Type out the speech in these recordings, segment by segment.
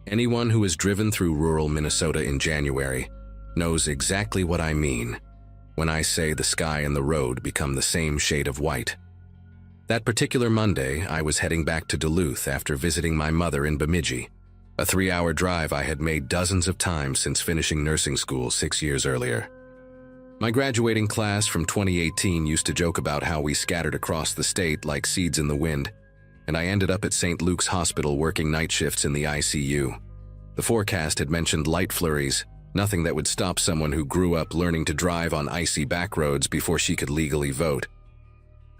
Anyone who has driven through rural Minnesota in January knows exactly what I mean when I say the sky and the road become the same shade of white. That particular Monday, I was heading back to Duluth after visiting my mother in Bemidji, a 3-hour drive I had made dozens of times since finishing nursing school 6 years earlier. My graduating class from 2018 used to joke about how we scattered across the state like seeds in the wind, and I ended up at St. Luke's Hospital working night shifts in the ICU. The forecast had mentioned light flurries, nothing that would stop someone who grew up learning to drive on icy back roads before she could legally vote.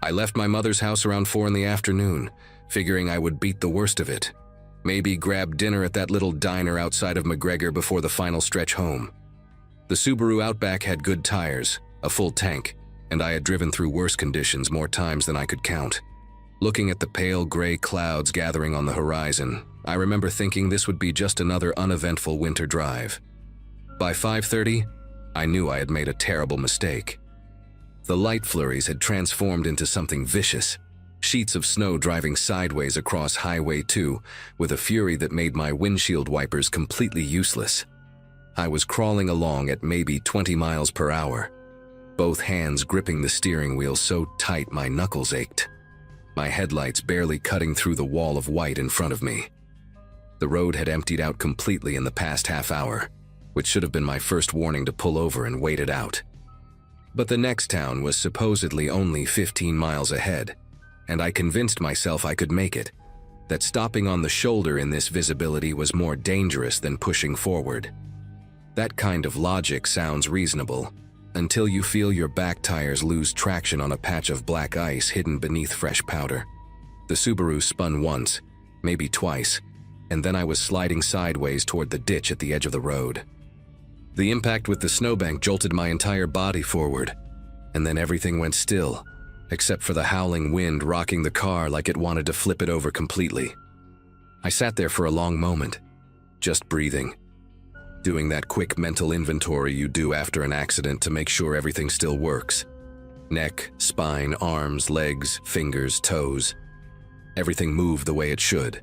I left my mother's house around 4 in the afternoon, figuring I would beat the worst of it. Maybe grab dinner at that little diner outside of McGregor before the final stretch home. The Subaru Outback had good tires, a full tank, and I had driven through worse conditions more times than I could count. Looking at the pale gray clouds gathering on the horizon, I remember thinking this would be just another uneventful winter drive. By 5:30, I knew I had made a terrible mistake. The light flurries had transformed into something vicious, sheets of snow driving sideways across Highway 2 with a fury that made my windshield wipers completely useless. I was crawling along at maybe 20 miles per hour, both hands gripping the steering wheel so tight my knuckles ached, my headlights barely cutting through the wall of white in front of me. The road had emptied out completely in the past half hour, which should have been my first warning to pull over and wait it out. But the next town was supposedly only 15 miles ahead, and I convinced myself I could make it, that stopping on the shoulder in this visibility was more dangerous than pushing forward. That kind of logic sounds reasonable, until you feel your back tires lose traction on a patch of black ice hidden beneath fresh powder. The Subaru spun once, maybe twice, and then I was sliding sideways toward the ditch at the edge of the road. The impact with the snowbank jolted my entire body forward, and then everything went still, except for the howling wind rocking the car like it wanted to flip it over completely. I sat there for a long moment, just breathing, doing that quick mental inventory you do after an accident to make sure everything still works. Neck, spine, arms, legs, fingers, toes. Everything moved the way it should.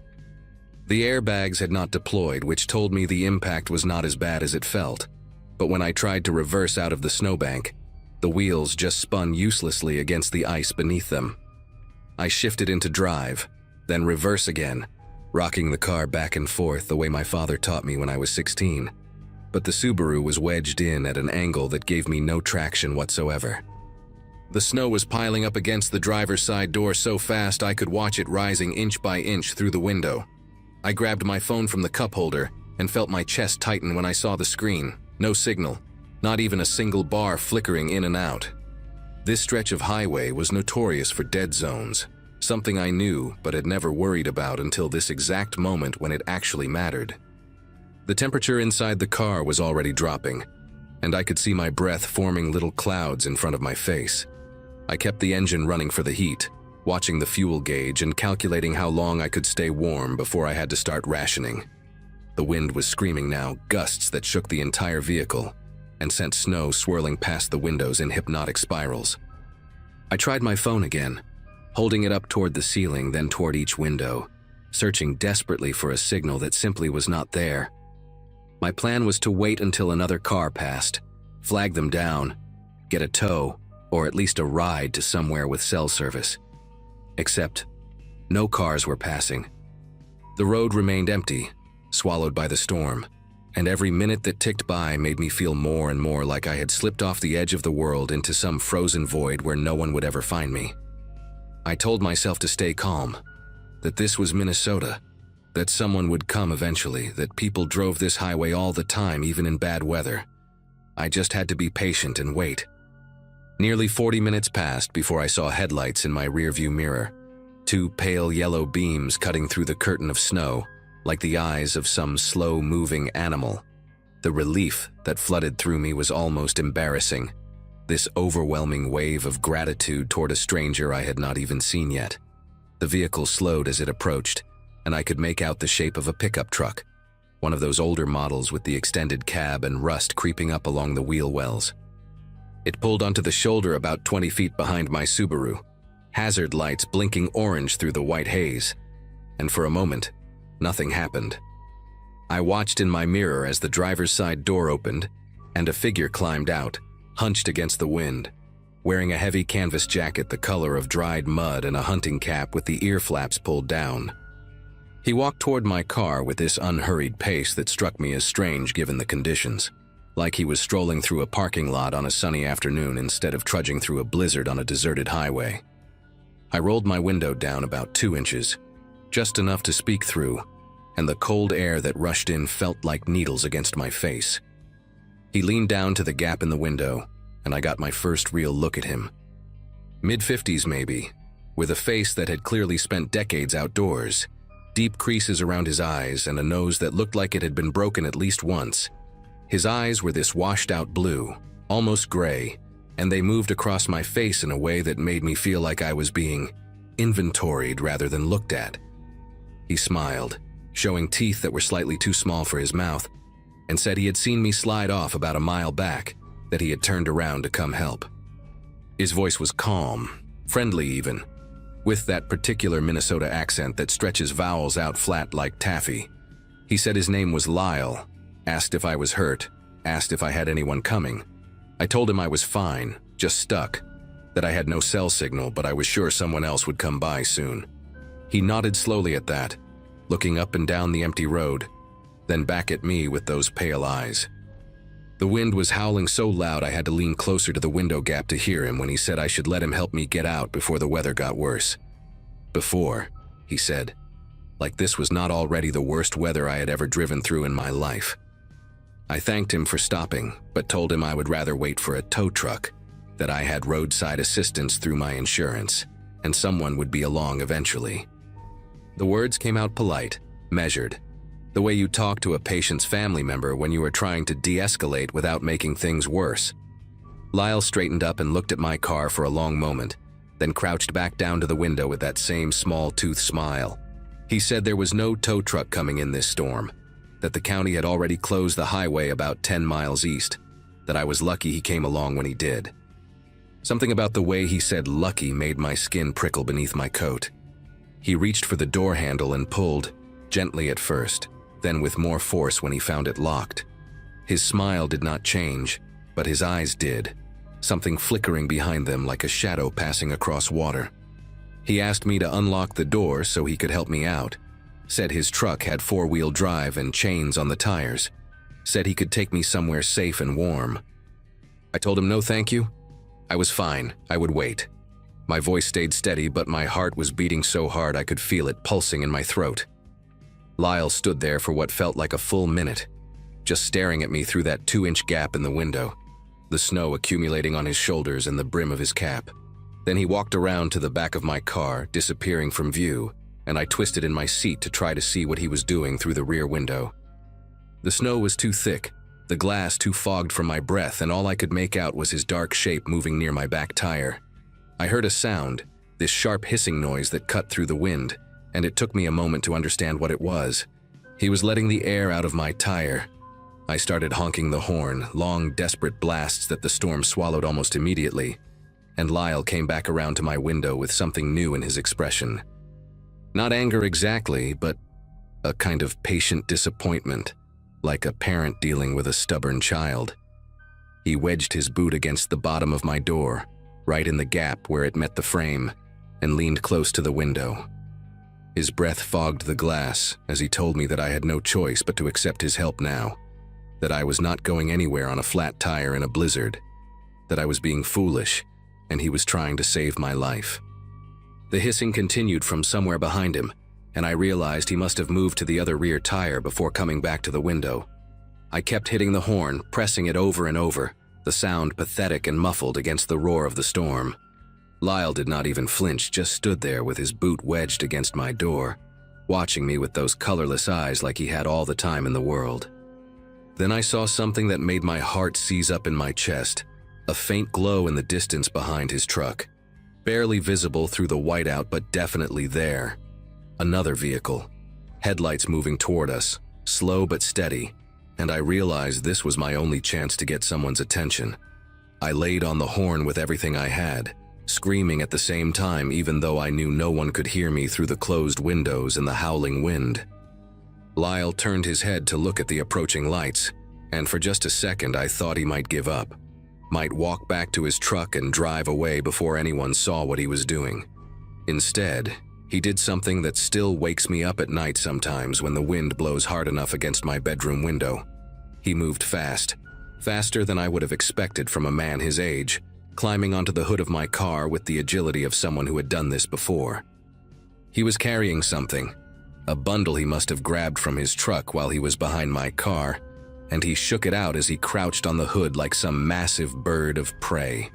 The airbags had not deployed, which told me the impact was not as bad as it felt. But when I tried to reverse out of the snowbank, the wheels just spun uselessly against the ice beneath them. I shifted into drive, then reverse again, rocking the car back and forth the way my father taught me when I was 16. But the Subaru was wedged in at an angle that gave me no traction whatsoever. The snow was piling up against the driver's side door so fast I could watch it rising inch by inch through the window. I grabbed my phone from the cup holder and felt my chest tighten when I saw the screen. No signal, not even a single bar flickering in and out. This stretch of highway was notorious for dead zones, something I knew but had never worried about until this exact moment when it actually mattered. The temperature inside the car was already dropping, and I could see my breath forming little clouds in front of my face. I kept the engine running for the heat, watching the fuel gauge and calculating how long I could stay warm before I had to start rationing. The wind was screaming now, gusts that shook the entire vehicle and sent snow swirling past the windows in hypnotic spirals. I tried my phone again, holding it up toward the ceiling, then toward each window, searching desperately for a signal that simply was not there. My plan was to wait until another car passed, flag them down, get a tow, or at least a ride to somewhere with cell service. Except, no cars were passing. The road remained empty, swallowed by the storm, and every minute that ticked by made me feel more and more like I had slipped off the edge of the world into some frozen void where no one would ever find me. I told myself to stay calm, that this was Minnesota, that someone would come eventually, that people drove this highway all the time, even in bad weather. I just had to be patient and wait. Nearly 40 minutes passed before I saw headlights in my rearview mirror, 2 pale yellow beams cutting through the curtain of snow, like the eyes of some slow-moving animal. The relief that flooded through me was almost embarrassing, this overwhelming wave of gratitude toward a stranger I had not even seen yet. The vehicle slowed as it approached, and I could make out the shape of a pickup truck, one of those older models with the extended cab and rust creeping up along the wheel wells. It pulled onto the shoulder about 20 feet behind my Subaru, hazard lights blinking orange through the white haze, and for a moment, nothing happened. I watched in my mirror as the driver's side door opened and a figure climbed out, hunched against the wind, wearing a heavy canvas jacket the color of dried mud and a hunting cap with the ear flaps pulled down. He walked toward my car with this unhurried pace that struck me as strange given the conditions, like he was strolling through a parking lot on a sunny afternoon instead of trudging through a blizzard on a deserted highway. I rolled my window down about 2 inches, just enough to speak through, and the cold air that rushed in felt like needles against my face. He leaned down to the gap in the window, and I got my first real look at him. Mid-50s maybe, with a face that had clearly spent decades outdoors, deep creases around his eyes and a nose that looked like it had been broken at least once. His eyes were this washed-out blue, almost gray, and they moved across my face in a way that made me feel like I was being inventoried rather than looked at. He smiled, showing teeth that were slightly too small for his mouth, and said he had seen me slide off about a mile back, that he had turned around to come help. His voice was calm, friendly even, with that particular Minnesota accent that stretches vowels out flat like taffy. He said his name was Lyle, asked if I was hurt, asked if I had anyone coming. I told him I was fine, just stuck, that I had no cell signal, but I was sure someone else would come by soon. He nodded slowly at that, looking up and down the empty road, then back at me with those pale eyes. The wind was howling so loud I had to lean closer to the window gap to hear him when he said I should let him help me get out before the weather got worse. Before, he said, like this was not already the worst weather I had ever driven through in my life. I thanked him for stopping, but told him I would rather wait for a tow truck, that I had roadside assistance through my insurance, and someone would be along eventually. The words came out polite, measured, the way you talk to a patient's family member when you are trying to de-escalate without making things worse. Lyle straightened up and looked at my car for a long moment, then crouched back down to the window with that same small-toothed smile. He said there was no tow truck coming in this storm, that the county had already closed the highway about 10 miles east, that I was lucky he came along when he did. Something about the way he said lucky made my skin prickle beneath my coat. He reached for the door handle and pulled, gently at first, then with more force when he found it locked. His smile did not change, but his eyes did, something flickering behind them like a shadow passing across water. He asked me to unlock the door so he could help me out, said his truck had 4-wheel drive and chains on the tires, said he could take me somewhere safe and warm. I told him no thank you. I was fine, I would wait. My voice stayed steady, but my heart was beating so hard I could feel it pulsing in my throat. Lyle stood there for what felt like a full minute, just staring at me through that 2-inch gap in the window, the snow accumulating on his shoulders and the brim of his cap. Then he walked around to the back of my car, disappearing from view, and I twisted in my seat to try to see what he was doing through the rear window. The snow was too thick, the glass too fogged from my breath, and all I could make out was his dark shape moving near my back tire. I heard a sound, this sharp hissing noise that cut through the wind, and it took me a moment to understand what it was. He was letting the air out of my tire. I started honking the horn, long, desperate blasts that the storm swallowed almost immediately, and Lyle came back around to my window with something new in his expression. Not anger exactly, but a kind of patient disappointment, like a parent dealing with a stubborn child. He wedged his boot against the bottom of my door, right in the gap where it met the frame, and leaned close to the window. His breath fogged the glass as he told me that I had no choice but to accept his help now, that I was not going anywhere on a flat tire in a blizzard, that I was being foolish, and he was trying to save my life. The hissing continued from somewhere behind him, and I realized he must have moved to the other rear tire before coming back to the window. I kept hitting the horn, pressing it over and over, the sound pathetic and muffled against the roar of the storm. Lyle did not even flinch, just stood there with his boot wedged against my door, watching me with those colorless eyes like he had all the time in the world. Then I saw something that made my heart seize up in my chest, a faint glow in the distance behind his truck, barely visible through the whiteout but definitely there. Another vehicle, headlights moving toward us, slow but steady, and I realized this was my only chance to get someone's attention. I laid on the horn with everything I had, screaming at the same time even though I knew no one could hear me through the closed windows and the howling wind. Lyle turned his head to look at the approaching lights, and for just a second I thought he might give up, might walk back to his truck and drive away before anyone saw what he was doing. Instead, he did something that still wakes me up at night sometimes when the wind blows hard enough against my bedroom window. He moved fast, faster than I would have expected from a man his age, climbing onto the hood of my car with the agility of someone who had done this before. He was carrying something, a bundle he must have grabbed from his truck while he was behind my car, and he shook it out as he crouched on the hood like some massive bird of prey.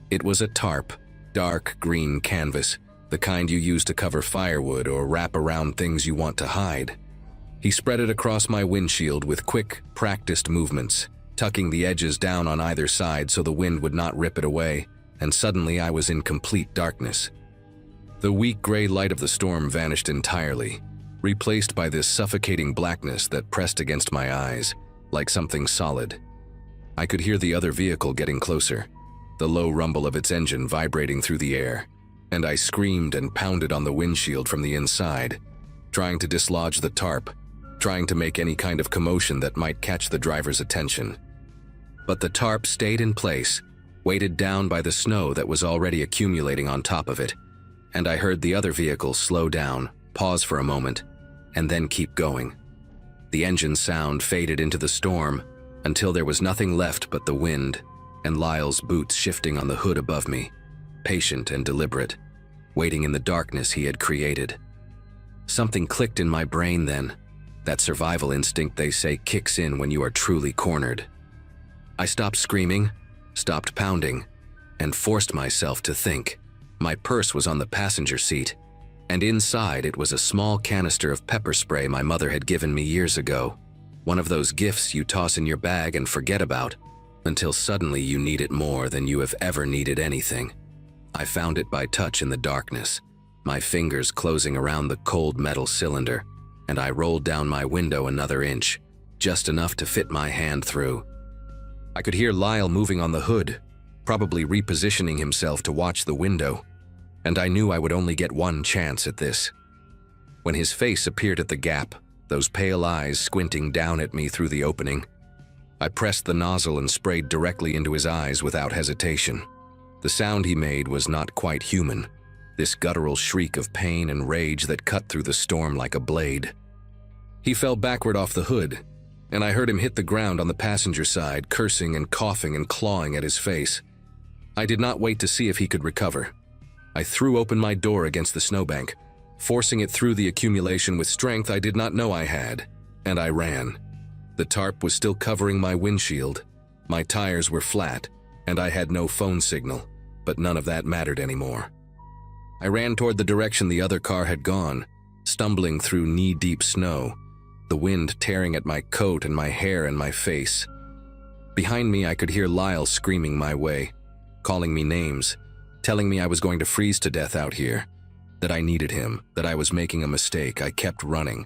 It was a tarp, dark green canvas, the kind you use to cover firewood or wrap around things you want to hide. He spread it across my windshield with quick, practiced movements, tucking the edges down on either side so the wind would not rip it away, and suddenly I was in complete darkness. The weak gray light of the storm vanished entirely, replaced by this suffocating blackness that pressed against my eyes, like something solid. I could hear the other vehicle getting closer, the low rumble of its engine vibrating through the air, and I screamed and pounded on the windshield from the inside, trying to dislodge the tarp, trying to make any kind of commotion that might catch the driver's attention. But the tarp stayed in place, weighted down by the snow that was already accumulating on top of it, and I heard the other vehicle slow down, pause for a moment, and then keep going. The engine sound faded into the storm until there was nothing left but the wind and Lyle's boots shifting on the hood above me, patient and deliberate, waiting in the darkness he had created. Something clicked in my brain then, that survival instinct they say kicks in when you are truly cornered. I stopped screaming, stopped pounding, and forced myself to think. My purse was on the passenger seat, and inside it was a small canister of pepper spray my mother had given me years ago, one of those gifts you toss in your bag and forget about, until suddenly you need it more than you have ever needed anything. I found it by touch in the darkness, my fingers closing around the cold metal cylinder, and I rolled down my window another inch, just enough to fit my hand through. I could hear Lyle moving on the hood, probably repositioning himself to watch the window, and I knew I would only get one chance at this. When his face appeared at the gap, those pale eyes squinting down at me through the opening, I pressed the nozzle and sprayed directly into his eyes without hesitation. The sound he made was not quite human, this guttural shriek of pain and rage that cut through the storm like a blade. He fell backward off the hood, and I heard him hit the ground on the passenger side, cursing and coughing and clawing at his face. I did not wait to see if he could recover. I threw open my door against the snowbank, forcing it through the accumulation with strength I did not know I had, and I ran. The tarp was still covering my windshield. My tires were flat, and I had no phone signal, but none of that mattered anymore. I ran toward the direction the other car had gone, stumbling through knee-deep snow, the wind tearing at my coat and my hair and my face. Behind me, I could hear Lyle screaming my way, calling me names, telling me I was going to freeze to death out here, that I needed him, that I was making a mistake. I kept running.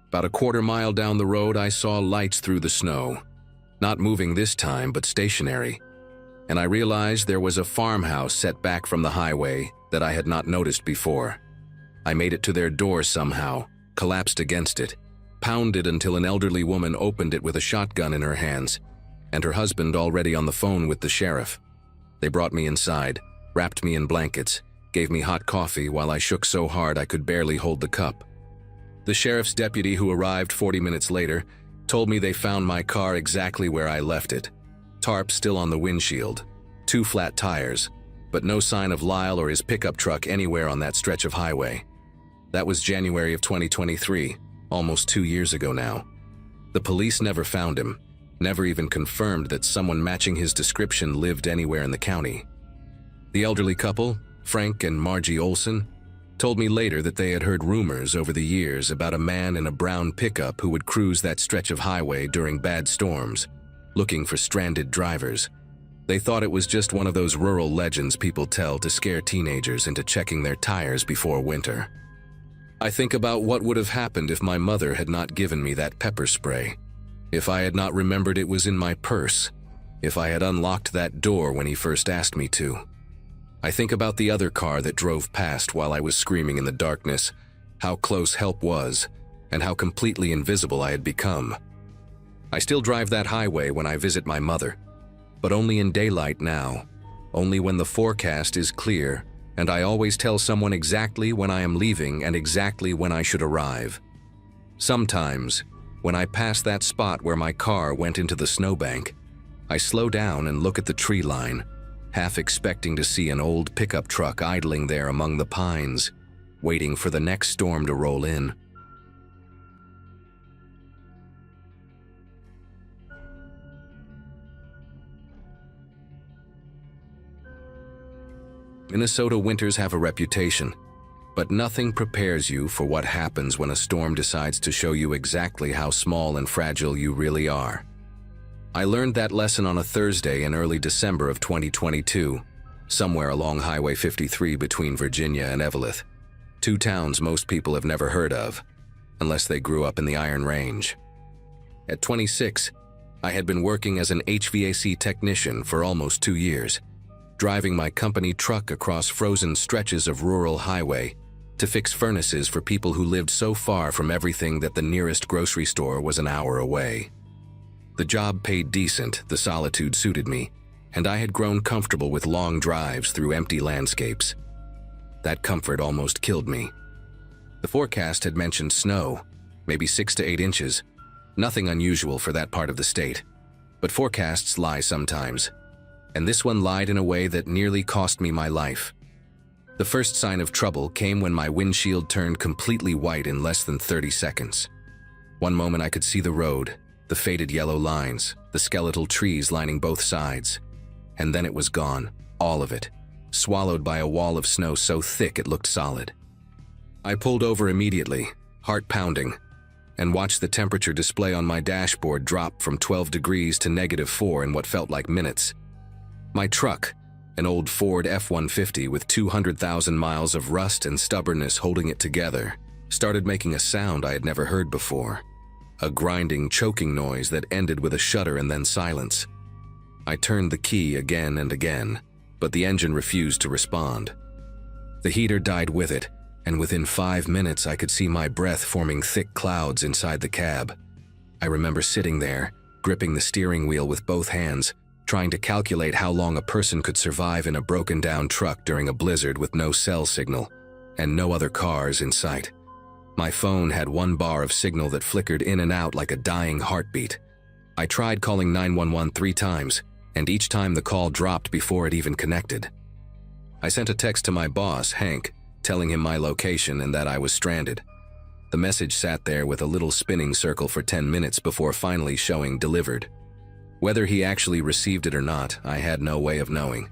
About a quarter-mile down the road, I saw lights through the snow, not moving this time, but stationary, and I realized there was a farmhouse set back from the highway that I had not noticed before. I made it to their door somehow, collapsed against it, pounded until an elderly woman opened it with a shotgun in her hands, and her husband already on the phone with the sheriff. They brought me inside, wrapped me in blankets, gave me hot coffee while I shook so hard I could barely hold the cup. The sheriff's deputy, who arrived 40 minutes later, told me they found my car exactly where I left it. Tarp still on the windshield, 2 flat tires, but no sign of Lyle or his pickup truck anywhere on that stretch of highway. That was January of 2023, almost 2 years ago now. The police never found him, never even confirmed that someone matching his description lived anywhere in the county. The elderly couple, Frank and Margie Olson, told me later that they had heard rumors over the years about a man in a brown pickup who would cruise that stretch of highway during bad storms, looking for stranded drivers. They thought it was just one of those rural legends people tell to scare teenagers into checking their tires before winter. I think about what would have happened if my mother had not given me that pepper spray, if I had not remembered it was in my purse, if I had unlocked that door when he first asked me to. I think about the other car that drove past while I was screaming in the darkness, how close help was, and how completely invisible I had become. I still drive that highway when I visit my mother, but only in daylight now, only when the forecast is clear, and I always tell someone exactly when I am leaving and exactly when I should arrive. Sometimes, when I pass that spot where my car went into the snowbank, I slow down and look at the tree line, half expecting to see an old pickup truck idling there among the pines, waiting for the next storm to roll in. Minnesota winters have a reputation, but nothing prepares you for what happens when a storm decides to show you exactly how small and fragile you really are. I learned that lesson on a Thursday in early December of 2022, somewhere along Highway 53 between Virginia and Eveleth, two towns most people have never heard of, unless they grew up in the Iron Range. At 26, I had been working as an HVAC technician for almost 2 years, driving my company truck across frozen stretches of rural highway to fix furnaces for people who lived so far from everything that the nearest grocery store was an hour away. The job paid decent, the solitude suited me, and I had grown comfortable with long drives through empty landscapes. That comfort almost killed me. The forecast had mentioned snow, maybe 6 to 8 inches, nothing unusual for that part of the state. But forecasts lie sometimes, and this one lied in a way that nearly cost me my life. The first sign of trouble came when my windshield turned completely white in less than 30 seconds. One moment I could see the road, the faded yellow lines, the skeletal trees lining both sides. And then it was gone, all of it, swallowed by a wall of snow so thick it looked solid. I pulled over immediately, heart pounding, and watched the temperature display on my dashboard drop from 12 degrees to -4 in what felt like minutes. My truck, an old Ford F-150 with 200,000 miles of rust and stubbornness holding it together, started making a sound I had never heard before. A grinding, choking noise that ended with a shudder and then silence. I turned the key again and again, but the engine refused to respond. The heater died with it, and within 5 minutes I could see my breath forming thick clouds inside the cab. I remember sitting there, gripping the steering wheel with both hands, trying to calculate how long a person could survive in a broken-down truck during a blizzard with no cell signal, and no other cars in sight. My phone had 1 bar of signal that flickered in and out like a dying heartbeat. I tried calling 911 3 times, and each time the call dropped before it even connected. I sent a text to my boss, Hank, telling him my location and that I was stranded. The message sat there with a little spinning circle for 10 minutes before finally showing delivered. Whether he actually received it or not, I had no way of knowing.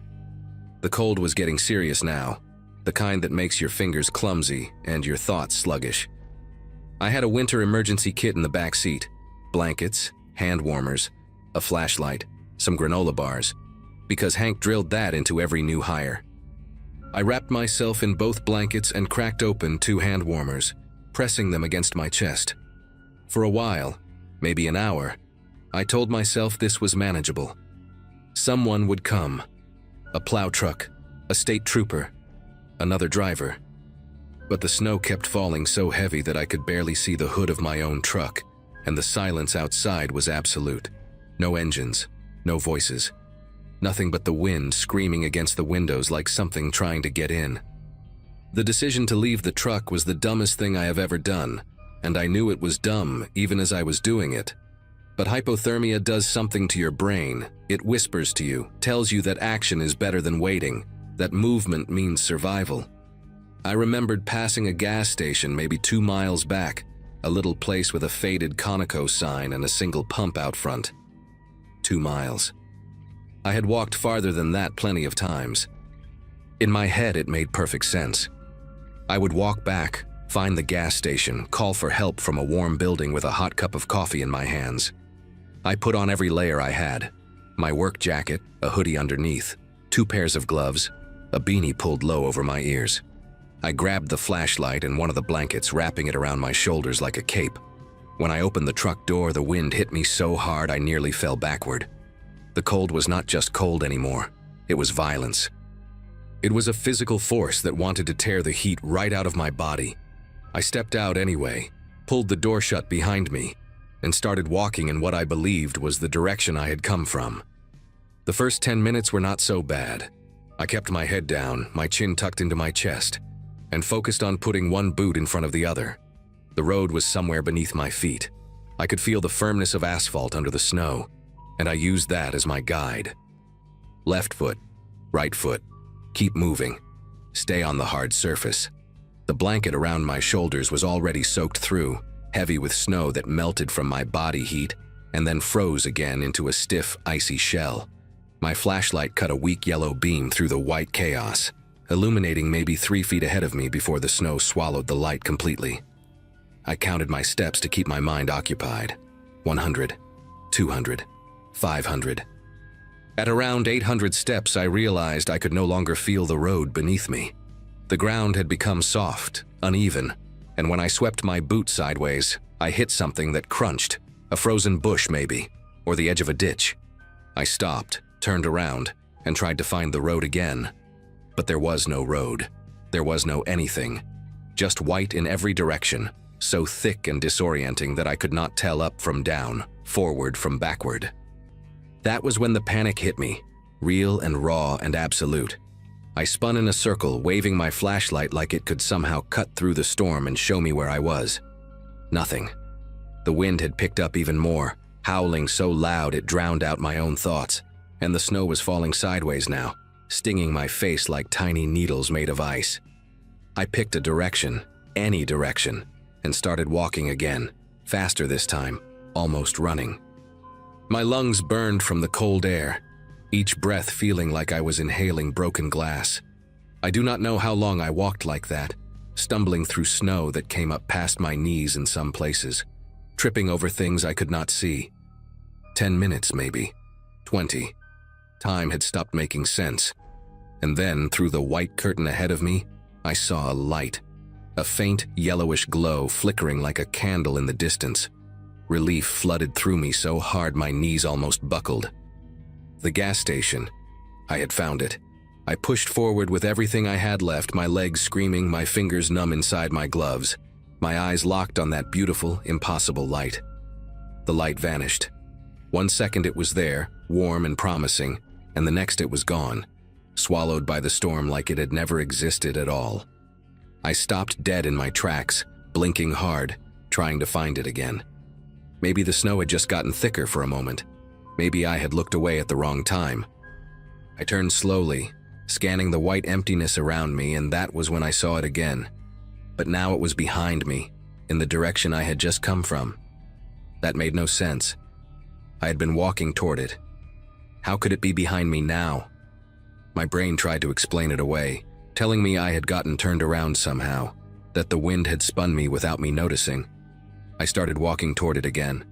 The cold was getting serious now, the kind that makes your fingers clumsy and your thoughts sluggish. I had a winter emergency kit in the back seat, blankets, hand warmers, a flashlight, some granola bars, because Hank drilled that into every new hire. I wrapped myself in both blankets and cracked open 2 hand warmers, pressing them against my chest. For a while, maybe an hour, I told myself this was manageable. Someone would come. A plow truck, a state trooper, another driver. But the snow kept falling so heavy that I could barely see the hood of my own truck, and the silence outside was absolute. No engines, no voices. Nothing but the wind screaming against the windows like something trying to get in. The decision to leave the truck was the dumbest thing I have ever done, and I knew it was dumb even as I was doing it. But hypothermia does something to your brain. It whispers to you, tells you that action is better than waiting, that movement means survival. I remembered passing a gas station maybe 2 miles back, a little place with a faded Conoco sign and a single pump out front. 2 miles. I had walked farther than that plenty of times. In my head, it made perfect sense. I would walk back, find the gas station, call for help from a warm building with a hot cup of coffee in my hands. I put on every layer I had. My work jacket, a hoodie underneath, 2 pairs of gloves, a beanie pulled low over my ears. I grabbed the flashlight and one of the blankets, wrapping it around my shoulders like a cape. When I opened the truck door, the wind hit me so hard I nearly fell backward. The cold was not just cold anymore. It was violence. It was a physical force that wanted to tear the heat right out of my body. I stepped out anyway, pulled the door shut behind me, and started walking in what I believed was the direction I had come from. The first 10 minutes were not so bad. I kept my head down, my chin tucked into my chest, and focused on putting one boot in front of the other. The road was somewhere beneath my feet. I could feel the firmness of asphalt under the snow, and I used that as my guide. Left foot, right foot, keep moving, stay on the hard surface. The blanket around my shoulders was already soaked through, heavy with snow that melted from my body heat and then froze again into a stiff, icy shell. My flashlight cut a weak yellow beam through the white chaos, illuminating maybe 3 feet ahead of me before the snow swallowed the light completely. I counted my steps to keep my mind occupied. 100, 200, 500. At around 800 steps, I realized I could no longer feel the road beneath me. The ground had become soft, uneven, and when I swept my boot sideways, I hit something that crunched, a frozen bush maybe, or the edge of a ditch. I stopped, turned around, and tried to find the road again. But there was no road. There was no anything. Just white in every direction, so thick and disorienting that I could not tell up from down, forward from backward. That was when the panic hit me, real and raw and absolute. I spun in a circle, waving my flashlight like it could somehow cut through the storm and show me where I was. Nothing. The wind had picked up even more, howling so loud it drowned out my own thoughts, and the snow was falling sideways now, stinging my face like tiny needles made of ice. I picked a direction, any direction, and started walking again, faster this time, almost running. My lungs burned from the cold air, each breath feeling like I was inhaling broken glass. I do not know how long I walked like that, stumbling through snow that came up past my knees in some places, tripping over things I could not see. 10 minutes maybe, 20. Time had stopped making sense. And then, through the white curtain ahead of me, I saw a light, a faint yellowish glow flickering like a candle in the distance. Relief flooded through me so hard my knees almost buckled. The gas station. I had found it. I pushed forward with everything I had left, my legs screaming, my fingers numb inside my gloves. My eyes locked on that beautiful, impossible light. The light vanished. 1 second it was there, warm and promising, and the next it was gone, swallowed by the storm like it had never existed at all. I stopped dead in my tracks, blinking hard, trying to find it again. Maybe the snow had just gotten thicker for a moment. Maybe I had looked away at the wrong time. I turned slowly, scanning the white emptiness around me, and that was when I saw it again. But now it was behind me, in the direction I had just come from. That made no sense. I had been walking toward it. How could it be behind me now? My brain tried to explain it away, telling me I had gotten turned around somehow, that the wind had spun me without me noticing. I started walking toward it again,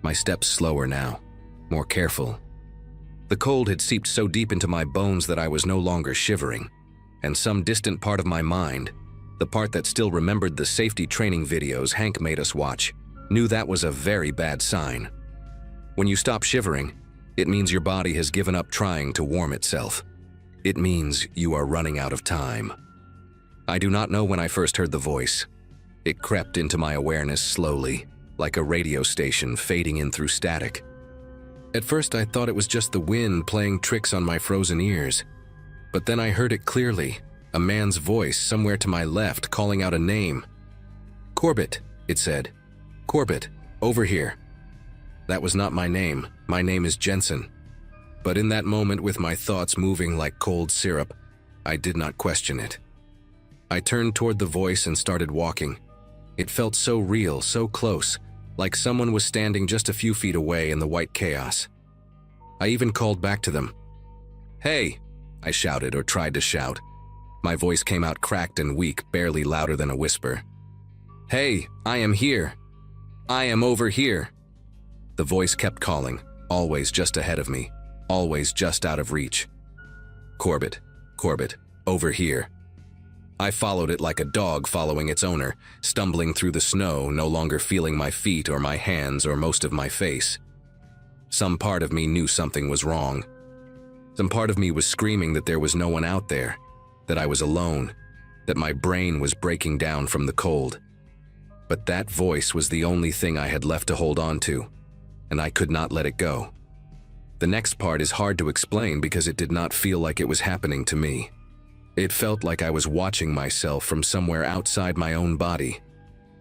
my steps slower now, more careful. The cold had seeped so deep into my bones that I was no longer shivering, and some distant part of my mind, the part that still remembered the safety training videos Hank made us watch, knew that was a very bad sign. When you stop shivering, it means your body has given up trying to warm itself. It means you are running out of time. I do not know when I first heard the voice. It crept into my awareness slowly, like a radio station fading in through static. At first I thought it was just the wind playing tricks on my frozen ears. But then I heard it clearly, a man's voice somewhere to my left calling out a name. "Corbett," it said. "Corbett, over here." That was not my name. My name is Jensen. But in that moment, with my thoughts moving like cold syrup, I did not question it. I turned toward the voice and started walking. It felt so real, so close, like someone was standing just a few feet away in the white chaos. I even called back to them. "Hey," I shouted, or tried to shout. My voice came out cracked and weak, barely louder than a whisper. "Hey, I am here. I am over here." The voice kept calling, always just ahead of me, always just out of reach. "Corbett, Corbett, over here." I followed it like a dog following its owner, stumbling through the snow, no longer feeling my feet or my hands or most of my face. Some part of me knew something was wrong. Some part of me was screaming that there was no one out there, that I was alone, that my brain was breaking down from the cold. But that voice was the only thing I had left to hold on to, and I could not let it go. The next part is hard to explain because it did not feel like it was happening to me. It felt like I was watching myself from somewhere outside my own body,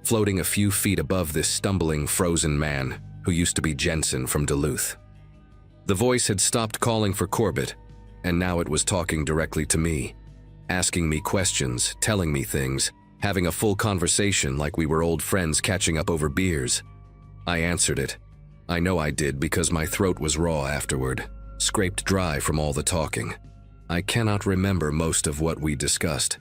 floating a few feet above this stumbling, frozen man who used to be Jensen from Duluth. The voice had stopped calling for Corbett, and now it was talking directly to me, asking me questions, telling me things, having a full conversation like we were old friends catching up over beers. I answered it. I know I did because my throat was raw afterward, scraped dry from all the talking. I cannot remember most of what we discussed.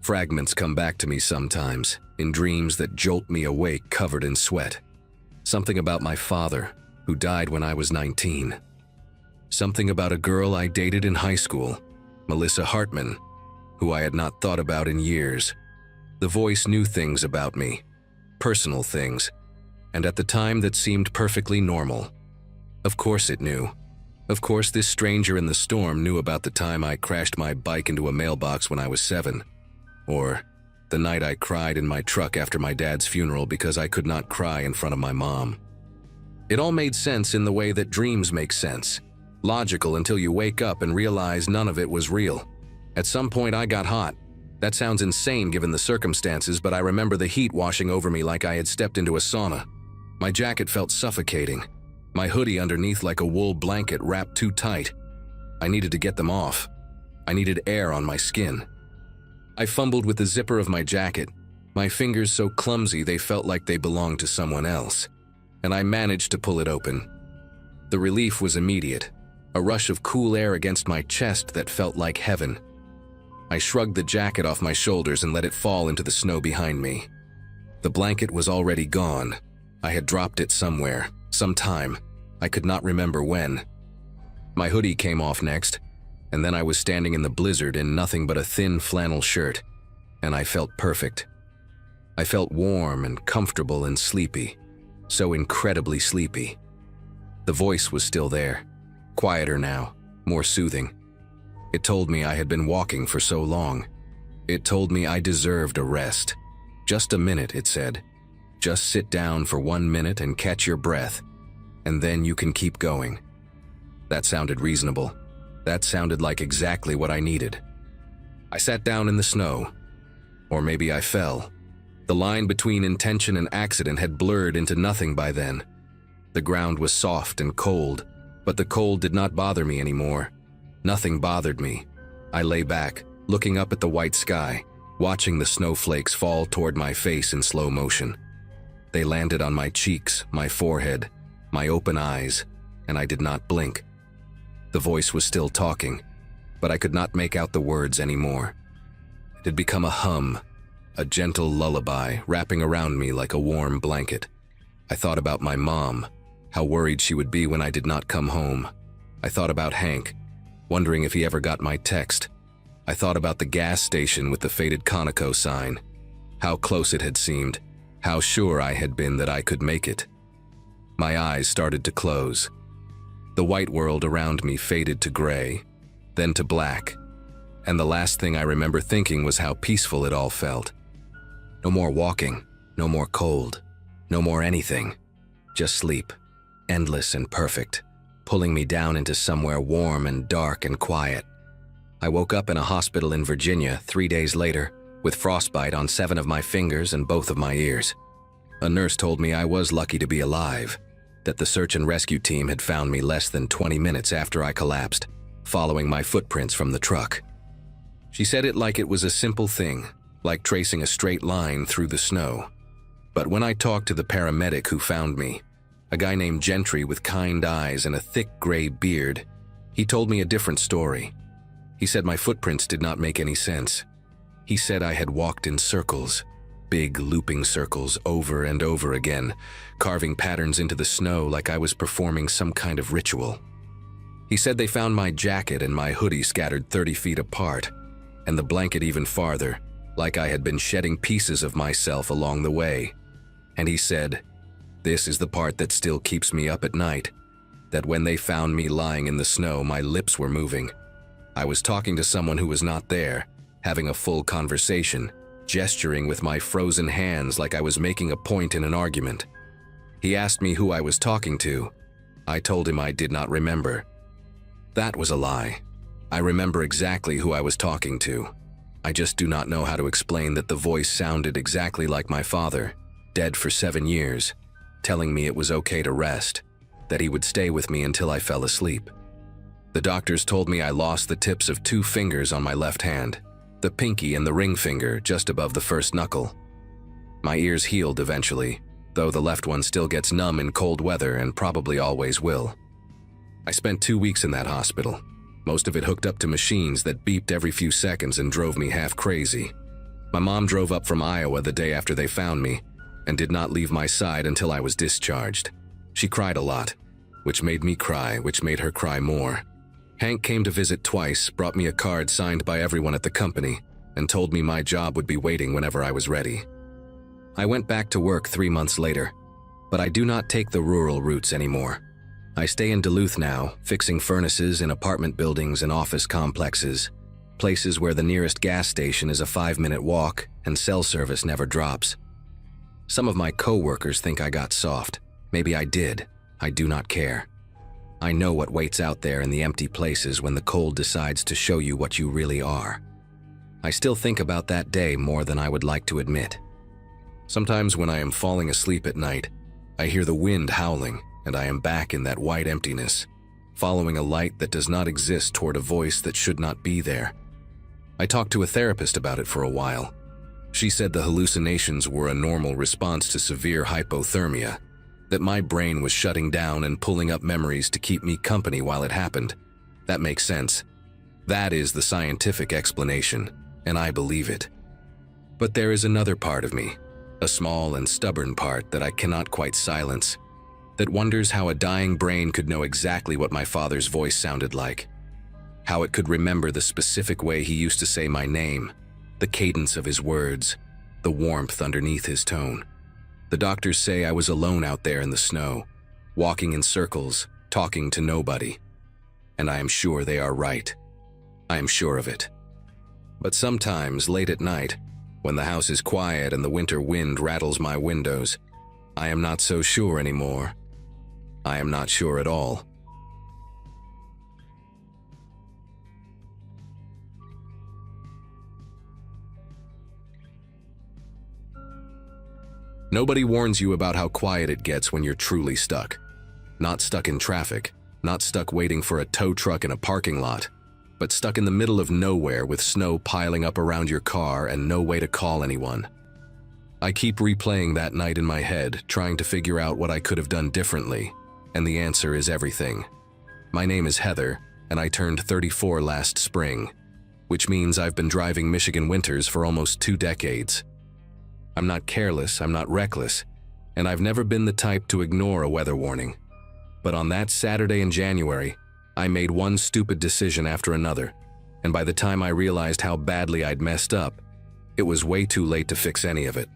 Fragments come back to me sometimes, in dreams that jolt me awake covered in sweat. Something about my father, who died when I was 19. Something about a girl I dated in high school, Melissa Hartman, who I had not thought about in years. The voice knew things about me, personal things, and at the time that seemed perfectly normal. Of course it knew. Of course this stranger in the storm knew about the time I crashed my bike into a mailbox when I was 7, or the night I cried in my truck after my dad's funeral because I could not cry in front of my mom. It all made sense in the way that dreams make sense, logical until you wake up and realize none of it was real. At some point I got hot. That sounds insane given the circumstances, but I remember the heat washing over me like I had stepped into a sauna. My jacket felt suffocating, my hoodie underneath like a wool blanket wrapped too tight. I needed to get them off. I needed air on my skin. I fumbled with the zipper of my jacket, my fingers so clumsy they felt like they belonged to someone else, and I managed to pull it open. The relief was immediate, a rush of cool air against my chest that felt like heaven. I shrugged the jacket off my shoulders and let it fall into the snow behind me. The blanket was already gone. I had dropped it somewhere, sometime. I could not remember when. My hoodie came off next, and then I was standing in the blizzard in nothing but a thin flannel shirt, and I felt perfect. I felt warm and comfortable and sleepy, so incredibly sleepy. The voice was still there, quieter now, more soothing. It told me I had been walking for so long. It told me I deserved a rest. Just a minute, it said. Just sit down for 1 minute and catch your breath, and then you can keep going. That sounded reasonable. That sounded like exactly what I needed. I sat down in the snow. Or maybe I fell. The line between intention and accident had blurred into nothing by then. The ground was soft and cold, but the cold did not bother me anymore. Nothing bothered me. I lay back, looking up at the white sky, watching the snowflakes fall toward my face in slow motion. They landed on my cheeks, my forehead, my open eyes, and I did not blink. The voice was still talking, but I could not make out the words anymore. It had become a hum, a gentle lullaby wrapping around me like a warm blanket. I thought about my mom, how worried she would be when I did not come home. I thought about Hank, wondering if he ever got my text. I thought about the gas station with the faded Conoco sign, how close it had seemed, how sure I had been that I could make it. My eyes started to close. The white world around me faded to gray, then to black, and the last thing I remember thinking was how peaceful it all felt. No more walking, no more cold, no more anything, just sleep, endless and perfect, pulling me down into somewhere warm and dark and quiet. I woke up in a hospital in Virginia 3 days later with frostbite on 7 of my fingers and both of my ears. A nurse told me I was lucky to be alive, that the search and rescue team had found me less than 20 minutes after I collapsed, following my footprints from the truck. She said it like it was a simple thing, like tracing a straight line through the snow. But when I talked to the paramedic who found me, a guy named Gentry with kind eyes and a thick gray beard, he told me a different story. He said my footprints did not make any sense. He said I had walked in circles, big looping circles over and over again, carving patterns into the snow like I was performing some kind of ritual. He said they found my jacket and my hoodie scattered 30 feet apart, and the blanket even farther, like I had been shedding pieces of myself along the way. And he said, "This is the part that still keeps me up at night, that when they found me lying in the snow, my lips were moving. I was talking to someone who was not there, having a full conversation, gesturing with my frozen hands like I was making a point in an argument. He asked me who I was talking to. I told him I did not remember. That was a lie. I remember exactly who I was talking to. I just do not know how to explain that the voice sounded exactly like my father, dead for 7 years, telling me it was okay to rest, that he would stay with me until I fell asleep. The doctors told me I lost the tips of 2 fingers on my left hand, the pinky and the ring finger just above the first knuckle. My ears healed eventually, though the left one still gets numb in cold weather and probably always will. I spent 2 weeks in that hospital, most of it hooked up to machines that beeped every few seconds and drove me half crazy. My mom drove up from Iowa the day after they found me and did not leave my side until I was discharged. She cried a lot, which made me cry, which made her cry more. Hank came to visit twice, brought me a card signed by everyone at the company, and told me my job would be waiting whenever I was ready. I went back to work 3 months later, but I do not take the rural routes anymore. I stay in Duluth now, fixing furnaces in apartment buildings and office complexes, places where the nearest gas station is a 5-minute walk and cell service never drops. Some of my co-workers think I got soft. Maybe I did. I do not care. I know what waits out there in the empty places when the cold decides to show you what you really are. I still think about that day more than I would like to admit. Sometimes when I am falling asleep at night, I hear the wind howling and I am back in that white emptiness, following a light that does not exist toward a voice that should not be there. I talked to a therapist about it for a while. She said the hallucinations were a normal response to severe hypothermia, that my brain was shutting down and pulling up memories to keep me company while it happened. That makes sense. That is the scientific explanation, and I believe it. But there is another part of me, a small and stubborn part that I cannot quite silence, that wonders how a dying brain could know exactly what my father's voice sounded like, how it could remember the specific way he used to say my name, the cadence of his words, the warmth underneath his tone. The doctors say I was alone out there in the snow, walking in circles, talking to nobody. And I am sure they are right. I am sure of it. But sometimes, late at night, when the house is quiet and the winter wind rattles my windows, I am not so sure anymore. I am not sure at all. Nobody warns you about how quiet it gets when you're truly stuck. Not stuck in traffic, not stuck waiting for a tow truck in a parking lot, but stuck in the middle of nowhere with snow piling up around your car and no way to call anyone. I keep replaying that night in my head, trying to figure out what I could have done differently, and the answer is everything. My name is Heather, and I turned 34 last spring, which means I've been driving Michigan winters for almost 2 decades. I'm not careless, I'm not reckless, and I've never been the type to ignore a weather warning. But on that Saturday in January, I made one stupid decision after another, and by the time I realized how badly I'd messed up, it was way too late to fix any of it.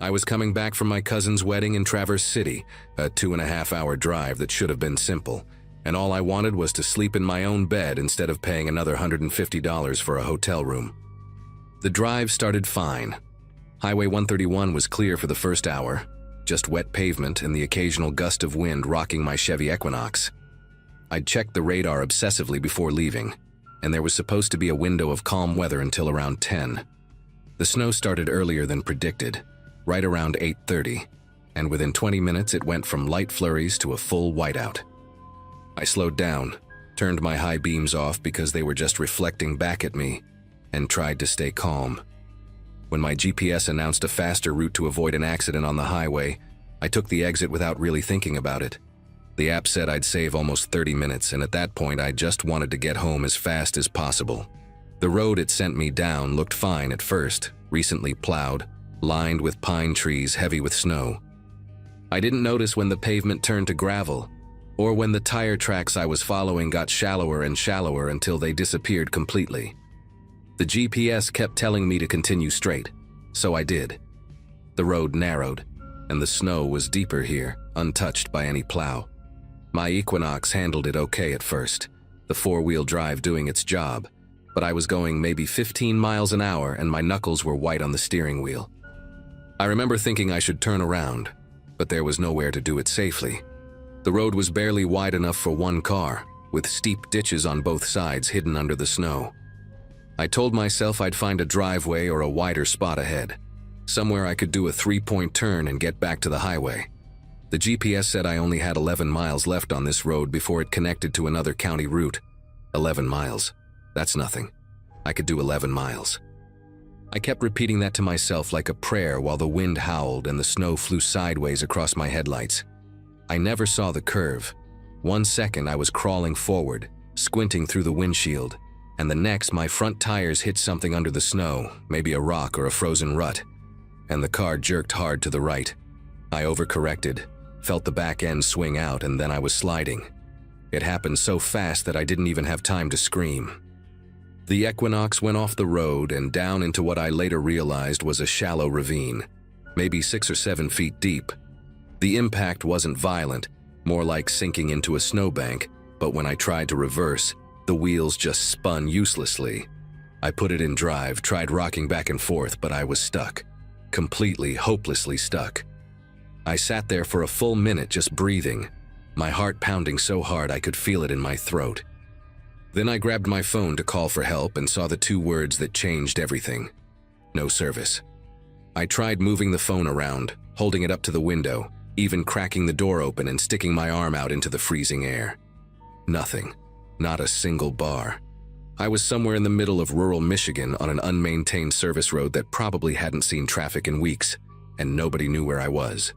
I was coming back from my cousin's wedding in Traverse City, a 2.5-hour drive that should have been simple, and all I wanted was to sleep in my own bed instead of paying another $150 for a hotel room. The drive started fine. Highway 131 was clear for the first hour, just wet pavement and the occasional gust of wind rocking my Chevy Equinox. I'd checked the radar obsessively before leaving, and there was supposed to be a window of calm weather until around 10. The snow started earlier than predicted, right around 8:30, and within 20 minutes it went from light flurries to a full whiteout. I slowed down, turned my high beams off because they were just reflecting back at me, and tried to stay calm. When my GPS announced a faster route to avoid an accident on the highway, I took the exit without really thinking about it. The app said I'd save almost 30 minutes, and at that point I just wanted to get home as fast as possible. The road it sent me down looked fine at first, recently plowed, lined with pine trees heavy with snow. I didn't notice when the pavement turned to gravel, or when the tire tracks I was following got shallower and shallower until they disappeared completely. The GPS kept telling me to continue straight, so I did. The road narrowed, and the snow was deeper here, untouched by any plow. My Equinox handled it okay at first, the 4-wheel drive doing its job, but I was going maybe 15 miles an hour and my knuckles were white on the steering wheel. I remember thinking I should turn around, but there was nowhere to do it safely. The road was barely wide enough for one car, with steep ditches on both sides hidden under the snow. I told myself I'd find a driveway or a wider spot ahead, somewhere I could do a 3-point turn and get back to the highway. The GPS said I only had 11 miles left on this road before it connected to another county route. 11 miles. That's nothing. I could do 11 miles. I kept repeating that to myself like a prayer while the wind howled and the snow flew sideways across my headlights. I never saw the curve. 1 second I was crawling forward, squinting through the windshield, and the next my front tires hit something under the snow, maybe a rock or a frozen rut, and the car jerked hard to the right. I overcorrected, felt the back end swing out, and then I was sliding. It happened so fast that I didn't even have time to scream. The Equinox went off the road and down into what I later realized was a shallow ravine, maybe 6 or 7 feet deep. The impact wasn't violent, more like sinking into a snowbank, but when I tried to reverse, the wheels just spun uselessly. I put it in drive, tried rocking back and forth, but I was stuck. Completely, hopelessly stuck. I sat there for a full minute just breathing, my heart pounding so hard I could feel it in my throat. Then I grabbed my phone to call for help and saw the 2 words that changed everything. No service. I tried moving the phone around, holding it up to the window, even cracking the door open and sticking my arm out into the freezing air. Nothing. Not a single bar. I was somewhere in the middle of rural Michigan on an unmaintained service road that probably hadn't seen traffic in weeks, and nobody knew where I was.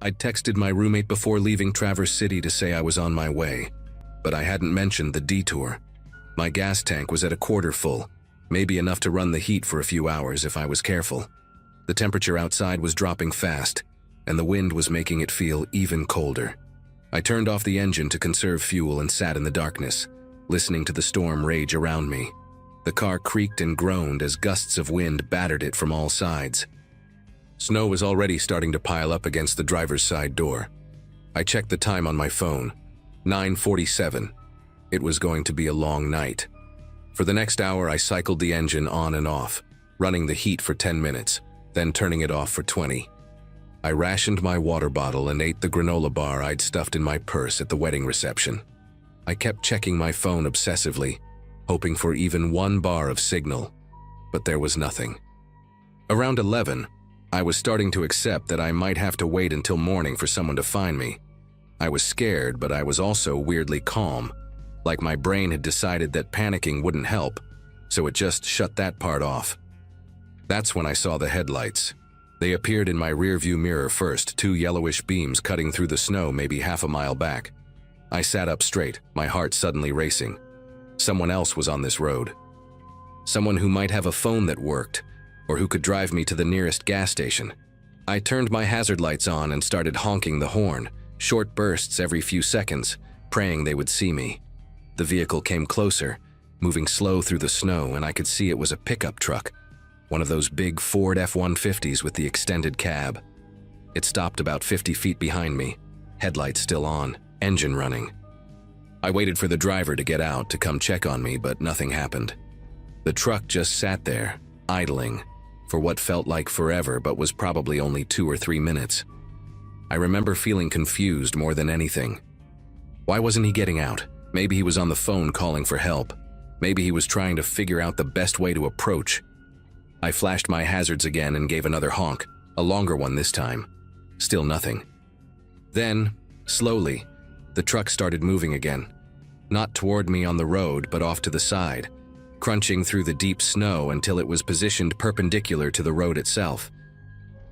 I'd texted my roommate before leaving Traverse City to say I was on my way, but I hadn't mentioned the detour. My gas tank was at a quarter full, maybe enough to run the heat for a few hours if I was careful. The temperature outside was dropping fast, and the wind was making it feel even colder. I turned off the engine to conserve fuel and sat in the darkness, listening to the storm rage around me. The car creaked and groaned as gusts of wind battered it from all sides. Snow was already starting to pile up against the driver's side door. I checked the time on my phone. 9:47. It was going to be a long night. For the next hour, I cycled the engine on and off, running the heat for 10 minutes, then turning it off for 20. I rationed my water bottle and ate the granola bar I'd stuffed in my purse at the wedding reception. I kept checking my phone obsessively, hoping for even 1 bar of signal, but there was nothing. Around 11, I was starting to accept that I might have to wait until morning for someone to find me. I was scared, but I was also weirdly calm, like my brain had decided that panicking wouldn't help, so it just shut that part off. That's when I saw the headlights. They appeared in my rearview mirror first, 2 yellowish beams cutting through the snow maybe half a mile back. I sat up straight, my heart suddenly racing. Someone else was on this road. Someone who might have a phone that worked, or who could drive me to the nearest gas station. I turned my hazard lights on and started honking the horn, short bursts every few seconds, praying they would see me. The vehicle came closer, moving slow through the snow, and I could see it was a pickup truck, one of those big Ford F-150s with the extended cab. It stopped about 50 feet behind me, headlights still on, engine running. I waited for the driver to get out to come check on me, but nothing happened. The truck just sat there, idling, for what felt like forever but was probably only 2 or 3 minutes. I remember feeling confused more than anything. Why wasn't he getting out? Maybe he was on the phone calling for help. Maybe he was trying to figure out the best way to approach. I flashed my hazards again and gave another honk, a longer one this time. Still nothing. Then, slowly, the truck started moving again. Not toward me on the road, but off to the side, crunching through the deep snow until it was positioned perpendicular to the road itself.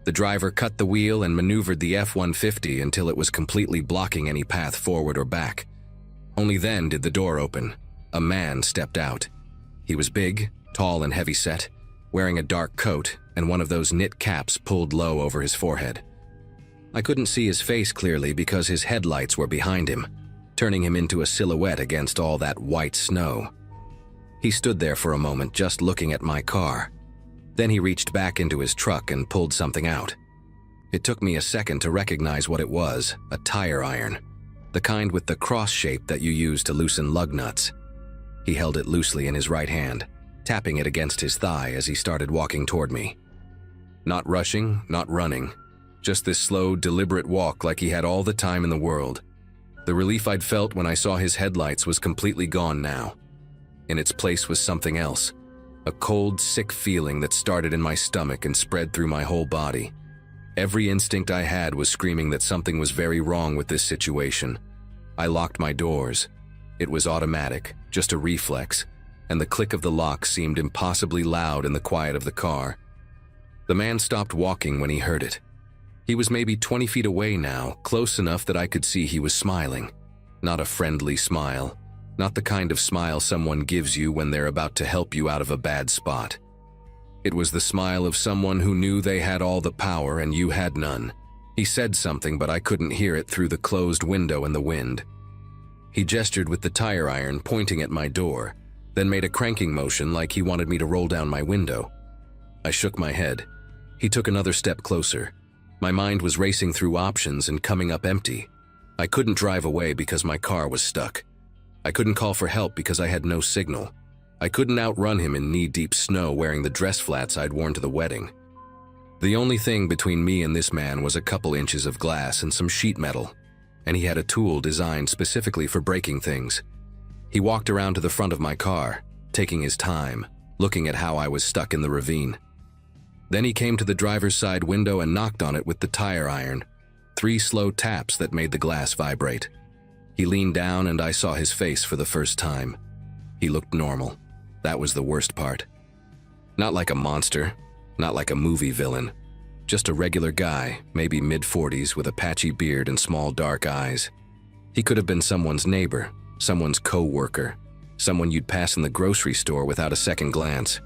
The driver cut the wheel and maneuvered the F-150 until it was completely blocking any path forward or back. Only then did the door open. A man stepped out. He was big, tall and heavy-set, wearing a dark coat and one of those knit caps pulled low over his forehead. I couldn't see his face clearly because his headlights were behind him, turning him into a silhouette against all that white snow. He stood there for a moment just looking at my car. Then he reached back into his truck and pulled something out. It took me a second to recognize what it was, a tire iron, the kind with the cross shape that you use to loosen lug nuts. He held it loosely in his right hand, tapping it against his thigh as he started walking toward me. Not rushing, not running, just this slow, deliberate walk like he had all the time in the world. The relief I'd felt when I saw his headlights was completely gone now. In its place was something else, a cold, sick feeling that started in my stomach and spread through my whole body. Every instinct I had was screaming that something was very wrong with this situation. I locked my doors. It was automatic, just a reflex, and the click of the lock seemed impossibly loud in the quiet of the car. The man stopped walking when he heard it. He was maybe 20 feet away now, close enough that I could see he was smiling. Not a friendly smile, not the kind of smile someone gives you when they're about to help you out of a bad spot. It was the smile of someone who knew they had all the power and you had none. He said something, but I couldn't hear it through the closed window and the wind. He gestured with the tire iron, pointing at my door, then made a cranking motion like he wanted me to roll down my window. I shook my head. He took another step closer. My mind was racing through options and coming up empty. I couldn't drive away because my car was stuck. I couldn't call for help because I had no signal. I couldn't outrun him in knee-deep snow wearing the dress flats I'd worn to the wedding. The only thing between me and this man was a couple inches of glass and some sheet metal, and he had a tool designed specifically for breaking things. He walked around to the front of my car, taking his time, looking at how I was stuck in the ravine. Then he came to the driver's side window and knocked on it with the tire iron, 3 slow taps that made the glass vibrate. He leaned down and I saw his face for the first time. He looked normal. That was the worst part. Not like a monster, not like a movie villain. Just a regular guy, maybe mid-40s with a patchy beard and small dark eyes. He could have been someone's neighbor, someone's co-worker, someone you'd pass in the grocery store without a second glance.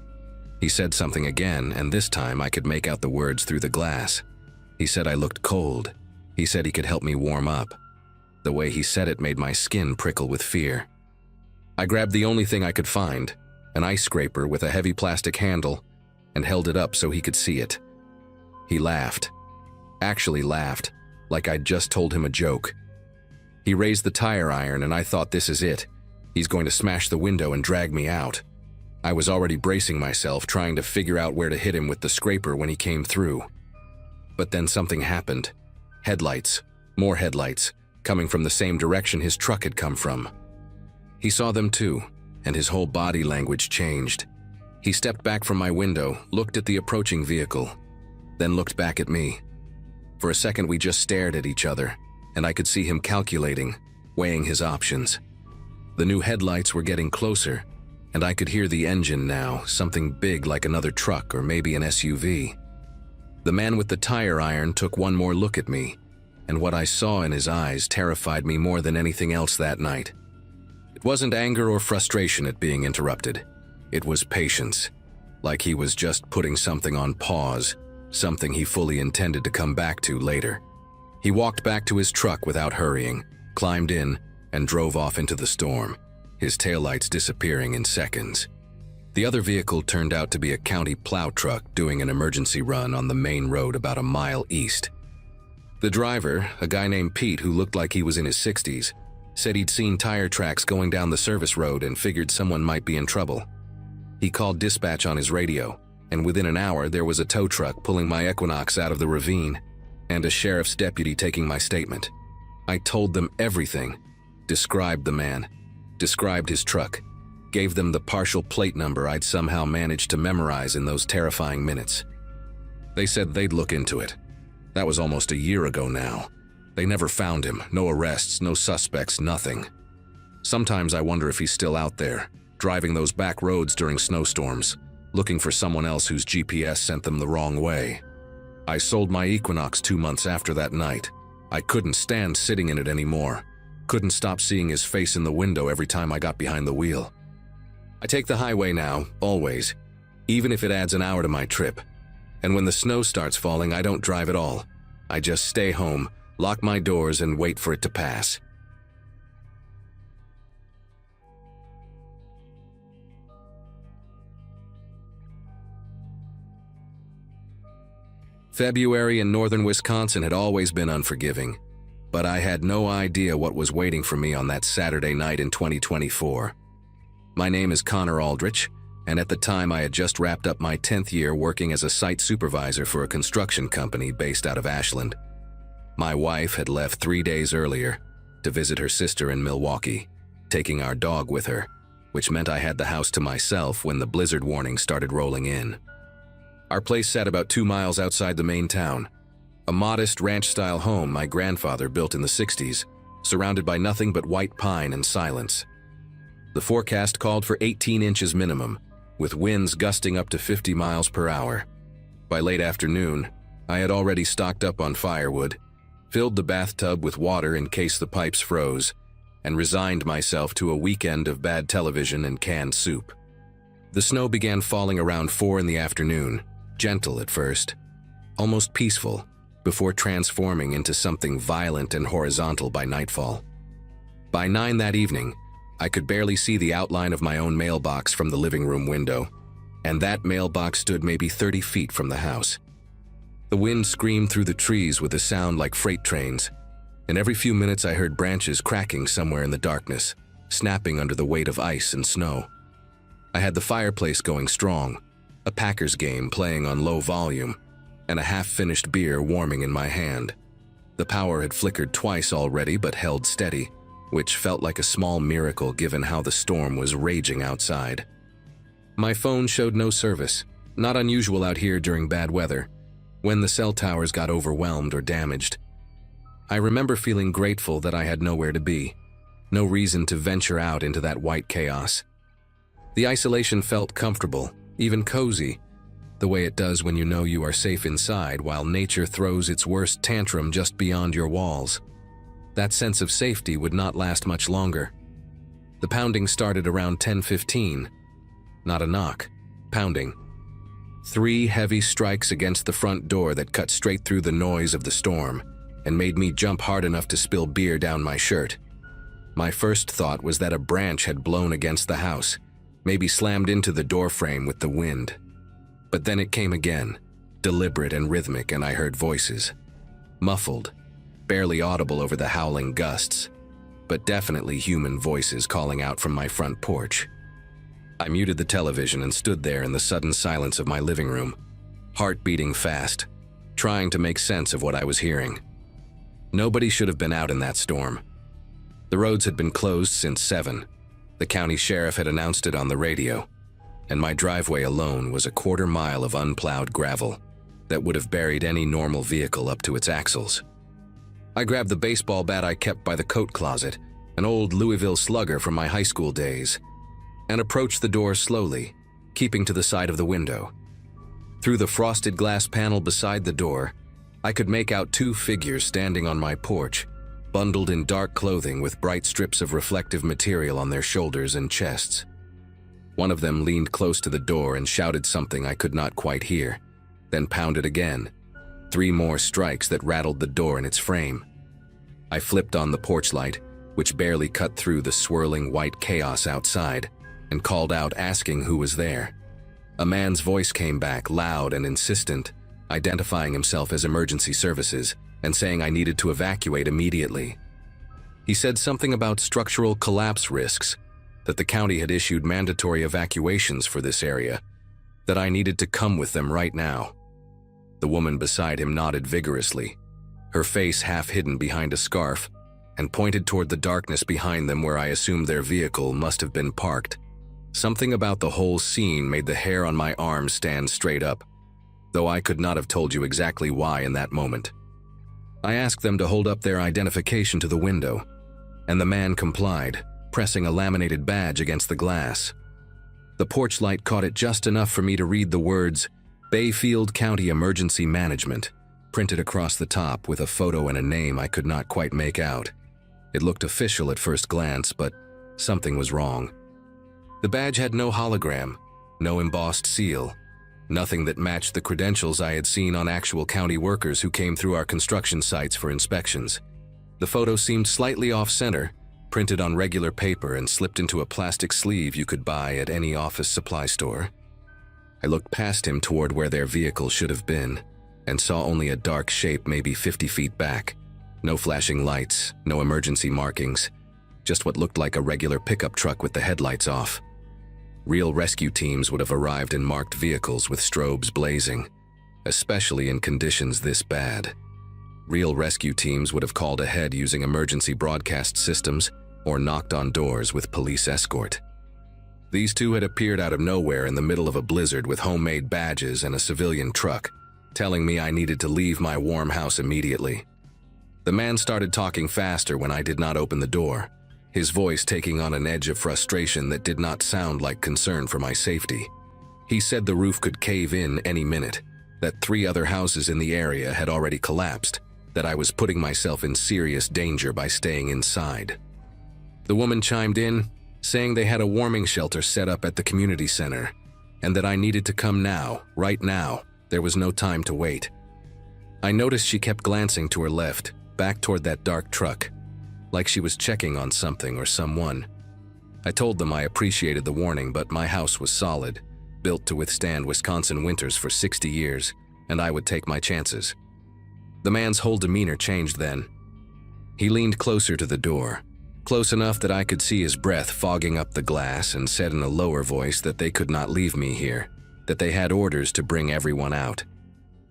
He said something again, and this time I could make out the words through the glass. He said I looked cold. He said he could help me warm up. The way he said it made my skin prickle with fear. I grabbed the only thing I could find, an ice scraper with a heavy plastic handle, and held it up so he could see it. He laughed. Actually laughed, like I'd just told him a joke. He raised the tire iron and I thought, this is it. He's going to smash the window and drag me out. I was already bracing myself, trying to figure out where to hit him with the scraper when he came through. But then something happened. Headlights, more headlights, coming from the same direction his truck had come from. He saw them too, and his whole body language changed. He stepped back from my window, looked at the approaching vehicle, then looked back at me. For a second we just stared at each other, and I could see him calculating, weighing his options. The new headlights were getting closer, and I could hear the engine now, something big like another truck or maybe an SUV. The man with the tire iron took one more look at me, and what I saw in his eyes terrified me more than anything else that night. It wasn't anger or frustration at being interrupted. It was patience, like he was just putting something on pause, something he fully intended to come back to later. He walked back to his truck without hurrying, climbed in, and drove off into the storm, his taillights disappearing in seconds. The other vehicle turned out to be a county plow truck doing an emergency run on the main road about a mile east. The driver, a guy named Pete who looked like he was in his 60s, said he'd seen tire tracks going down the service road and figured someone might be in trouble. He called dispatch on his radio, and within an hour there was a tow truck pulling my Equinox out of the ravine, and a sheriff's deputy taking my statement. I told them everything, described the man, described his truck, gave them the partial plate number I'd somehow managed to memorize in those terrifying minutes. They said they'd look into it. That was almost a year ago now. They never found him, no arrests, no suspects, nothing. Sometimes I wonder if he's still out there, driving those back roads during snowstorms, looking for someone else whose GPS sent them the wrong way. I sold my Equinox 2 months after that night. I couldn't stand sitting in it anymore. Couldn't stop seeing his face in the window every time I got behind the wheel. I take the highway now, always, even if it adds an hour to my trip. And when the snow starts falling, I don't drive at all. I just stay home, lock my doors, and wait for it to pass. February in northern Wisconsin had always been unforgiving, but I had no idea what was waiting for me on that Saturday night in 2024. My name is Connor Aldrich, and at the time I had just wrapped up my 10th year working as a site supervisor for a construction company based out of Ashland. My wife had left 3 days earlier to visit her sister in Milwaukee, taking our dog with her, which meant I had the house to myself when the blizzard warning started rolling in. Our place sat about 2 miles outside the main town, a modest ranch-style home my grandfather built in the 60s, surrounded by nothing but white pine and silence. The forecast called for 18 inches minimum, with winds gusting up to 50 miles per hour. By late afternoon, I had already stocked up on firewood, filled the bathtub with water in case the pipes froze, and resigned myself to a weekend of bad television and canned soup. The snow began falling around 4 in the afternoon, gentle at first, almost peaceful, before transforming into something violent and horizontal by nightfall. By 9 that evening, I could barely see the outline of my own mailbox from the living room window, and that mailbox stood maybe 30 feet from the house. The wind screamed through the trees with a sound like freight trains, and every few minutes I heard branches cracking somewhere in the darkness, snapping under the weight of ice and snow. I had the fireplace going strong, a Packers game playing on low volume, and a half-finished beer warming in my hand. The power had flickered twice already but held steady, which felt like a small miracle given how the storm was raging outside. My phone showed no service, not unusual out here during bad weather, when the cell towers got overwhelmed or damaged. I remember feeling grateful that I had nowhere to be, no reason to venture out into that white chaos. The isolation felt comfortable, even cozy, the way it does when you know you are safe inside while nature throws its worst tantrum just beyond your walls. That sense of safety would not last much longer. The pounding started around 10:15. Not a knock, pounding. 3 heavy strikes against the front door that cut straight through the noise of the storm and made me jump hard enough to spill beer down my shirt. My first thought was that a branch had blown against the house, maybe slammed into the doorframe with the wind. But then it came again, deliberate and rhythmic, and I heard voices. Muffled, barely audible over the howling gusts, but definitely human voices calling out from my front porch. I muted the television and stood there in the sudden silence of my living room, heart beating fast, trying to make sense of what I was hearing. Nobody should have been out in that storm. The roads had been closed since 7. The county sheriff had announced it on the radio, and my driveway alone was a quarter mile of unplowed gravel that would have buried any normal vehicle up to its axles. I grabbed the baseball bat I kept by the coat closet, an old Louisville Slugger from my high school days, and approached the door slowly, keeping to the side of the window. Through the frosted glass panel beside the door, I could make out 2 figures standing on my porch, bundled in dark clothing with bright strips of reflective material on their shoulders and chests. One of them leaned close to the door and shouted something I could not quite hear, then pounded again, 3 more strikes that rattled the door in its frame. I flipped on the porch light, which barely cut through the swirling white chaos outside, and called out asking who was there. A man's voice came back, loud and insistent, identifying himself as emergency services and saying I needed to evacuate immediately. He said something about structural collapse risks, that the county had issued mandatory evacuations for this area, that I needed to come with them right now. The woman beside him nodded vigorously, her face half hidden behind a scarf, and pointed toward the darkness behind them where I assumed their vehicle must have been parked. Something about the whole scene made the hair on my arm stand straight up, though I could not have told you exactly why in that moment. I asked them to hold up their identification to the window, and the man complied, pressing a laminated badge against the glass. The porch light caught it just enough for me to read the words, Bayfield County Emergency Management, printed across the top with a photo and a name I could not quite make out. It looked official at first glance, but something was wrong. The badge had no hologram, no embossed seal, nothing that matched the credentials I had seen on actual county workers who came through our construction sites for inspections. The photo seemed slightly off-center, printed on regular paper and slipped into a plastic sleeve you could buy at any office supply store. I looked past him toward where their vehicle should have been, and saw only a dark shape maybe 50 feet back. No flashing lights, no emergency markings, just what looked like a regular pickup truck with the headlights off. Real rescue teams would have arrived in marked vehicles with strobes blazing, especially in conditions this bad. Real rescue teams would have called ahead using emergency broadcast systems or knocked on doors with police escort. These two had appeared out of nowhere in the middle of a blizzard with homemade badges and a civilian truck, telling me I needed to leave my warm house immediately. The man started talking faster when I did not open the door, his voice taking on an edge of frustration that did not sound like concern for my safety. He said the roof could cave in any minute, that 3 other houses in the area had already collapsed, that I was putting myself in serious danger by staying inside. The woman chimed in, saying they had a warming shelter set up at the community center, and that I needed to come now, right now. There was no time to wait. I noticed she kept glancing to her left, back toward that dark truck, like she was checking on something or someone. I told them I appreciated the warning, but my house was solid, built to withstand Wisconsin winters for 60 years, and I would take my chances. The man's whole demeanor changed then. He leaned closer to the door, close enough that I could see his breath fogging up the glass, and said in a lower voice that they could not leave me here, that they had orders to bring everyone out,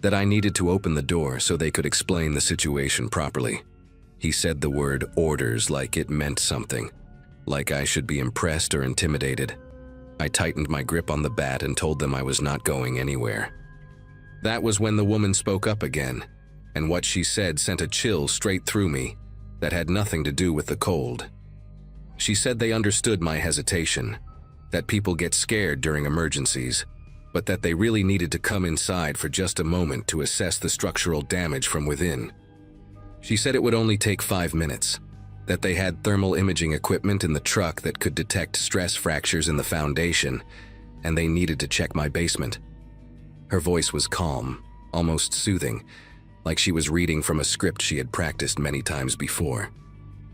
that I needed to open the door so they could explain the situation properly. He said the word orders like it meant something, like I should be impressed or intimidated. I tightened my grip on the bat and told them I was not going anywhere. That was when the woman spoke up again, and what she said sent a chill straight through me that had nothing to do with the cold. She said they understood my hesitation, that people get scared during emergencies, but that they really needed to come inside for just a moment to assess the structural damage from within. She said it would only take 5 minutes, that they had thermal imaging equipment in the truck that could detect stress fractures in the foundation, and they needed to check my basement. Her voice was calm, almost soothing, like she was reading from a script she had practiced many times before.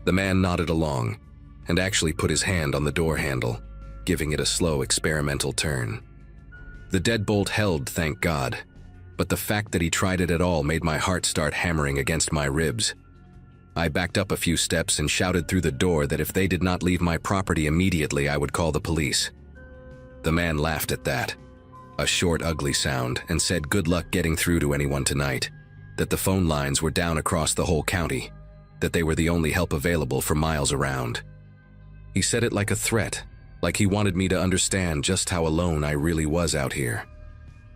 The man nodded along, and actually put his hand on the door handle, giving it a slow experimental turn. The deadbolt held, thank God, but the fact that he tried it at all made my heart start hammering against my ribs. I backed up a few steps and shouted through the door that if they did not leave my property immediately, I would call the police. The man laughed at that, a short, ugly sound, and said good luck getting through to anyone tonight, that the phone lines were down across the whole county, that they were the only help available for miles around. He said it like a threat, like he wanted me to understand just how alone I really was out here.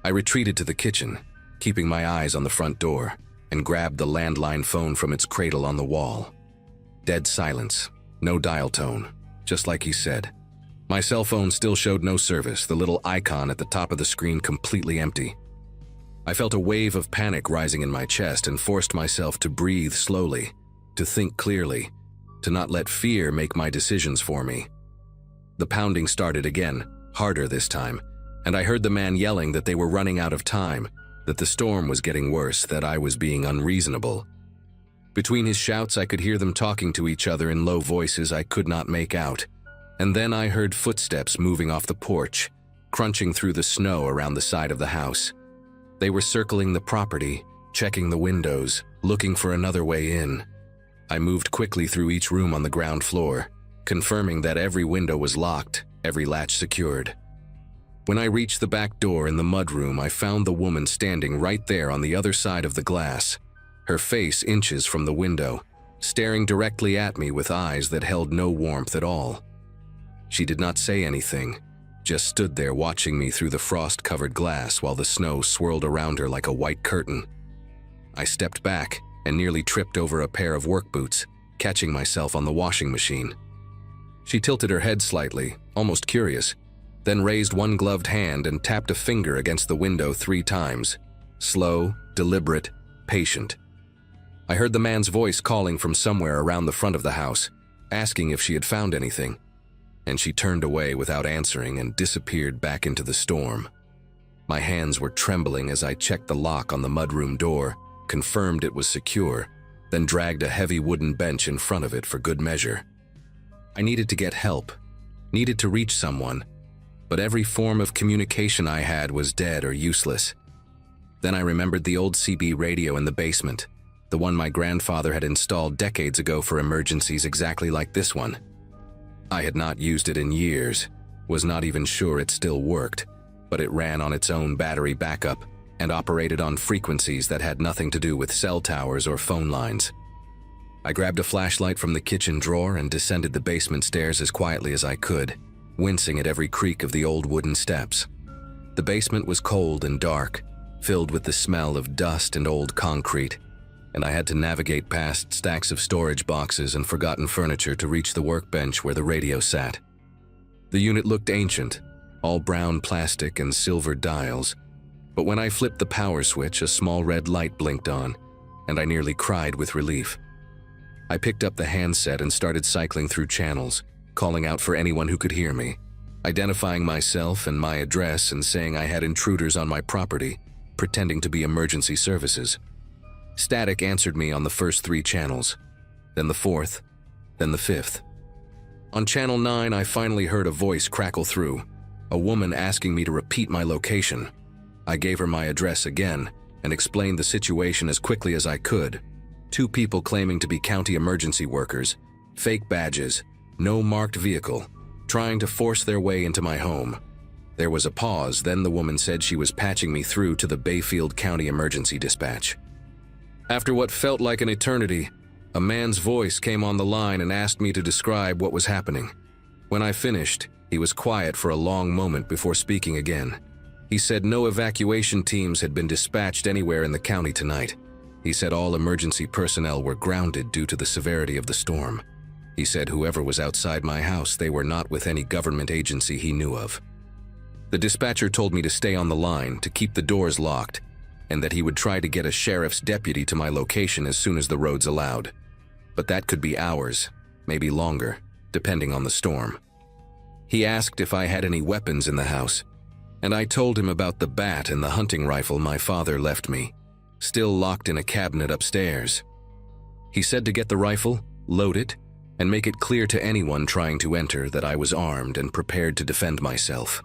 I retreated to the kitchen, keeping my eyes on the front door, and grabbed the landline phone from its cradle on the wall. Dead silence, no dial tone, just like he said. My cell phone still showed no service, the little icon at the top of the screen completely empty. I felt a wave of panic rising in my chest and forced myself to breathe slowly, to think clearly, to not let fear make my decisions for me. The pounding started again, harder this time, and I heard the man yelling that they were running out of time, that the storm was getting worse, that I was being unreasonable. Between his shouts, I could hear them talking to each other in low voices I could not make out, and then I heard footsteps moving off the porch, crunching through the snow around the side of the house. They were circling the property, checking the windows, looking for another way in. I moved quickly through each room on the ground floor, confirming that every window was locked, every latch secured. When I reached the back door in the mudroom, I found the woman standing right there on the other side of the glass, her face inches from the window, staring directly at me with eyes that held no warmth at all. She did not say anything, just stood there watching me through the frost-covered glass while the snow swirled around her like a white curtain. I stepped back and nearly tripped over a pair of work boots, catching myself on the washing machine. She tilted her head slightly, almost curious, then raised one gloved hand and tapped a finger against the window 3 times. Slow, deliberate, patient. I heard the man's voice calling from somewhere around the front of the house, asking if she had found anything, and she turned away without answering and disappeared back into the storm. My hands were trembling as I checked the lock on the mudroom door, confirmed it was secure, then dragged a heavy wooden bench in front of it for good measure. I needed to get help, needed to reach someone, but every form of communication I had was dead or useless. Then I remembered the old CB radio in the basement, the one my grandfather had installed decades ago for emergencies exactly like this one. I had not used it in years, was not even sure it still worked, but it ran on its own battery backup and operated on frequencies that had nothing to do with cell towers or phone lines. I grabbed a flashlight from the kitchen drawer and descended the basement stairs as quietly as I could, wincing at every creak of the old wooden steps. The basement was cold and dark, filled with the smell of dust and old concrete, and I had to navigate past stacks of storage boxes and forgotten furniture to reach the workbench where the radio sat. The unit looked ancient, all brown plastic and silver dials, but when I flipped the power switch, a small red light blinked on, and I nearly cried with relief. I picked up the handset and started cycling through channels, calling out for anyone who could hear me, identifying myself and my address and saying I had intruders on my property, pretending to be emergency services. Static answered me on the first 3 channels, then the 4th, then the 5th. On channel 9, I finally heard a voice crackle through, a woman asking me to repeat my location. I gave her my address again and explained the situation as quickly as I could. 2 people claiming to be county emergency workers, fake badges, no marked vehicle, trying to force their way into my home. There was a pause, then the woman said she was patching me through to the Bayfield County Emergency Dispatch. After what felt like an eternity, a man's voice came on the line and asked me to describe what was happening. When I finished, he was quiet for a long moment before speaking again. He said no evacuation teams had been dispatched anywhere in the county tonight. He said all emergency personnel were grounded due to the severity of the storm. He said whoever was outside my house, they were not with any government agency he knew of. The dispatcher told me to stay on the line, to keep the doors locked, and that he would try to get a sheriff's deputy to my location as soon as the roads allowed. But that could be hours, maybe longer, depending on the storm. He asked if I had any weapons in the house, and I told him about the bat and the hunting rifle my father left me, still locked in a cabinet upstairs. He said to get the rifle, load it, and make it clear to anyone trying to enter that I was armed and prepared to defend myself.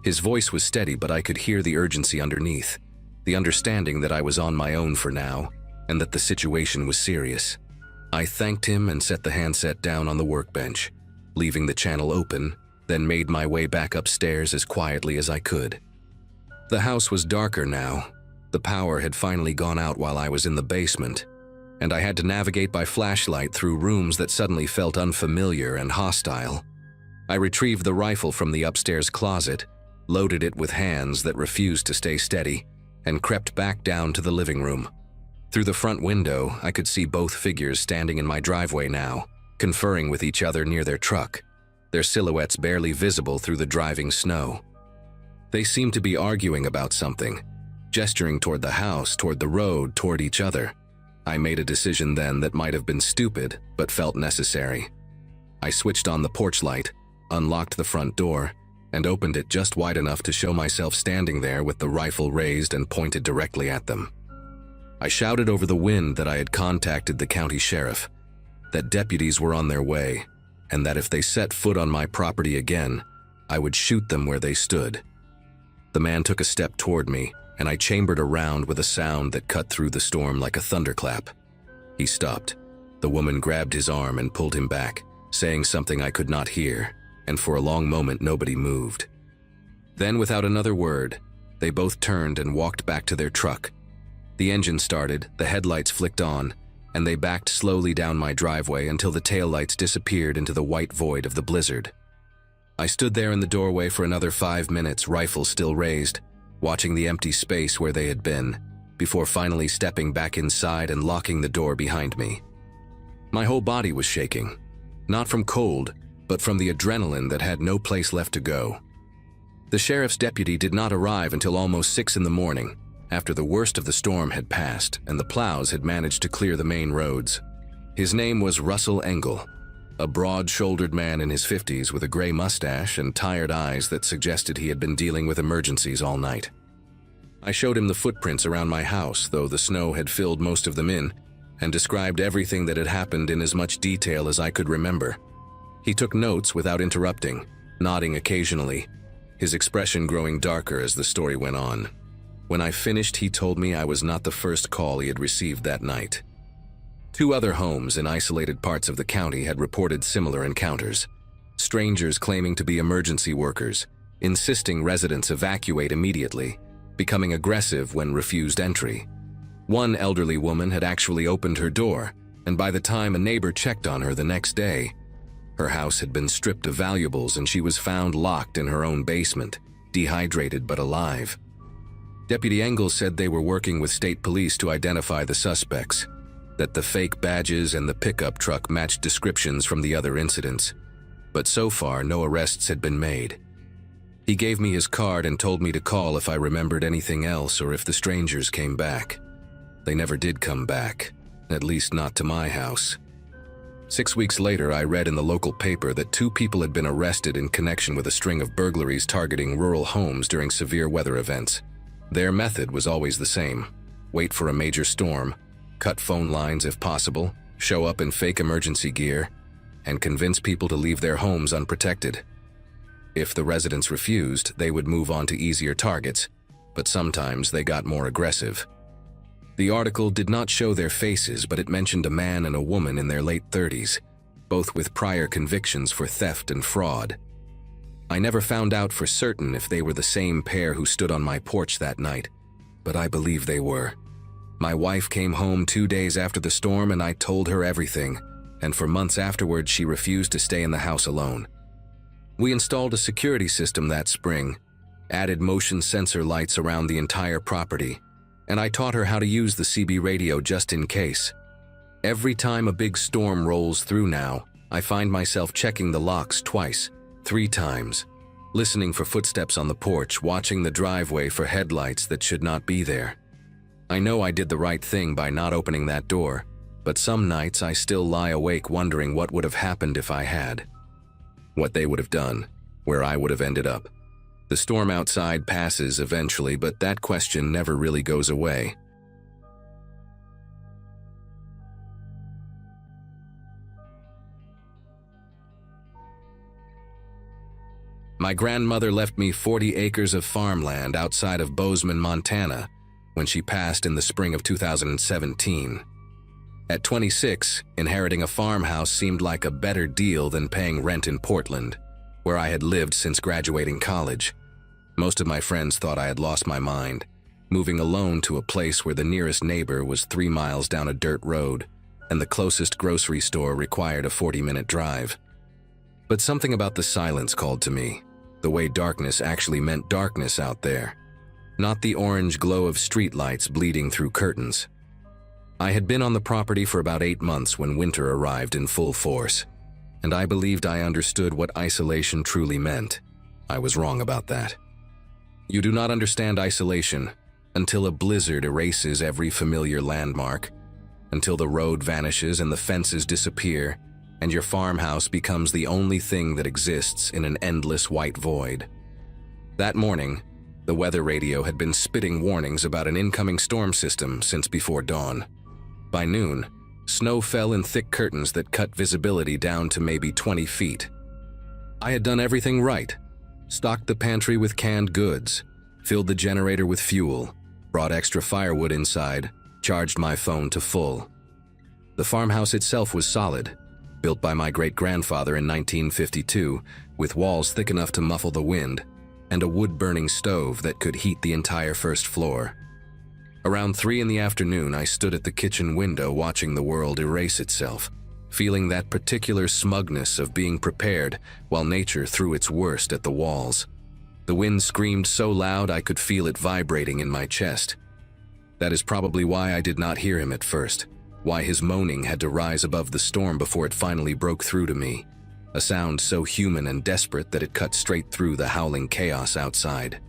His voice was steady, but I could hear the urgency underneath, the understanding that I was on my own for now, and that the situation was serious. I thanked him and set the handset down on the workbench, leaving the channel open, then made my way back upstairs as quietly as I could. The house was darker now. The power had finally gone out while I was in the basement, and I had to navigate by flashlight through rooms that suddenly felt unfamiliar and hostile. I retrieved the rifle from the upstairs closet, loaded it with hands that refused to stay steady, and crept back down to the living room. Through the front window, I could see both figures standing in my driveway now, conferring with each other near their truck, their silhouettes barely visible through the driving snow. They seemed to be arguing about something, gesturing toward the house, toward the road, toward each other. I made a decision then that might have been stupid, but felt necessary. I switched on the porch light, unlocked the front door, and opened it just wide enough to show myself standing there with the rifle raised and pointed directly at them. I shouted over the wind that I had contacted the county sheriff, that deputies were on their way, and that if they set foot on my property again, I would shoot them where they stood. The man took a step toward me, and I chambered around with a sound that cut through the storm like a thunderclap. He stopped. The woman grabbed his arm and pulled him back, saying something I could not hear, and for a long moment nobody moved. Then, without another word, they both turned and walked back to their truck. The engine started, the headlights flicked on, and they backed slowly down my driveway until the taillights disappeared into the white void of the blizzard. I stood there in the doorway for another 5 minutes, rifle still raised, watching the empty space where they had been, before finally stepping back inside and locking the door behind me. My whole body was shaking, not from cold, but from the adrenaline that had no place left to go. The sheriff's deputy did not arrive until almost 6 in the morning, after the worst of the storm had passed and the plows had managed to clear the main roads. His name was Russell Engel, a broad-shouldered man in his 50s with a gray mustache and tired eyes that suggested he had been dealing with emergencies all night. I showed him the footprints around my house, though the snow had filled most of them in, and described everything that had happened in as much detail as I could remember. He took notes without interrupting, nodding occasionally, his expression growing darker as the story went on. When I finished, he told me I was not the first call he had received that night. 2 other homes in isolated parts of the county had reported similar encounters. strangers claiming to be emergency workers, insisting residents evacuate immediately, becoming aggressive when refused entry. One elderly woman had actually opened her door, and by the time a neighbor checked on her the next day, her house had been stripped of valuables and she was found locked in her own basement, dehydrated but alive. Deputy Engel said they were working with state police to identify the suspects, that the fake badges and the pickup truck matched descriptions from the other incidents, but so far no arrests had been made. He gave me his card and told me to call if I remembered anything else or if the strangers came back. They never did come back, at least not to my house. 6 weeks later, I read in the local paper that 2 people had been arrested in connection with a string of burglaries targeting rural homes during severe weather events. Their method was always the same: wait for a major storm, cut phone lines if possible, show up in fake emergency gear, and convince people to leave their homes unprotected. If the residents refused, they would move on to easier targets, but sometimes they got more aggressive. The article did not show their faces, but it mentioned a man and a woman in their late 30s, both with prior convictions for theft and fraud. I never found out for certain if they were the same pair who stood on my porch that night, but I believe they were. My wife came home 2 days after the storm and I told her everything, and for months afterwards she refused to stay in the house alone. We installed a security system that spring, added motion sensor lights around the entire property, and I taught her how to use the CB radio just in case. Every time a big storm rolls through now, I find myself checking the locks twice, 3 times, listening for footsteps on the porch, watching the driveway for headlights that should not be there. I know I did the right thing by not opening that door, but some nights I still lie awake wondering what would have happened if I had. What they would have done, where I would have ended up. The storm outside passes eventually, but that question never really goes away. My grandmother left me 40 acres of farmland outside of Bozeman, Montana, when she passed in the spring of 2017. At 26, inheriting a farmhouse seemed like a better deal than paying rent in Portland, where I had lived since graduating college. Most of my friends thought I had lost my mind, moving alone to a place where the nearest neighbor was 3 miles down a dirt road, and the closest grocery store required a 40-minute drive. But something about the silence called to me, the way darkness actually meant darkness out there, not the orange glow of streetlights bleeding through curtains. I had been on the property for about 8 months when winter arrived in full force, and I believed I understood what isolation truly meant. I was wrong about that. You do not understand isolation until a blizzard erases every familiar landmark, until the road vanishes and the fences disappear, and your farmhouse becomes the only thing that exists in an endless white void. That morning, the weather radio had been spitting warnings about an incoming storm system since before dawn. By noon, snow fell in thick curtains that cut visibility down to maybe 20 feet. I had done everything right. Stocked the pantry with canned goods, filled the generator with fuel, brought extra firewood inside, charged my phone to full. The farmhouse itself was solid, built by my great-grandfather in 1952, with walls thick enough to muffle the wind, and a wood-burning stove that could heat the entire first floor. Around 3 in the afternoon, I stood at the kitchen window watching the world erase itself, feeling that particular smugness of being prepared while nature threw its worst at the walls. The wind screamed so loud I could feel it vibrating in my chest. That is probably why I did not hear him at first, why his moaning had to rise above the storm before it finally broke through to me, a sound so human and desperate that it cut straight through the howling chaos outside.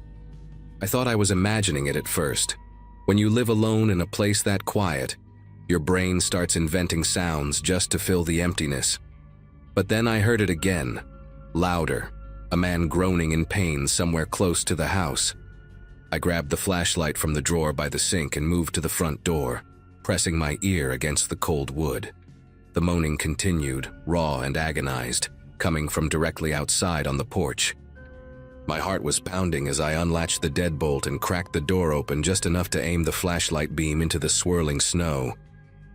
I thought I was imagining it at first. When you live alone in a place that quiet, your brain starts inventing sounds just to fill the emptiness. But then I heard it again, louder, a man groaning in pain somewhere close to the house. I grabbed the flashlight from the drawer by the sink and moved to the front door, pressing my ear against the cold wood. The moaning continued, raw and agonized, coming from directly outside on the porch. My heart was pounding as I unlatched the deadbolt and cracked the door open just enough to aim the flashlight beam into the swirling snow.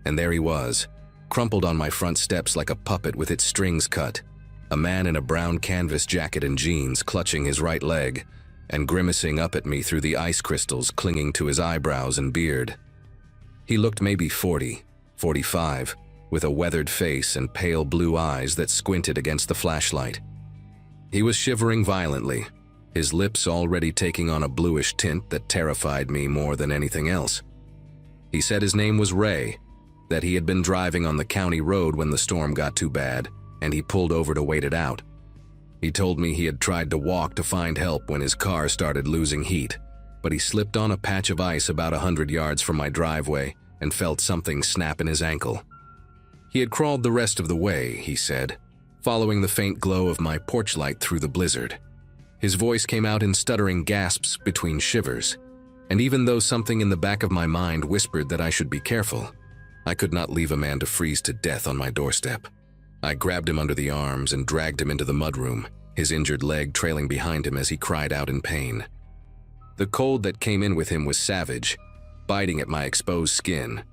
And there he was, crumpled on my front steps like a puppet with its strings cut, a man in a brown canvas jacket and jeans clutching his right leg and grimacing up at me through the ice crystals clinging to his eyebrows and beard. He looked maybe 40, 45, with a weathered face and pale blue eyes that squinted against the flashlight. He was shivering violently, his lips already taking on a bluish tint that terrified me more than anything else. He said his name was Ray, that he had been driving on the county road when the storm got too bad, and he pulled over to wait it out. He told me he had tried to walk to find help when his car started losing heat, but he slipped on a patch of ice about 100 yards from my driveway and felt something snap in his ankle. He had crawled the rest of the way, he said, following the faint glow of my porch light through the blizzard. His voice came out in stuttering gasps between shivers, and even though something in the back of my mind whispered that I should be careful, I could not leave a man to freeze to death on my doorstep. I grabbed him under the arms and dragged him into the mudroom, his injured leg trailing behind him as he cried out in pain. The cold that came in with him was savage, biting at my exposed skin,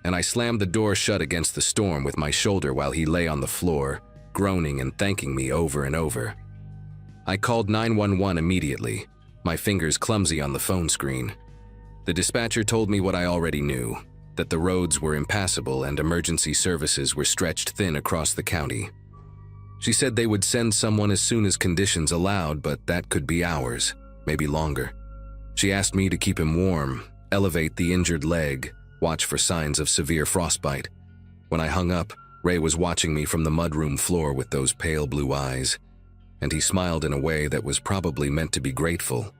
and I slammed the door shut against the storm with my shoulder while he lay on the floor, groaning and thanking me over and over. I called 911 immediately, my fingers clumsy on the phone screen. The dispatcher told me what I already knew, that the roads were impassable and emergency services were stretched thin across the county. She said they would send someone as soon as conditions allowed, but that could be hours, maybe longer. She asked me to keep him warm, elevate the injured leg, watch for signs of severe frostbite. When I hung up, Ray was watching me from the mudroom floor with those pale blue eyes, and he smiled in a way that was probably meant to be grateful,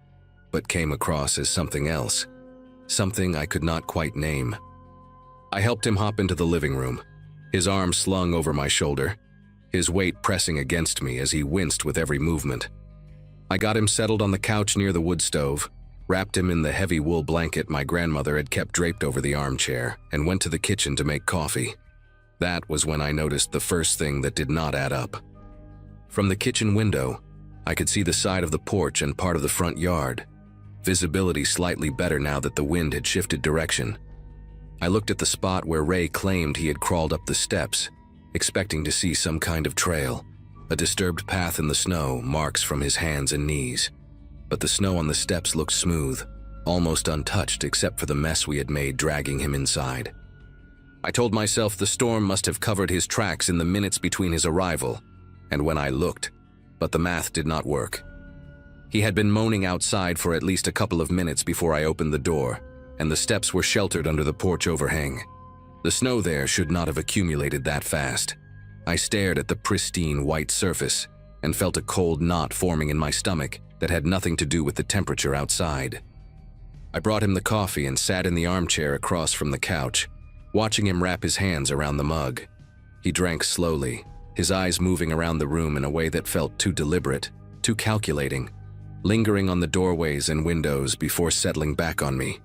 but came across as something else, something I could not quite name. I helped him hop into the living room, his arm slung over my shoulder, his weight pressing against me as he winced with every movement. I got him settled on the couch near the wood stove, wrapped him in the heavy wool blanket my grandmother had kept draped over the armchair, and went to the kitchen to make coffee. That was when I noticed the first thing that did not add up. From the kitchen window, I could see the side of the porch and part of the front yard, visibility slightly better now that the wind had shifted direction. I looked at the spot where Ray claimed he had crawled up the steps, expecting to see some kind of trail, a disturbed path in the snow, marks from his hands and knees. But the snow on the steps looked smooth, almost untouched except for the mess we had made dragging him inside. I told myself the storm must have covered his tracks in the minutes between his arrival, and when I looked, but the math did not work. He had been moaning outside for at least a couple of minutes before I opened the door, and the steps were sheltered under the porch overhang. The snow there should not have accumulated that fast. I stared at the pristine white surface and felt a cold knot forming in my stomach that had nothing to do with the temperature outside. I brought him the coffee and sat in the armchair across from the couch, watching him wrap his hands around the mug. He drank slowly, his eyes moving around the room in a way that felt too deliberate, too calculating, lingering on the doorways and windows before settling back on me.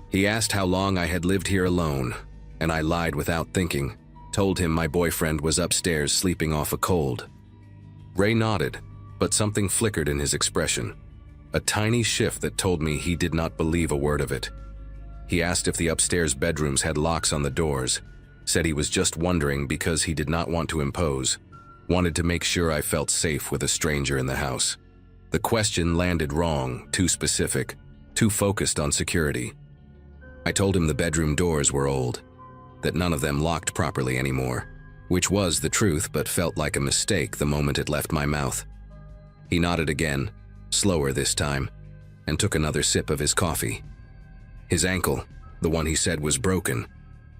He asked how long I had lived here alone, and I lied without thinking, told him my boyfriend was upstairs sleeping off a cold. Ray nodded, but something flickered in his expression, a tiny shift that told me he did not believe a word of it. He asked if the upstairs bedrooms had locks on the doors, said he was just wondering because he did not want to impose, wanted to make sure I felt safe with a stranger in the house. The question landed wrong, too specific, too focused on security. I told him the bedroom doors were old, that none of them locked properly anymore, which was the truth but felt like a mistake the moment it left my mouth. He nodded again, slower this time, and took another sip of his coffee. His ankle, the one he said was broken,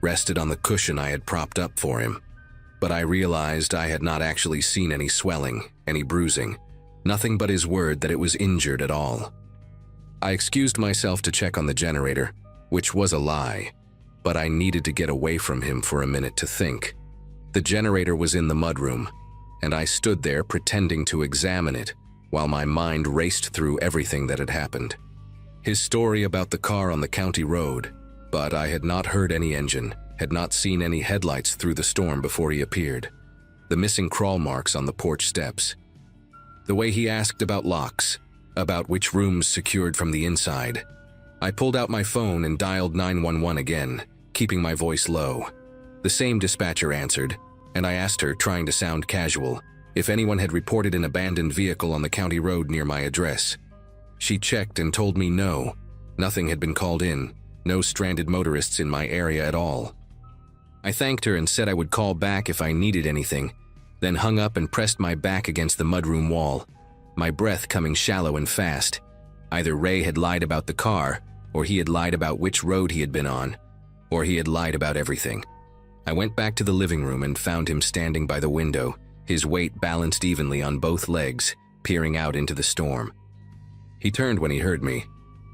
rested on the cushion I had propped up for him, but I realized I had not actually seen any swelling, any bruising, nothing but his word that it was injured at all. I excused myself to check on the generator, which was a lie, but I needed to get away from him for a minute to think. The generator was in the mudroom, and I stood there pretending to examine it while my mind raced through everything that had happened. His story about the car on the county road, but I had not heard any engine, had not seen any headlights through the storm before he appeared. The missing crawl marks on the porch steps. The way he asked about locks, about which rooms secured from the inside. I pulled out my phone and dialed 911 again, keeping my voice low. The same dispatcher answered, and I asked her, trying to sound casual, if anyone had reported an abandoned vehicle on the county road near my address. She checked and told me no, nothing had been called in, no stranded motorists in my area at all. I thanked her and said I would call back if I needed anything, then hung up and pressed my back against the mudroom wall, my breath coming shallow and fast. Either Ray had lied about the car, or he had lied about which road he had been on, or he had lied about everything. I went back to the living room and found him standing by the window, his weight balanced evenly on both legs, peering out into the storm. He turned when he heard me,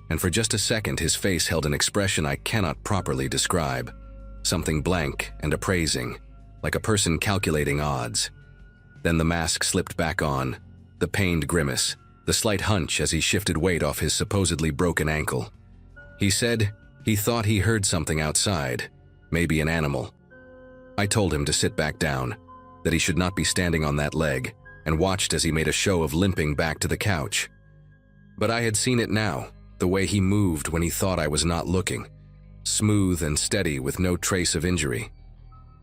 and for just a second his face held an expression I cannot properly describe, something blank and appraising, like a person calculating odds. Then the mask slipped back on, the pained grimace, the slight hunch as he shifted weight off his supposedly broken ankle. He said he thought he heard something outside, maybe an animal. I told him to sit back down, that he should not be standing on that leg, and watched as he made a show of limping back to the couch. But I had seen it now, the way he moved when he thought I was not looking, smooth and steady with no trace of injury.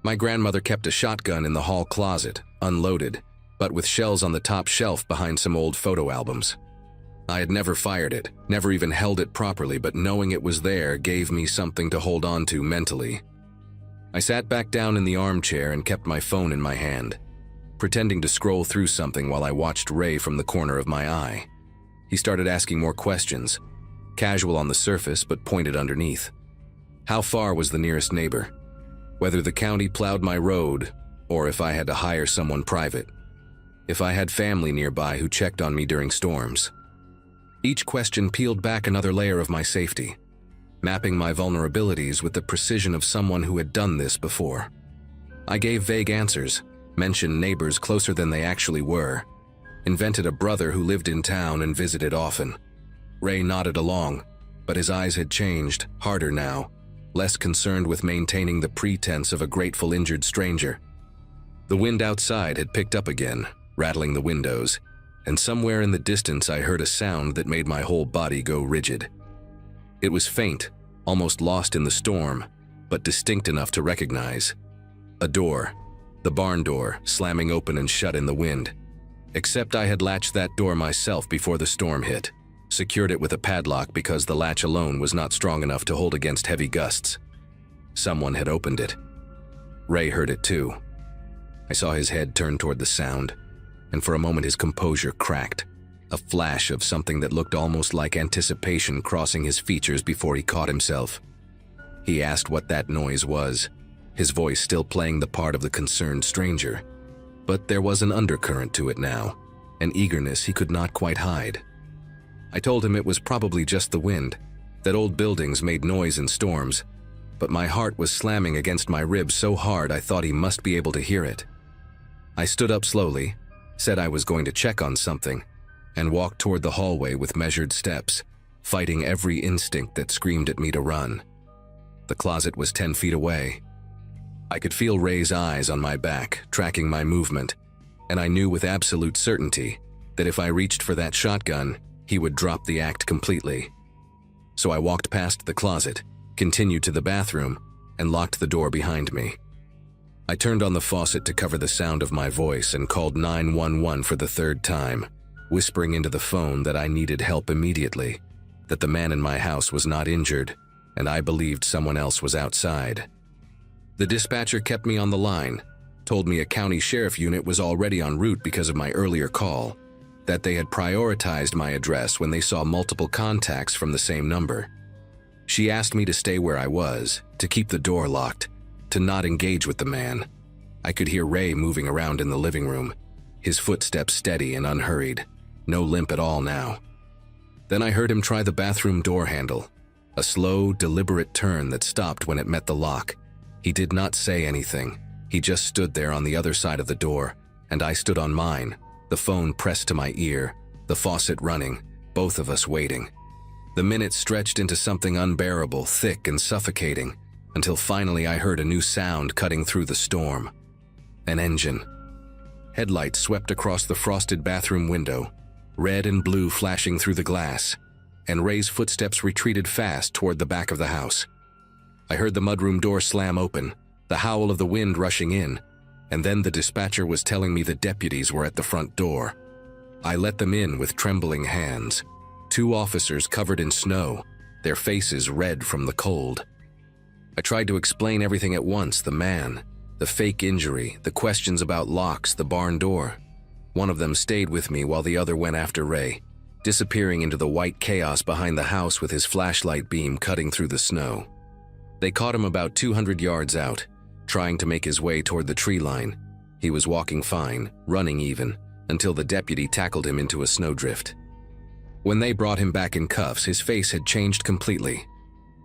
My grandmother kept a shotgun in the hall closet, unloaded, but with shells on the top shelf behind some old photo albums. I had never fired it, never even held it properly, but knowing it was there gave me something to hold on to mentally. I sat back down in the armchair and kept my phone in my hand, pretending to scroll through something while I watched Ray from the corner of my eye. He started asking more questions, casual on the surface but pointed underneath. How far was the nearest neighbor? Whether the county plowed my road, or if I had to hire someone private. If I had family nearby who checked on me during storms. Each question peeled back another layer of my safety, mapping my vulnerabilities with the precision of someone who had done this before. I gave vague answers, mentioned neighbors closer than they actually were, invented a brother who lived in town and visited often. Ray nodded along, but his eyes had changed, harder now, less concerned with maintaining the pretense of a grateful injured stranger. The wind outside had picked up again, rattling the windows, and somewhere in the distance I heard a sound that made my whole body go rigid. It was faint, almost lost in the storm, but distinct enough to recognize. A door, the barn door, slamming open and shut in the wind. Except I had latched that door myself before the storm hit, secured it with a padlock because the latch alone was not strong enough to hold against heavy gusts. Someone had opened it. Ray heard it too. I saw his head turn toward the sound, and for a moment his composure cracked, a flash of something that looked almost like anticipation crossing his features before he caught himself. He asked what that noise was, his voice still playing the part of the concerned stranger. But there was an undercurrent to it now, an eagerness he could not quite hide. I told him it was probably just the wind, that old buildings made noise in storms, but my heart was slamming against my ribs so hard I thought he must be able to hear it. I stood up slowly, said I was going to check on something, and walked toward the hallway with measured steps, fighting every instinct that screamed at me to run. The closet was 10 feet away. I could feel Ray's eyes on my back, tracking my movement, and I knew with absolute certainty that if I reached for that shotgun, he would drop the act completely. So I walked past the closet, continued to the bathroom, and locked the door behind me. I turned on the faucet to cover the sound of my voice and called 911 for the third time, whispering into the phone that I needed help immediately, that the man in my house was not injured, and I believed someone else was outside. The dispatcher kept me on the line, told me a county sheriff unit was already en route because of my earlier call, that they had prioritized my address when they saw multiple contacts from the same number. She asked me to stay where I was, to keep the door locked, to not engage with the man. I could hear Ray moving around in the living room, his footsteps steady and unhurried, no limp at all now. Then I heard him try the bathroom door handle, a slow, deliberate turn that stopped when it met the lock. He did not say anything. He just stood there on the other side of the door, and I stood on mine, the phone pressed to my ear, the faucet running, both of us waiting. The minutes stretched into something unbearable, thick and suffocating, until finally I heard a new sound cutting through the storm. An engine. Headlights swept across the frosted bathroom window, red and blue flashing through the glass, and Ray's footsteps retreated fast toward the back of the house. I heard the mudroom door slam open, the howl of the wind rushing in, and then the dispatcher was telling me the deputies were at the front door. I let them in with trembling hands. 2 officers covered in snow, their faces red from the cold. I tried to explain everything at once, the man, the fake injury, the questions about locks, the barn door. One of them stayed with me while the other went after Ray, disappearing into the white chaos behind the house with his flashlight beam cutting through the snow. They caught him about 200 yards out, trying to make his way toward the tree line. He was walking fine, running even, until the deputy tackled him into a snowdrift. When they brought him back in cuffs, his face had changed completely.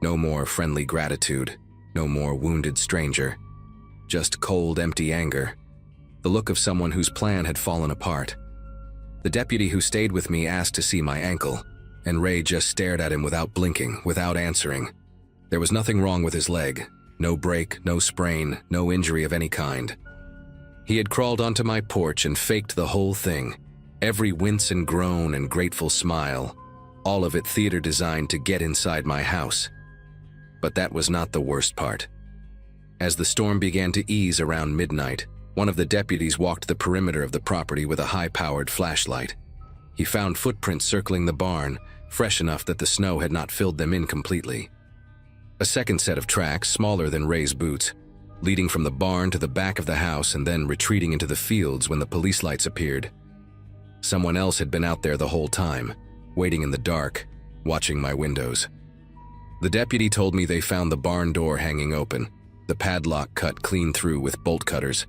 No more friendly gratitude, no more wounded stranger. Just cold, empty anger. The look of someone whose plan had fallen apart. The deputy who stayed with me asked to see my ankle, and Ray just stared at him without blinking, without answering. There was nothing wrong with his leg. No break, no sprain, no injury of any kind. He had crawled onto my porch and faked the whole thing. Every wince and groan and grateful smile, all of it theater designed to get inside my house. But that was not the worst part. As the storm began to ease around midnight, one of the deputies walked the perimeter of the property with a high-powered flashlight. He found footprints circling the barn, fresh enough that the snow had not filled them in completely. A second set of tracks, smaller than Ray's boots, leading from the barn to the back of the house and then retreating into the fields when the police lights appeared. Someone else had been out there the whole time, waiting in the dark, watching my windows. The deputy told me they found the barn door hanging open, the padlock cut clean through with bolt cutters.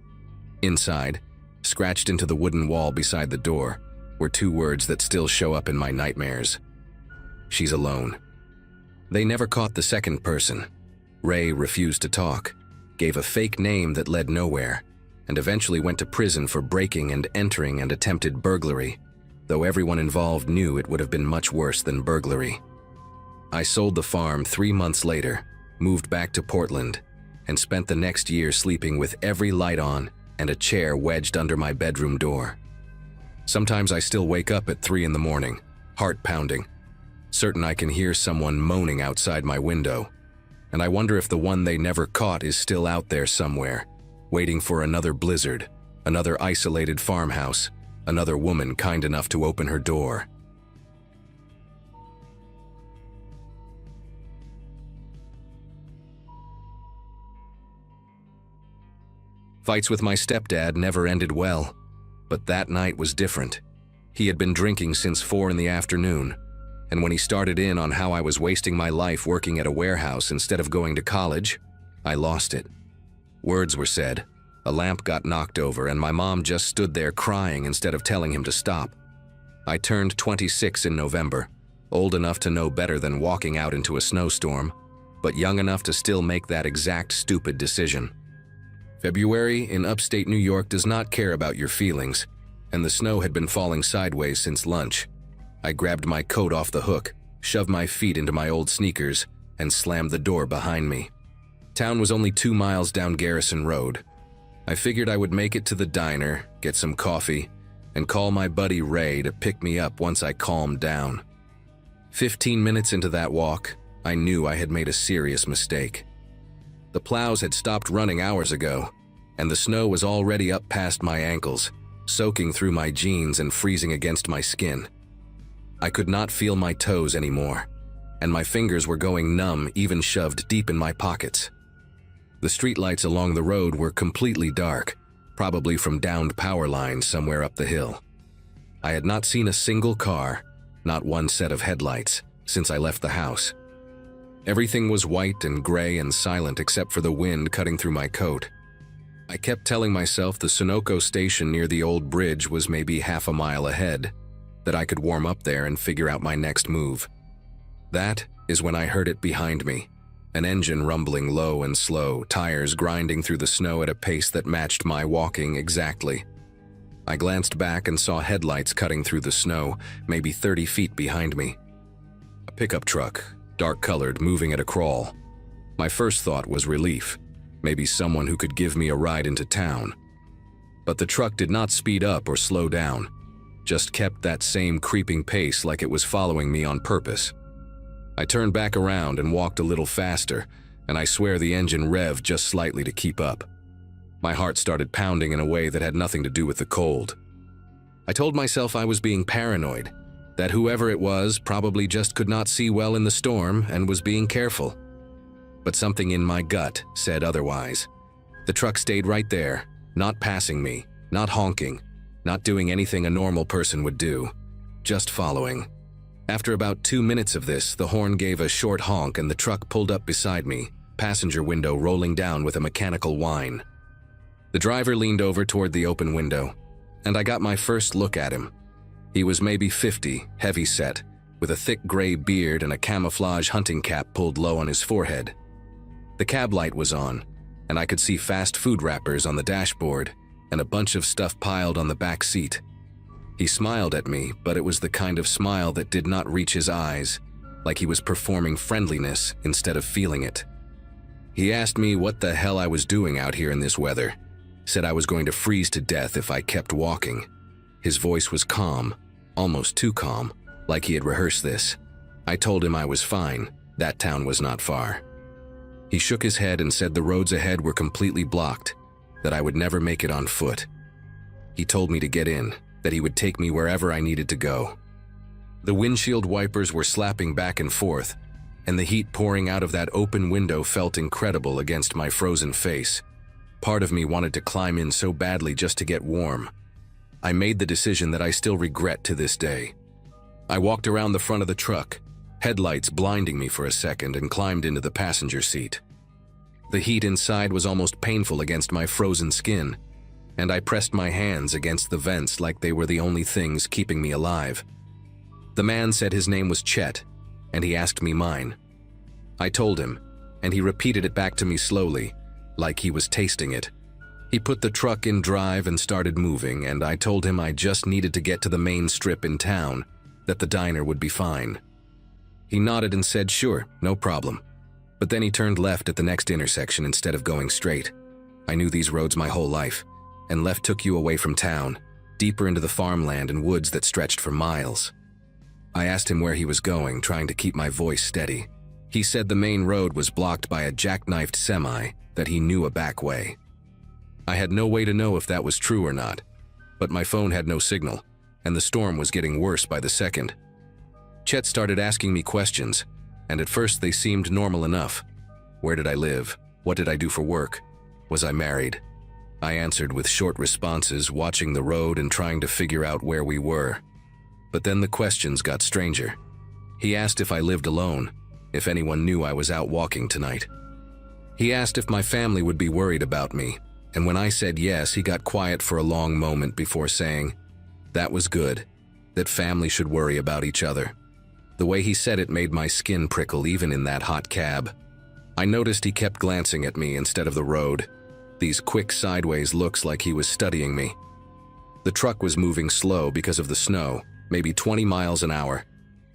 Inside, scratched into the wooden wall beside the door, were 2 words that still show up in my nightmares. She's alone. They never caught the second person. Ray refused to talk, gave a fake name that led nowhere, and eventually went to prison for breaking and entering and attempted burglary, though everyone involved knew it would have been much worse than burglary. I sold the farm 3 months later, moved back to Portland, and spent the next year sleeping with every light on and a chair wedged under my bedroom door. Sometimes I still wake up at 3 in the morning, heart pounding, certain I can hear someone moaning outside my window, and I wonder if the one they never caught is still out there somewhere, waiting for another blizzard, another isolated farmhouse, another woman kind enough to open her door. Fights with my stepdad never ended well, but that night was different. He had been drinking since 4 in the afternoon, and when he started in on how I was wasting my life working at a warehouse instead of going to college, I lost it. Words were said, a lamp got knocked over, and my mom just stood there crying instead of telling him to stop. I turned 26 in November, old enough to know better than walking out into a snowstorm, but young enough to still make that exact stupid decision. February in upstate New York does not care about your feelings, and the snow had been falling sideways since lunch. I grabbed my coat off the hook, shoved my feet into my old sneakers, and slammed the door behind me. Town was only 2 miles down Garrison Road. I figured I would make it to the diner, get some coffee, and call my buddy Ray to pick me up once I calmed down. 15 minutes into that walk, I knew I had made a serious mistake. The plows had stopped running hours ago, and the snow was already up past my ankles, soaking through my jeans and freezing against my skin. I could not feel my toes anymore, and my fingers were going numb even shoved deep in my pockets. The streetlights along the road were completely dark, probably from downed power lines somewhere up the hill. I had not seen a single car, not one set of headlights, since I left the house. Everything was white and gray and silent except for the wind cutting through my coat. I kept telling myself the Sunoco station near the old bridge was maybe half a mile ahead, that I could warm up there and figure out my next move. That is when I heard it behind me, an engine rumbling low and slow, tires grinding through the snow at a pace that matched my walking exactly. I glanced back and saw headlights cutting through the snow, maybe 30 feet behind me. A pickup truck, dark-colored, moving at a crawl. My first thought was relief, maybe someone who could give me a ride into town. But the truck did not speed up or slow down, just kept that same creeping pace like it was following me on purpose. I turned back around and walked a little faster, and I swear the engine revved just slightly to keep up. My heart started pounding in a way that had nothing to do with the cold. I told myself I was being paranoid, that whoever it was probably just could not see well in the storm and was being careful. But something in my gut said otherwise. The truck stayed right there, not passing me, not honking, not doing anything a normal person would do, just following. After about 2 minutes of this, the horn gave a short honk and the truck pulled up beside me, passenger window rolling down with a mechanical whine. The driver leaned over toward the open window, and I got my first look at him. He was maybe 50, heavy-set, with a thick gray beard and a camouflage hunting cap pulled low on his forehead. The cab light was on, and I could see fast food wrappers on the dashboard and a bunch of stuff piled on the back seat. He smiled at me, but it was the kind of smile that did not reach his eyes, like he was performing friendliness instead of feeling it. He asked me what the hell I was doing out here in this weather, said I was going to freeze to death if I kept walking. His voice was calm, almost too calm, like he had rehearsed this. I told him I was fine, that town was not far. He shook his head and said the roads ahead were completely blocked, that I would never make it on foot. He told me to get in, that he would take me wherever I needed to go. The windshield wipers were slapping back and forth, and the heat pouring out of that open window felt incredible against my frozen face. Part of me wanted to climb in so badly just to get warm. I made the decision that I still regret to this day. I walked around the front of the truck, headlights blinding me for a second, and climbed into the passenger seat. The heat inside was almost painful against my frozen skin, and I pressed my hands against the vents like they were the only things keeping me alive. The man said his name was Chet, and he asked me mine. I told him, and he repeated it back to me slowly, like he was tasting it. He put the truck in drive and started moving, and I told him I just needed to get to the main strip in town, that the diner would be fine. He nodded and said, sure, no problem. But then he turned left at the next intersection instead of going straight. I knew these roads my whole life, and left took you away from town, deeper into the farmland and woods that stretched for miles. I asked him where he was going, trying to keep my voice steady. He said the main road was blocked by a jackknifed semi, that he knew a back way. I had no way to know if that was true or not, but my phone had no signal, and the storm was getting worse by the second. Chet started asking me questions, and at first they seemed normal enough. Where did I live? What did I do for work? Was I married? I answered with short responses, watching the road and trying to figure out where we were. But then the questions got stranger. He asked if I lived alone, if anyone knew I was out walking tonight. He asked if my family would be worried about me, and when I said yes, he got quiet for a long moment before saying, that was good, that family should worry about each other. The way he said it made my skin prickle even in that hot cab. I noticed he kept glancing at me instead of the road, these quick sideways looks like he was studying me. The truck was moving slow because of the snow, maybe 20 miles an hour,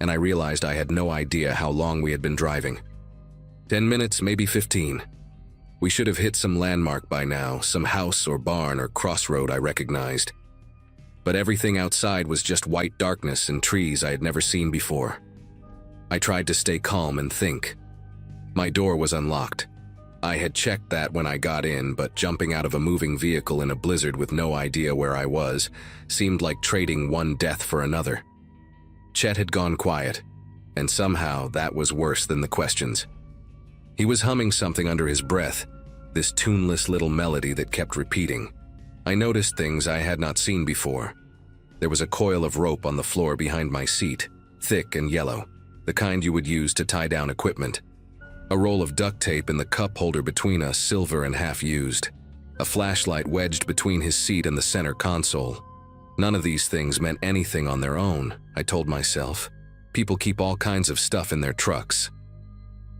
and I realized I had no idea how long we had been driving. 10 minutes, maybe 15. We should have hit some landmark by now, some house or barn or crossroad I recognized. But everything outside was just white darkness and trees I had never seen before. I tried to stay calm and think. My door was unlocked. I had checked that when I got in, but jumping out of a moving vehicle in a blizzard with no idea where I was seemed like trading one death for another. Chet had gone quiet, and somehow that was worse than the questions. He was humming something under his breath, this tuneless little melody that kept repeating. I noticed things I had not seen before. There was a coil of rope on the floor behind my seat, thick and yellow, the kind you would use to tie down equipment. A roll of duct tape in the cup holder between us, silver and half-used. A flashlight wedged between his seat and the center console. None of these things meant anything on their own, I told myself. People keep all kinds of stuff in their trucks.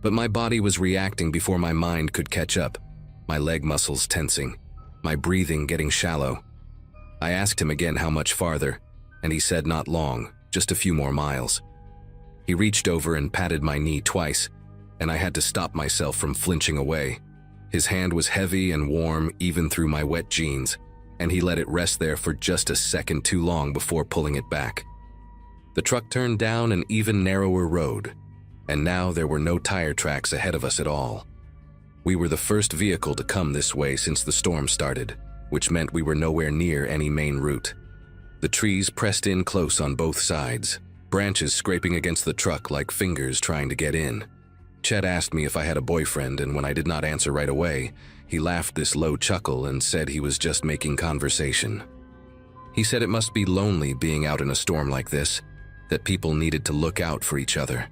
But my body was reacting before my mind could catch up, my leg muscles tensing, my breathing getting shallow. I asked him again how much farther, and he said not long, just a few more miles. He reached over and patted my knee twice, and I had to stop myself from flinching away. His hand was heavy and warm even through my wet jeans, and he let it rest there for just a second too long before pulling it back. The truck turned down an even narrower road, and now there were no tire tracks ahead of us at all. We were the first vehicle to come this way since the storm started, which meant we were nowhere near any main route. The trees pressed in close on both sides, branches scraping against the truck like fingers trying to get in. Chet asked me if I had a boyfriend, and when I did not answer right away, he laughed this low chuckle and said he was just making conversation. He said it must be lonely being out in a storm like this, that people needed to look out for each other.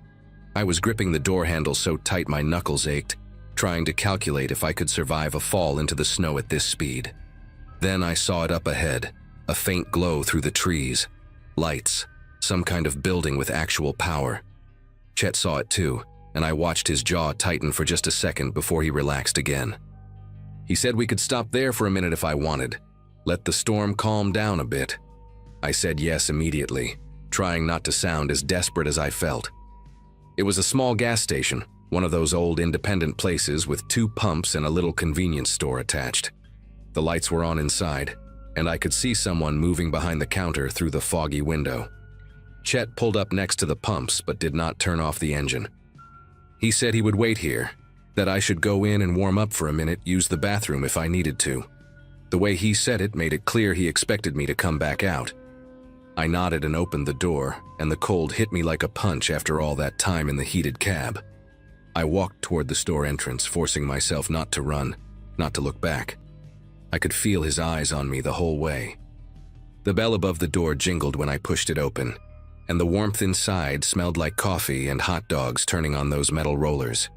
I was gripping the door handle so tight my knuckles ached, trying to calculate if I could survive a fall into the snow at this speed. Then I saw it up ahead, a faint glow through the trees. Lights, some kind of building with actual power. Chet saw it too, and I watched his jaw tighten for just a second before he relaxed again. He said we could stop there for a minute if I wanted. Let the storm calm down a bit. I said yes immediately, trying not to sound as desperate as I felt. It was a small gas station, one of those old independent places with 2 pumps and a little convenience store attached. The lights were on inside, and I could see someone moving behind the counter through the foggy window. Chet pulled up next to the pumps but did not turn off the engine. He said he would wait here, that I should go in and warm up for a minute, use the bathroom if I needed to. The way he said it made it clear he expected me to come back out. I nodded and opened the door, and the cold hit me like a punch after all that time in the heated cab. I walked toward the store entrance, forcing myself not to run, not to look back. I could feel his eyes on me the whole way. The bell above the door jingled when I pushed it open, and the warmth inside smelled like coffee and hot dogs turning on those metal rollers.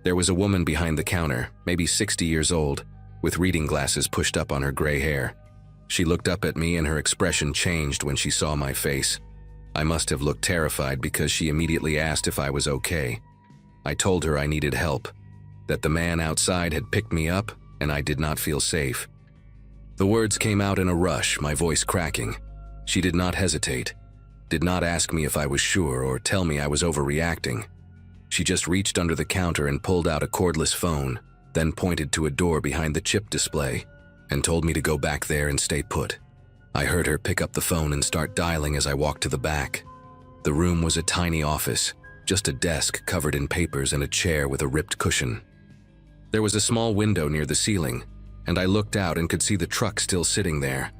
There was a woman behind the counter, maybe 60 years old, with reading glasses pushed up on her gray hair. She looked up at me and her expression changed when she saw my face. I must have looked terrified because she immediately asked if I was okay. I told her I needed help, that the man outside had picked me up and I did not feel safe. The words came out in a rush, my voice cracking. She did not hesitate, did not ask me if I was sure or tell me I was overreacting. She just reached under the counter and pulled out a cordless phone, then pointed to a door behind the chip display and told me to go back there and stay put. I heard her pick up the phone and start dialing as I walked to the back. The room was a tiny office, just a desk covered in papers and a chair with a ripped cushion. There was a small window near the ceiling, and I looked out and could see the truck still sitting there.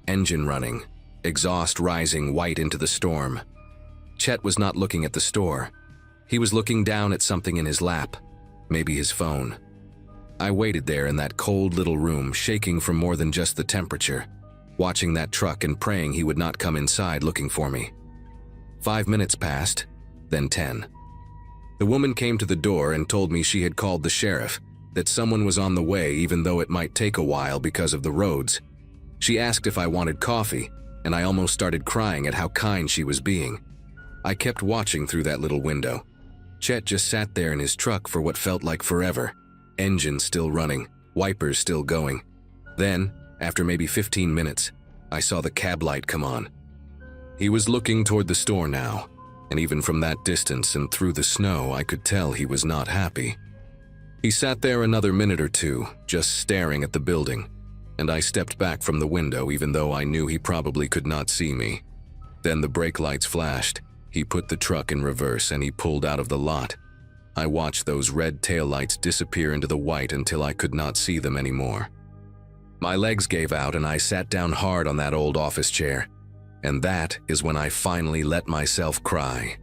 Engine running, exhaust rising white into the storm. Chet was not looking at the store. He was looking down at something in his lap, maybe his phone. I waited there in that cold little room, shaking from more than just the temperature, watching that truck and praying he would not come inside looking for me. 5 minutes passed, then 10. The woman came to the door and told me she had called the sheriff, that someone was on the way even though it might take a while because of the roads. She asked if I wanted coffee, and I almost started crying at how kind she was being. I kept watching through that little window. Chet just sat there in his truck for what felt like forever. Engine still running, wipers still going. Then, after maybe 15 minutes, I saw the cab light come on. He was looking toward the store now, and even from that distance and through the snow, I could tell he was not happy. He sat there another minute or two, just staring at the building, and I stepped back from the window even though I knew he probably could not see me. Then the brake lights flashed. He put the truck in reverse and he pulled out of the lot. I watched those red taillights disappear into the white until I could not see them anymore. My legs gave out and I sat down hard on that old office chair. And that is when I finally let myself cry.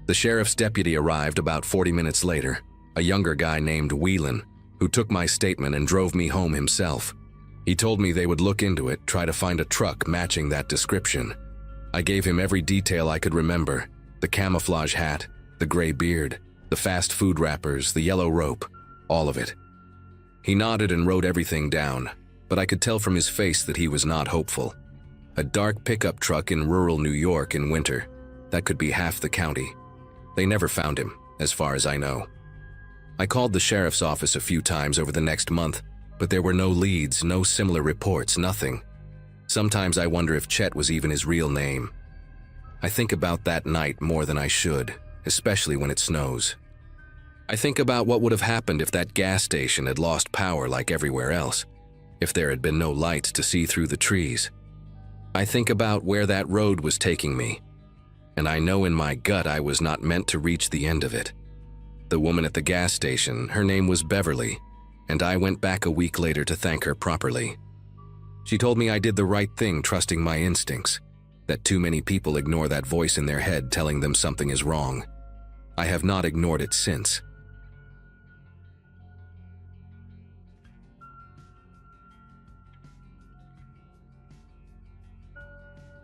The sheriff's deputy arrived about 40 minutes later, a younger guy named Whelan, who took my statement and drove me home himself. He told me they would look into it, try to find a truck matching that description. I gave him every detail I could remember, the camouflage hat, the gray beard, the fast food wrappers, the yellow rope, all of it. He nodded and wrote everything down, but I could tell from his face that he was not hopeful. A dark pickup truck in rural New York in winter. That could be half the county. They never found him, as far as I know. I called the sheriff's office a few times over the next month, but there were no leads, no similar reports, nothing. Sometimes I wonder if Chet was even his real name. I think about that night more than I should, especially when it snows. I think about what would have happened if that gas station had lost power like everywhere else, if there had been no lights to see through the trees. I think about where that road was taking me, and I know in my gut I was not meant to reach the end of it. The woman at the gas station, her name was Beverly, and I went back a week later to thank her properly. She told me I did the right thing trusting my instincts, that too many people ignore that voice in their head telling them something is wrong. I have not ignored it since.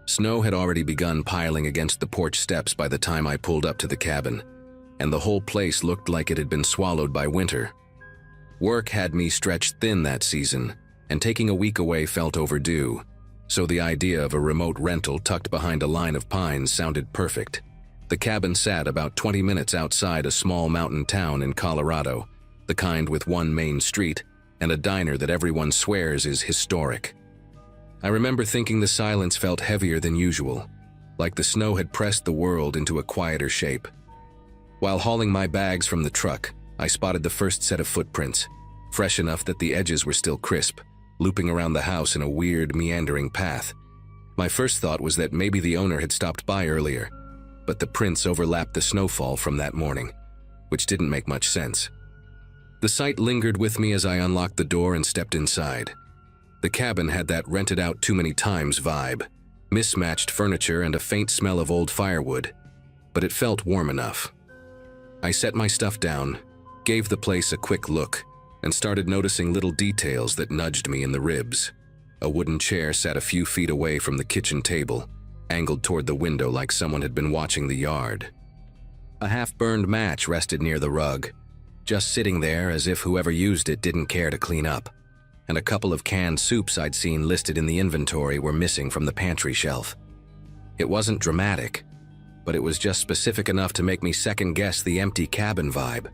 Snow had already begun piling against the porch steps by the time I pulled up to the cabin, and the whole place looked like it had been swallowed by winter. Work had me stretched thin that season, and taking a week away felt overdue, so the idea of a remote rental tucked behind a line of pines sounded perfect. The cabin sat about 20 minutes outside a small mountain town in Colorado, the kind with one main street and a diner that everyone swears is historic. I remember thinking the silence felt heavier than usual, like the snow had pressed the world into a quieter shape. While hauling my bags from the truck, I spotted the first set of footprints, fresh enough that the edges were still crisp, looping around the house in a weird, meandering path. My first thought was that maybe the owner had stopped by earlier, but the prints overlapped the snowfall from that morning, which didn't make much sense. The sight lingered with me as I unlocked the door and stepped inside. The cabin had that rented out too many times vibe, mismatched furniture and a faint smell of old firewood, but it felt warm enough. I set my stuff down, gave the place a quick look, and started noticing little details that nudged me in the ribs. A wooden chair sat a few feet away from the kitchen table, angled toward the window like someone had been watching the yard. A half-burned match rested near the rug, just sitting there as if whoever used it didn't care to clean up, and a couple of canned soups I'd seen listed in the inventory were missing from the pantry shelf. It wasn't dramatic, but it was just specific enough to make me second-guess the empty cabin vibe.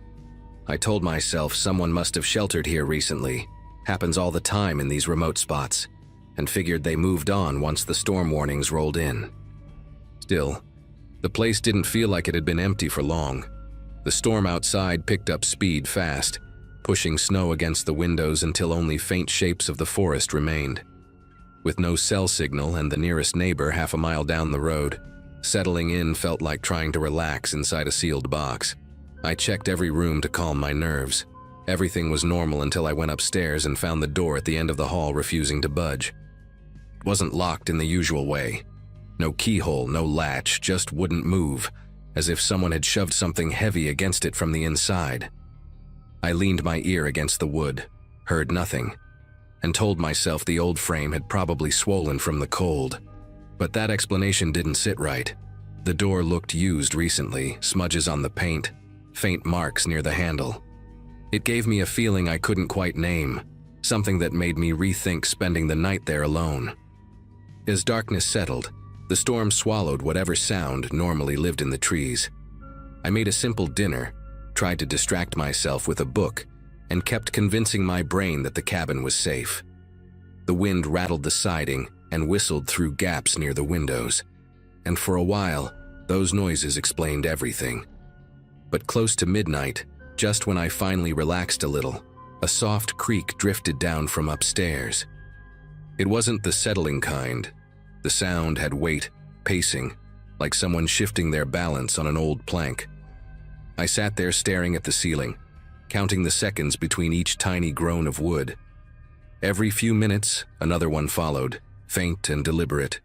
I told myself someone must have sheltered here recently, happens all the time in these remote spots, and figured they moved on once the storm warnings rolled in. Still, the place didn't feel like it had been empty for long. The storm outside picked up speed fast, pushing snow against the windows until only faint shapes of the forest remained. With no cell signal and the nearest neighbor half a mile down the road, settling in felt like trying to relax inside a sealed box. I checked every room to calm my nerves. Everything was normal until I went upstairs and found the door at the end of the hall refusing to budge. It wasn't locked in the usual way. No keyhole, no latch, just wouldn't move, as if someone had shoved something heavy against it from the inside. I leaned my ear against the wood, heard nothing, and told myself the old frame had probably swollen from the cold. But that explanation didn't sit right. The door looked used recently, smudges on the paint, faint marks near the handle. It gave me a feeling I couldn't quite name, something that made me rethink spending the night there alone. As darkness settled, the storm swallowed whatever sound normally lived in the trees. I made a simple dinner, tried to distract myself with a book, and kept convincing my brain that the cabin was safe. The wind rattled the siding and whistled through gaps near the windows, and for a while, those noises explained everything. But close to midnight, just when I finally relaxed a little, a soft creak drifted down from upstairs. It wasn't the settling kind. The sound had weight, pacing, like someone shifting their balance on an old plank. I sat there staring at the ceiling, counting the seconds between each tiny groan of wood. Every few minutes, another one followed, faint and deliberate.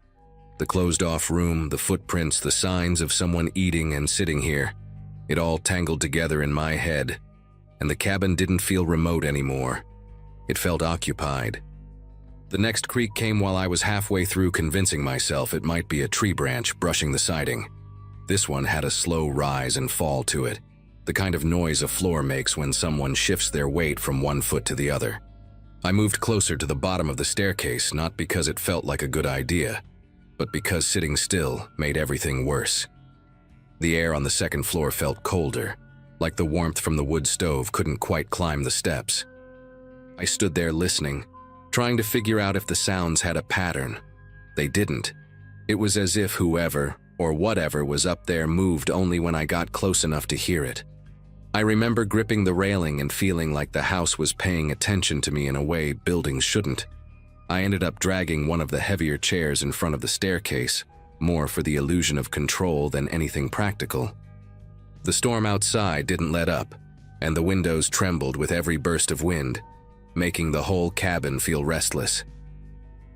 The closed-off room, the footprints, the signs of someone eating and sitting here. It all tangled together in my head, and the cabin didn't feel remote anymore. It felt occupied. The next creak came while I was halfway through convincing myself it might be a tree branch brushing the siding. This one had a slow rise and fall to it, the kind of noise a floor makes when someone shifts their weight from one foot to the other. I moved closer to the bottom of the staircase, not because it felt like a good idea, but because sitting still made everything worse. The air on the second floor felt colder, like the warmth from the wood stove couldn't quite climb the steps. I stood there listening, trying to figure out if the sounds had a pattern. They didn't. It was as if whoever or whatever was up there moved only when I got close enough to hear it. I remember gripping the railing and feeling like the house was paying attention to me in a way buildings shouldn't. I ended up dragging one of the heavier chairs in front of the staircase, more for the illusion of control than anything practical. The storm outside didn't let up, and the windows trembled with every burst of wind, making the whole cabin feel restless.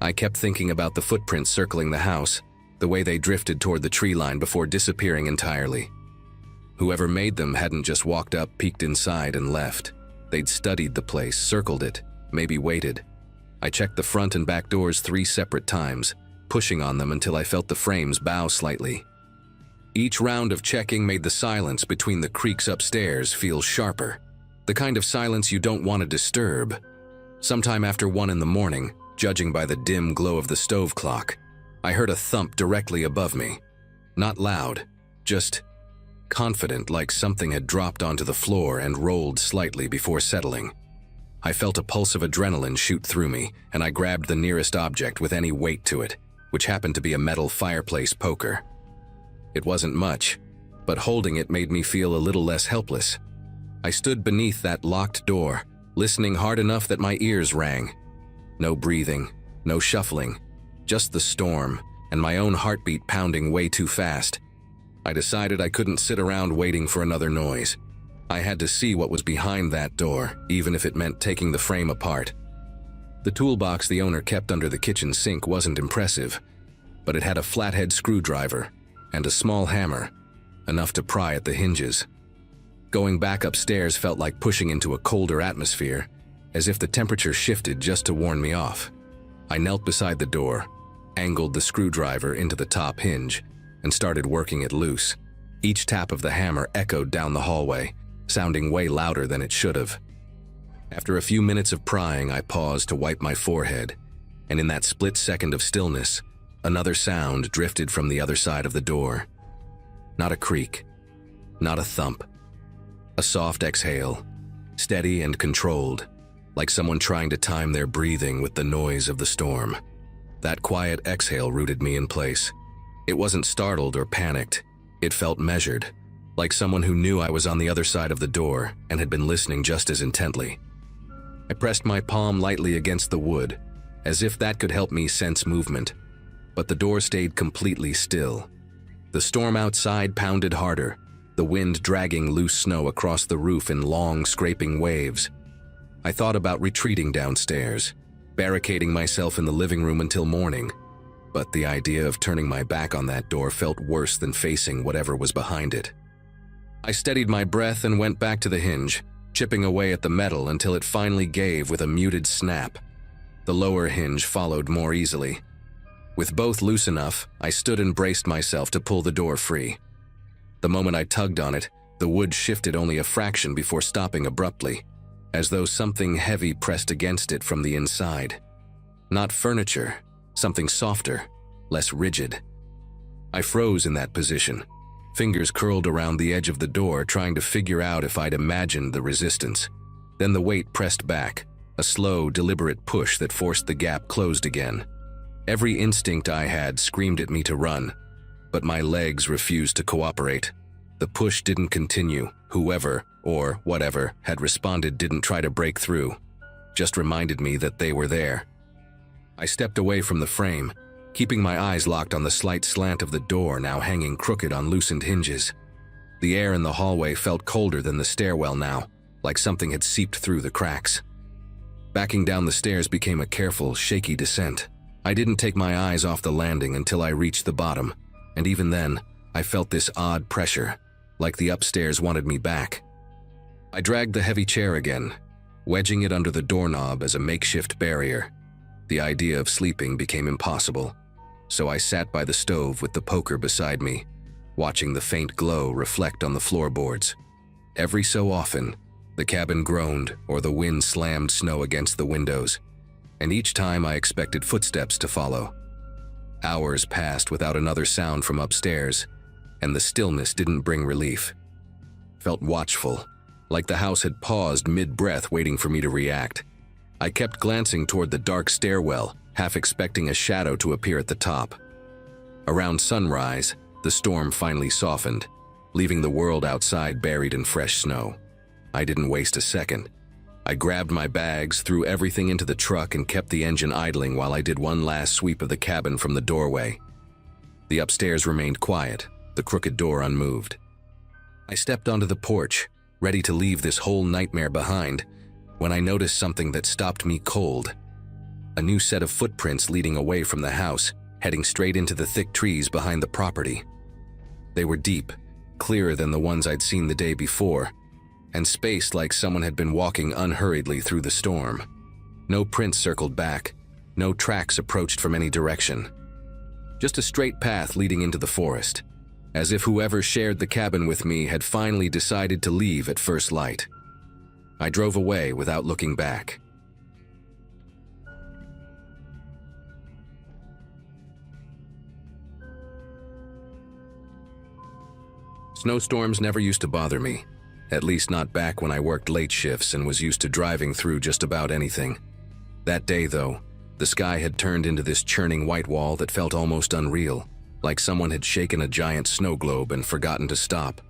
I kept thinking about the footprints circling the house, the way they drifted toward the tree line before disappearing entirely. Whoever made them hadn't just walked up, peeked inside, and left. They'd studied the place, circled it, maybe waited. I checked the front and back doors 3 separate times, pushing on them until I felt the frames bow slightly. Each round of checking made the silence between the creaks upstairs feel sharper, the kind of silence you don't want to disturb. Sometime after 1 in the morning, judging by the dim glow of the stove clock, I heard a thump directly above me. Not loud, just confident, like something had dropped onto the floor and rolled slightly before settling. I felt a pulse of adrenaline shoot through me, and I grabbed the nearest object with any weight to it, which happened to be a metal fireplace poker. It wasn't much, but holding it made me feel a little less helpless. I stood beneath that locked door, listening hard enough that my ears rang. No breathing, no shuffling, just the storm and my own heartbeat pounding way too fast. I decided I couldn't sit around waiting for another noise. I had to see what was behind that door, even if it meant taking the frame apart. The toolbox the owner kept under the kitchen sink wasn't impressive, but it had a flathead screwdriver and a small hammer, enough to pry at the hinges. Going back upstairs felt like pushing into a colder atmosphere, as if the temperature shifted just to warn me off. I knelt beside the door, angled the screwdriver into the top hinge, and started working it loose. Each tap of the hammer echoed down the hallway, sounding way louder than it should have. After a few minutes of prying, I paused to wipe my forehead, and in that split second of stillness, another sound drifted from the other side of the door. Not a creak, not a thump. A soft exhale, steady and controlled, like someone trying to time their breathing with the noise of the storm. That quiet exhale rooted me in place. It wasn't startled or panicked. It felt measured, like someone who knew I was on the other side of the door and had been listening just as intently. I pressed my palm lightly against the wood, as if that could help me sense movement, but the door stayed completely still. The storm outside pounded harder, the wind dragging loose snow across the roof in long, scraping waves. I thought about retreating downstairs, barricading myself in the living room until morning, but the idea of turning my back on that door felt worse than facing whatever was behind it. I steadied my breath and went back to the hinge, chipping away at the metal until it finally gave with a muted snap. The lower hinge followed more easily. With both loose enough, I stood and braced myself to pull the door free. The moment I tugged on it, the wood shifted only a fraction before stopping abruptly, as though something heavy pressed against it from the inside. Not furniture, something softer, less rigid. I froze in that position, fingers curled around the edge of the door trying to figure out if I'd imagined the resistance. Then the weight pressed back, a slow, deliberate push that forced the gap closed again. Every instinct I had screamed at me to run, but my legs refused to cooperate. The push didn't continue. Whoever, or whatever, had responded didn't try to break through, just reminded me that they were there. I stepped away from the frame, keeping my eyes locked on the slight slant of the door now hanging crooked on loosened hinges. The air in the hallway felt colder than the stairwell now, like something had seeped through the cracks. Backing down the stairs became a careful, shaky descent. I didn't take my eyes off the landing until I reached the bottom, and even then, I felt this odd pressure, like the upstairs wanted me back. I dragged the heavy chair again, wedging it under the doorknob as a makeshift barrier. The idea of sleeping became impossible, so I sat by the stove with the poker beside me, watching the faint glow reflect on the floorboards. Every so often, the cabin groaned or the wind slammed snow against the windows, and each time I expected footsteps to follow. Hours passed without another sound from upstairs, and the stillness didn't bring relief. Felt watchful, like the house had paused mid-breath waiting for me to react. I kept glancing toward the dark stairwell, half expecting a shadow to appear at the top. Around sunrise, the storm finally softened, leaving the world outside buried in fresh snow. I didn't waste a second. I grabbed my bags, threw everything into the truck, and kept the engine idling while I did one last sweep of the cabin from the doorway. The upstairs remained quiet, the crooked door unmoved. I stepped onto the porch, ready to leave this whole nightmare behind, when I noticed something that stopped me cold. A new set of footprints leading away from the house, heading straight into the thick trees behind the property. They were deep, clearer than the ones I'd seen the day before, and spaced like someone had been walking unhurriedly through the storm. No prints circled back, no tracks approached from any direction. Just a straight path leading into the forest, as if whoever shared the cabin with me had finally decided to leave at first light. I drove away without looking back. Snowstorms never used to bother me, at least not back when I worked late shifts and was used to driving through just about anything. That day, though, the sky had turned into this churning white wall that felt almost unreal, like someone had shaken a giant snow globe and forgotten to stop.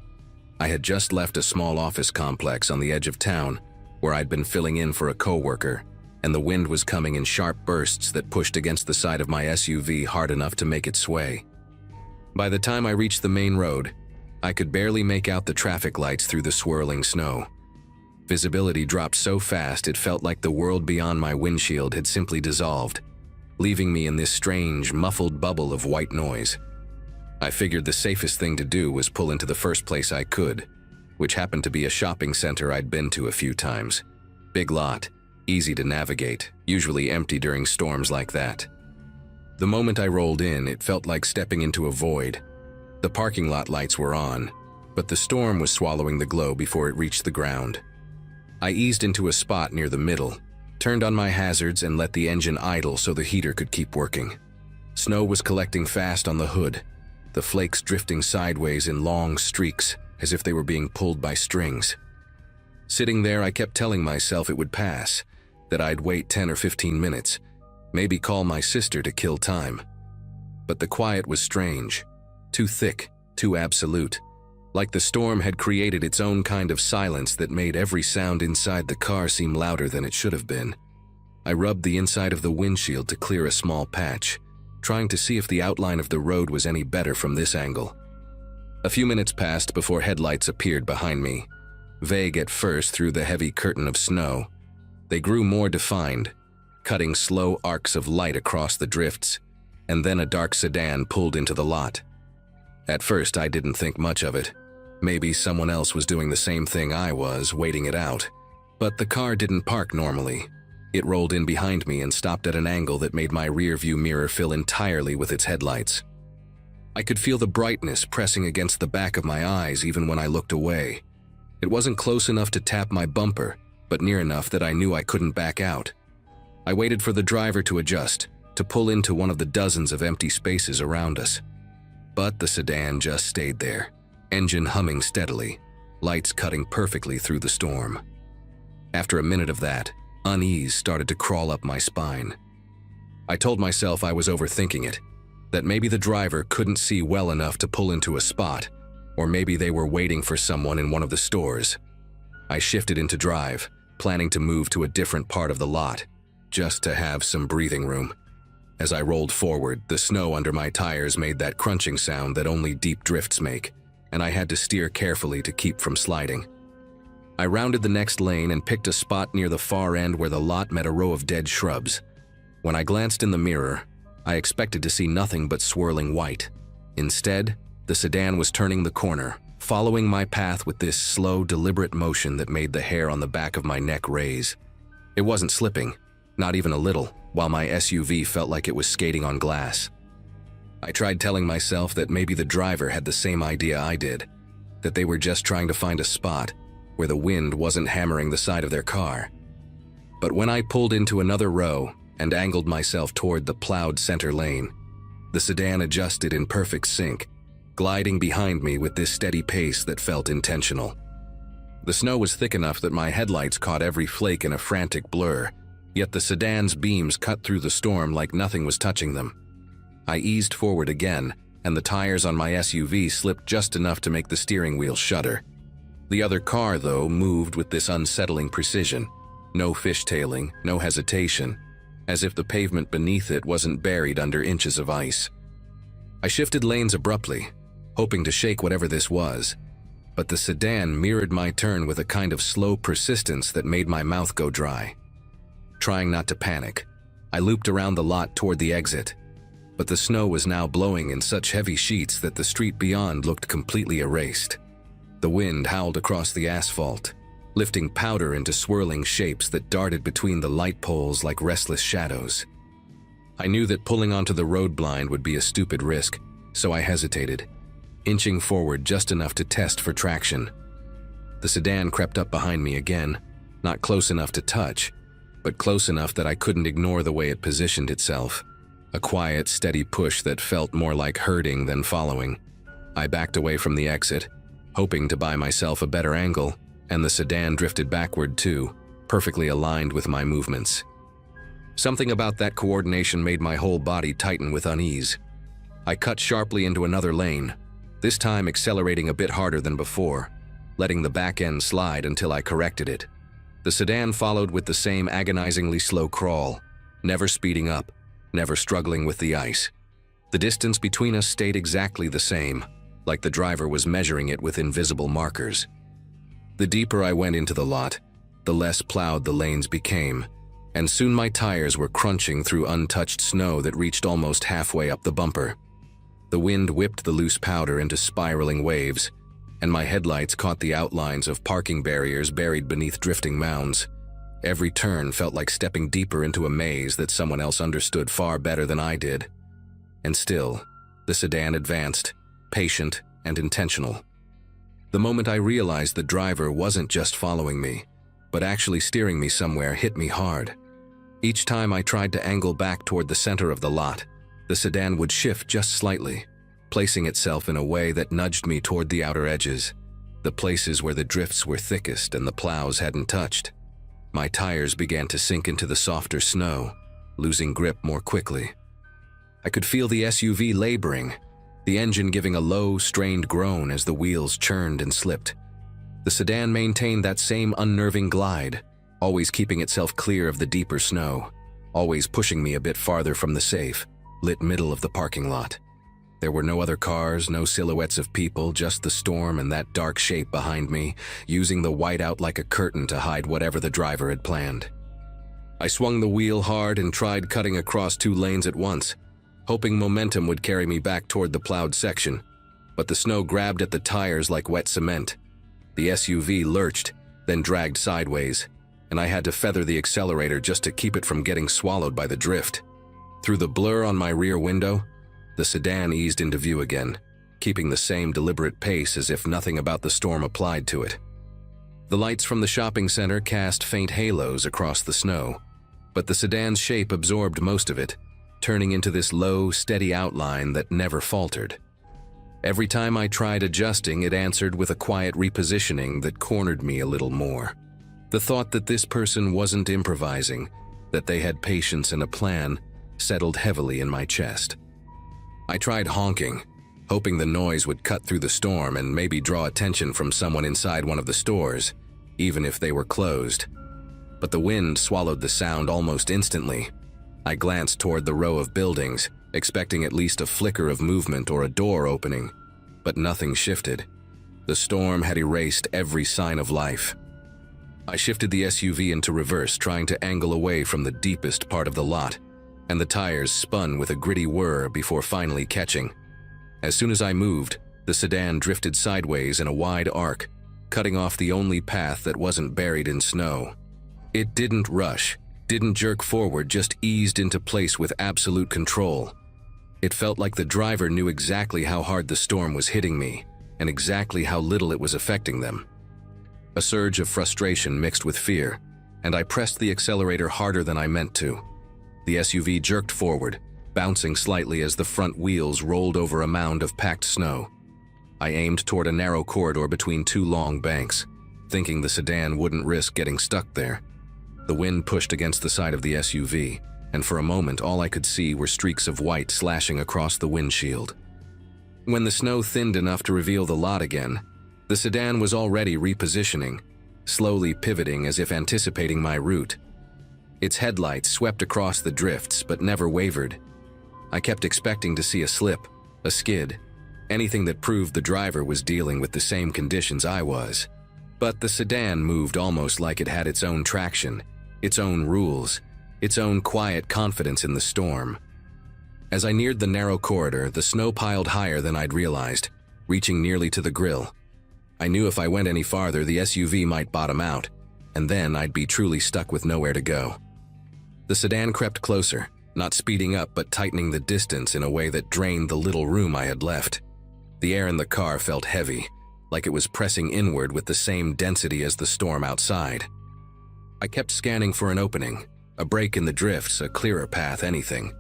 I had just left a small office complex on the edge of town, where I'd been filling in for a coworker, and the wind was coming in sharp bursts that pushed against the side of my SUV hard enough to make it sway. By the time I reached the main road, I could barely make out the traffic lights through the swirling snow. Visibility dropped so fast it felt like the world beyond my windshield had simply dissolved, leaving me in this strange, muffled bubble of white noise. I figured the safest thing to do was pull into the first place I could, which happened to be a shopping center I'd been to a few times. Big lot, easy to navigate, usually empty during storms like that. The moment I rolled in, it felt like stepping into a void. The parking lot lights were on, but the storm was swallowing the glow before it reached the ground. I eased into a spot near the middle, turned on my hazards and let the engine idle so the heater could keep working. Snow was collecting fast on the hood, the flakes drifting sideways in long streaks as if they were being pulled by strings. Sitting there, I kept telling myself it would pass, that I'd wait 10 or 15 minutes, maybe call my sister to kill time. But the quiet was strange. Too thick, too absolute, like the storm had created its own kind of silence that made every sound inside the car seem louder than it should have been. I rubbed the inside of the windshield to clear a small patch, trying to see if the outline of the road was any better from this angle. A few minutes passed before headlights appeared behind me, vague at first through the heavy curtain of snow. They grew more defined, cutting slow arcs of light across the drifts, and then a dark sedan pulled into the lot. At first, I didn't think much of it. Maybe someone else was doing the same thing I was, waiting it out. But the car didn't park normally. It rolled in behind me and stopped at an angle that made my rearview mirror fill entirely with its headlights. I could feel the brightness pressing against the back of my eyes even when I looked away. It wasn't close enough to tap my bumper, but near enough that I knew I couldn't back out. I waited for the driver to adjust, to pull into one of the dozens of empty spaces around us. But the sedan just stayed there, engine humming steadily, lights cutting perfectly through the storm. After a minute of that, unease started to crawl up my spine. I told myself I was overthinking it, that maybe the driver couldn't see well enough to pull into a spot, or maybe they were waiting for someone in one of the stores. I shifted into drive, planning to move to a different part of the lot, just to have some breathing room. As I rolled forward, the snow under my tires made that crunching sound that only deep drifts make, and I had to steer carefully to keep from sliding. I rounded the next lane and picked a spot near the far end where the lot met a row of dead shrubs. When I glanced in the mirror, I expected to see nothing but swirling white. Instead, the sedan was turning the corner, following my path with this slow, deliberate motion that made the hair on the back of my neck raise. It wasn't slipping, not even a little, while my SUV felt like it was skating on glass. I tried telling myself that maybe the driver had the same idea I did, that they were just trying to find a spot where the wind wasn't hammering the side of their car. But when I pulled into another row and angled myself toward the plowed center lane, the sedan adjusted in perfect sync, gliding behind me with this steady pace that felt intentional. The snow was thick enough that my headlights caught every flake in a frantic blur, yet the sedan's beams cut through the storm like nothing was touching them. I eased forward again, and the tires on my SUV slipped just enough to make the steering wheel shudder. The other car, though, moved with this unsettling precision. No fishtailing, no hesitation, as if the pavement beneath it wasn't buried under inches of ice. I shifted lanes abruptly, hoping to shake whatever this was. But the sedan mirrored my turn with a kind of slow persistence that made my mouth go dry. Trying not to panic, I looped around the lot toward the exit. But the snow was now blowing in such heavy sheets that the street beyond looked completely erased. The wind howled across the asphalt, lifting powder into swirling shapes that darted between the light poles like restless shadows. I knew that pulling onto the road blind would be a stupid risk, so I hesitated, inching forward just enough to test for traction. The sedan crept up behind me again, not close enough to touch, but close enough that I couldn't ignore the way it positioned itself. A quiet, steady push that felt more like herding than following. I backed away from the exit, hoping to buy myself a better angle, and the sedan drifted backward too, perfectly aligned with my movements. Something about that coordination made my whole body tighten with unease. I cut sharply into another lane, this time accelerating a bit harder than before, letting the back end slide until I corrected it. The sedan followed with the same agonizingly slow crawl, never speeding up, never struggling with the ice. The distance between us stayed exactly the same, like the driver was measuring it with invisible markers. The deeper I went into the lot, the less plowed the lanes became, and soon my tires were crunching through untouched snow that reached almost halfway up the bumper. The wind whipped the loose powder into spiraling waves, and my headlights caught the outlines of parking barriers buried beneath drifting mounds. Every turn felt like stepping deeper into a maze that someone else understood far better than I did. And still, the sedan advanced, patient and intentional. The moment I realized the driver wasn't just following me, but actually steering me somewhere hit me hard. Each time I tried to angle back toward the center of the lot, the sedan would shift just slightly, placing itself in a way that nudged me toward the outer edges, the places where the drifts were thickest and the plows hadn't touched. My tires began to sink into the softer snow, losing grip more quickly. I could feel the SUV laboring, the engine giving a low, strained groan as the wheels churned and slipped. The sedan maintained that same unnerving glide, always keeping itself clear of the deeper snow, always pushing me a bit farther from the safe, lit middle of the parking lot. There were no other cars, no silhouettes of people, just the storm and that dark shape behind me, using the white out like a curtain to hide whatever the driver had planned. I swung the wheel hard and tried cutting across 2 lanes at once, hoping momentum would carry me back toward the plowed section, but the snow grabbed at the tires like wet cement. The SUV lurched, then dragged sideways, and I had to feather the accelerator just to keep it from getting swallowed by the drift. Through the blur on my rear window, the sedan eased into view again, keeping the same deliberate pace as if nothing about the storm applied to it. The lights from the shopping center cast faint halos across the snow, but the sedan's shape absorbed most of it, turning into this low, steady outline that never faltered. Every time I tried adjusting, it answered with a quiet repositioning that cornered me a little more. The thought that this person wasn't improvising, that they had patience and a plan, settled heavily in my chest. I tried honking, hoping the noise would cut through the storm and maybe draw attention from someone inside one of the stores, even if they were closed. But the wind swallowed the sound almost instantly. I glanced toward the row of buildings, expecting at least a flicker of movement or a door opening, but nothing shifted. The storm had erased every sign of life. I shifted the SUV into reverse, trying to angle away from the deepest part of the lot, and the tires spun with a gritty whir before finally catching. As soon as I moved, the sedan drifted sideways in a wide arc, cutting off the only path that wasn't buried in snow. It didn't rush, didn't jerk forward, just eased into place with absolute control. It felt like the driver knew exactly how hard the storm was hitting me, and exactly how little it was affecting them. A surge of frustration mixed with fear, and I pressed the accelerator harder than I meant to. The SUV jerked forward, bouncing slightly as the front wheels rolled over a mound of packed snow. I aimed toward a narrow corridor between 2 long banks, thinking the sedan wouldn't risk getting stuck there. The wind pushed against the side of the SUV, and for a moment all I could see were streaks of white slashing across the windshield. When the snow thinned enough to reveal the lot again, the sedan was already repositioning, slowly pivoting as if anticipating my route. Its headlights swept across the drifts but never wavered. I kept expecting to see a slip, a skid, anything that proved the driver was dealing with the same conditions I was. But the sedan moved almost like it had its own traction, its own rules, its own quiet confidence in the storm. As I neared the narrow corridor, the snow piled higher than I'd realized, reaching nearly to the grill. I knew if I went any farther, the SUV might bottom out, and then I'd be truly stuck with nowhere to go. The sedan crept closer, not speeding up but tightening the distance in a way that drained the little room I had left. The air in the car felt heavy, like it was pressing inward with the same density as the storm outside. I kept scanning for an opening, a break in the drifts, a clearer path, anything.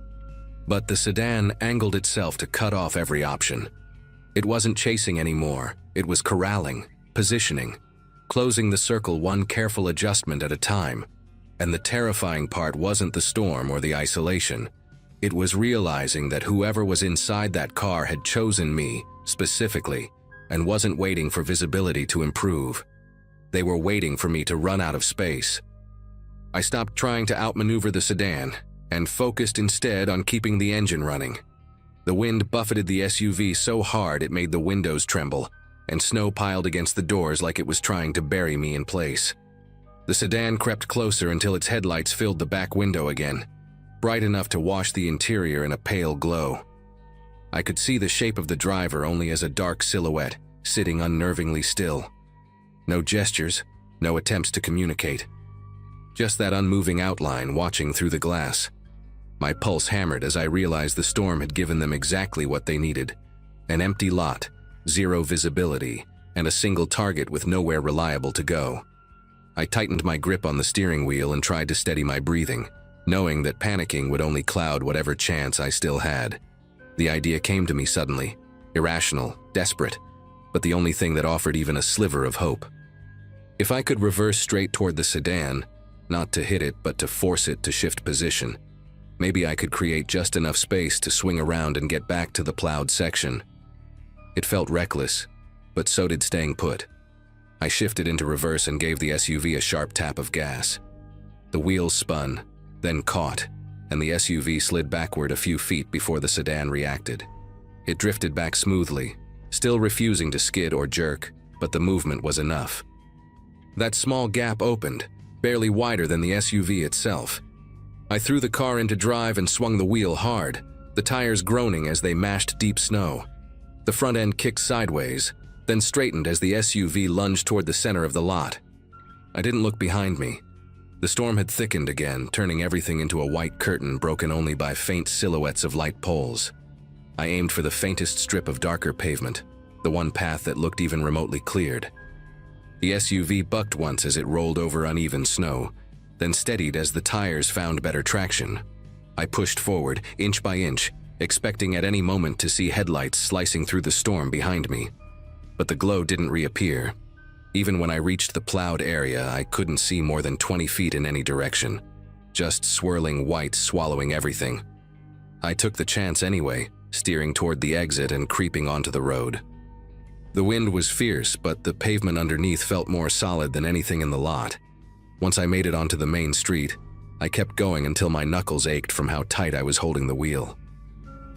But the sedan angled itself to cut off every option. It wasn't chasing anymore, it was corralling, positioning, closing the circle one careful adjustment at a time. And the terrifying part wasn't the storm or the isolation. It was realizing that whoever was inside that car had chosen me, specifically, and wasn't waiting for visibility to improve. They were waiting for me to run out of space. I stopped trying to outmaneuver the sedan and focused instead on keeping the engine running. The wind buffeted the SUV so hard it made the windows tremble, and snow piled against the doors like it was trying to bury me in place. The sedan crept closer until its headlights filled the back window again, bright enough to wash the interior in a pale glow. I could see the shape of the driver only as a dark silhouette, sitting unnervingly still. No gestures, no attempts to communicate. Just that unmoving outline watching through the glass. My pulse hammered as I realized the storm had given them exactly what they needed. An empty lot, zero visibility, and a single target with nowhere reliable to go. I tightened my grip on the steering wheel and tried to steady my breathing, knowing that panicking would only cloud whatever chance I still had. The idea came to me suddenly, irrational, desperate, but the only thing that offered even a sliver of hope. If I could reverse straight toward the sedan, not to hit it but to force it to shift position, maybe I could create just enough space to swing around and get back to the plowed section. It felt reckless, but so did staying put. I shifted into reverse and gave the SUV a sharp tap of gas. The wheels spun, then caught, and the SUV slid backward a few feet before the sedan reacted. It drifted back smoothly, still refusing to skid or jerk, but the movement was enough. That small gap opened, barely wider than the SUV itself. I threw the car into drive and swung the wheel hard, the tires groaning as they mashed deep snow. The front end kicked sideways, then straightened as the SUV lunged toward the center of the lot. I didn't look behind me. The storm had thickened again, turning everything into a white curtain broken only by faint silhouettes of light poles. I aimed for the faintest strip of darker pavement, the one path that looked even remotely cleared. The SUV bucked once as it rolled over uneven snow, then steadied as the tires found better traction. I pushed forward, inch by inch, expecting at any moment to see headlights slicing through the storm behind me. But the glow didn't reappear. Even when I reached the plowed area, I couldn't see more than 20 feet in any direction, just swirling white swallowing everything. I took the chance anyway, steering toward the exit and creeping onto the road. The wind was fierce, but the pavement underneath felt more solid than anything in the lot. Once I made it onto the main street, I kept going until my knuckles ached from how tight I was holding the wheel.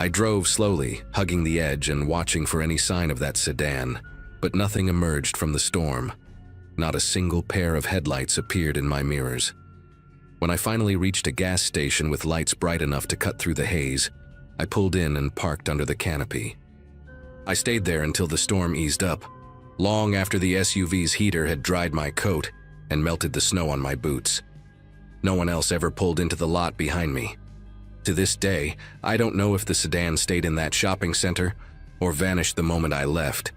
I drove slowly, hugging the edge and watching for any sign of that sedan, but nothing emerged from the storm. Not a single pair of headlights appeared in my mirrors. When I finally reached a gas station with lights bright enough to cut through the haze, I pulled in and parked under the canopy. I stayed there until the storm eased up, long after the SUV's heater had dried my coat and melted the snow on my boots. No one else ever pulled into the lot behind me. To this day, I don't know if the sedan stayed in that shopping center or vanished the moment I left,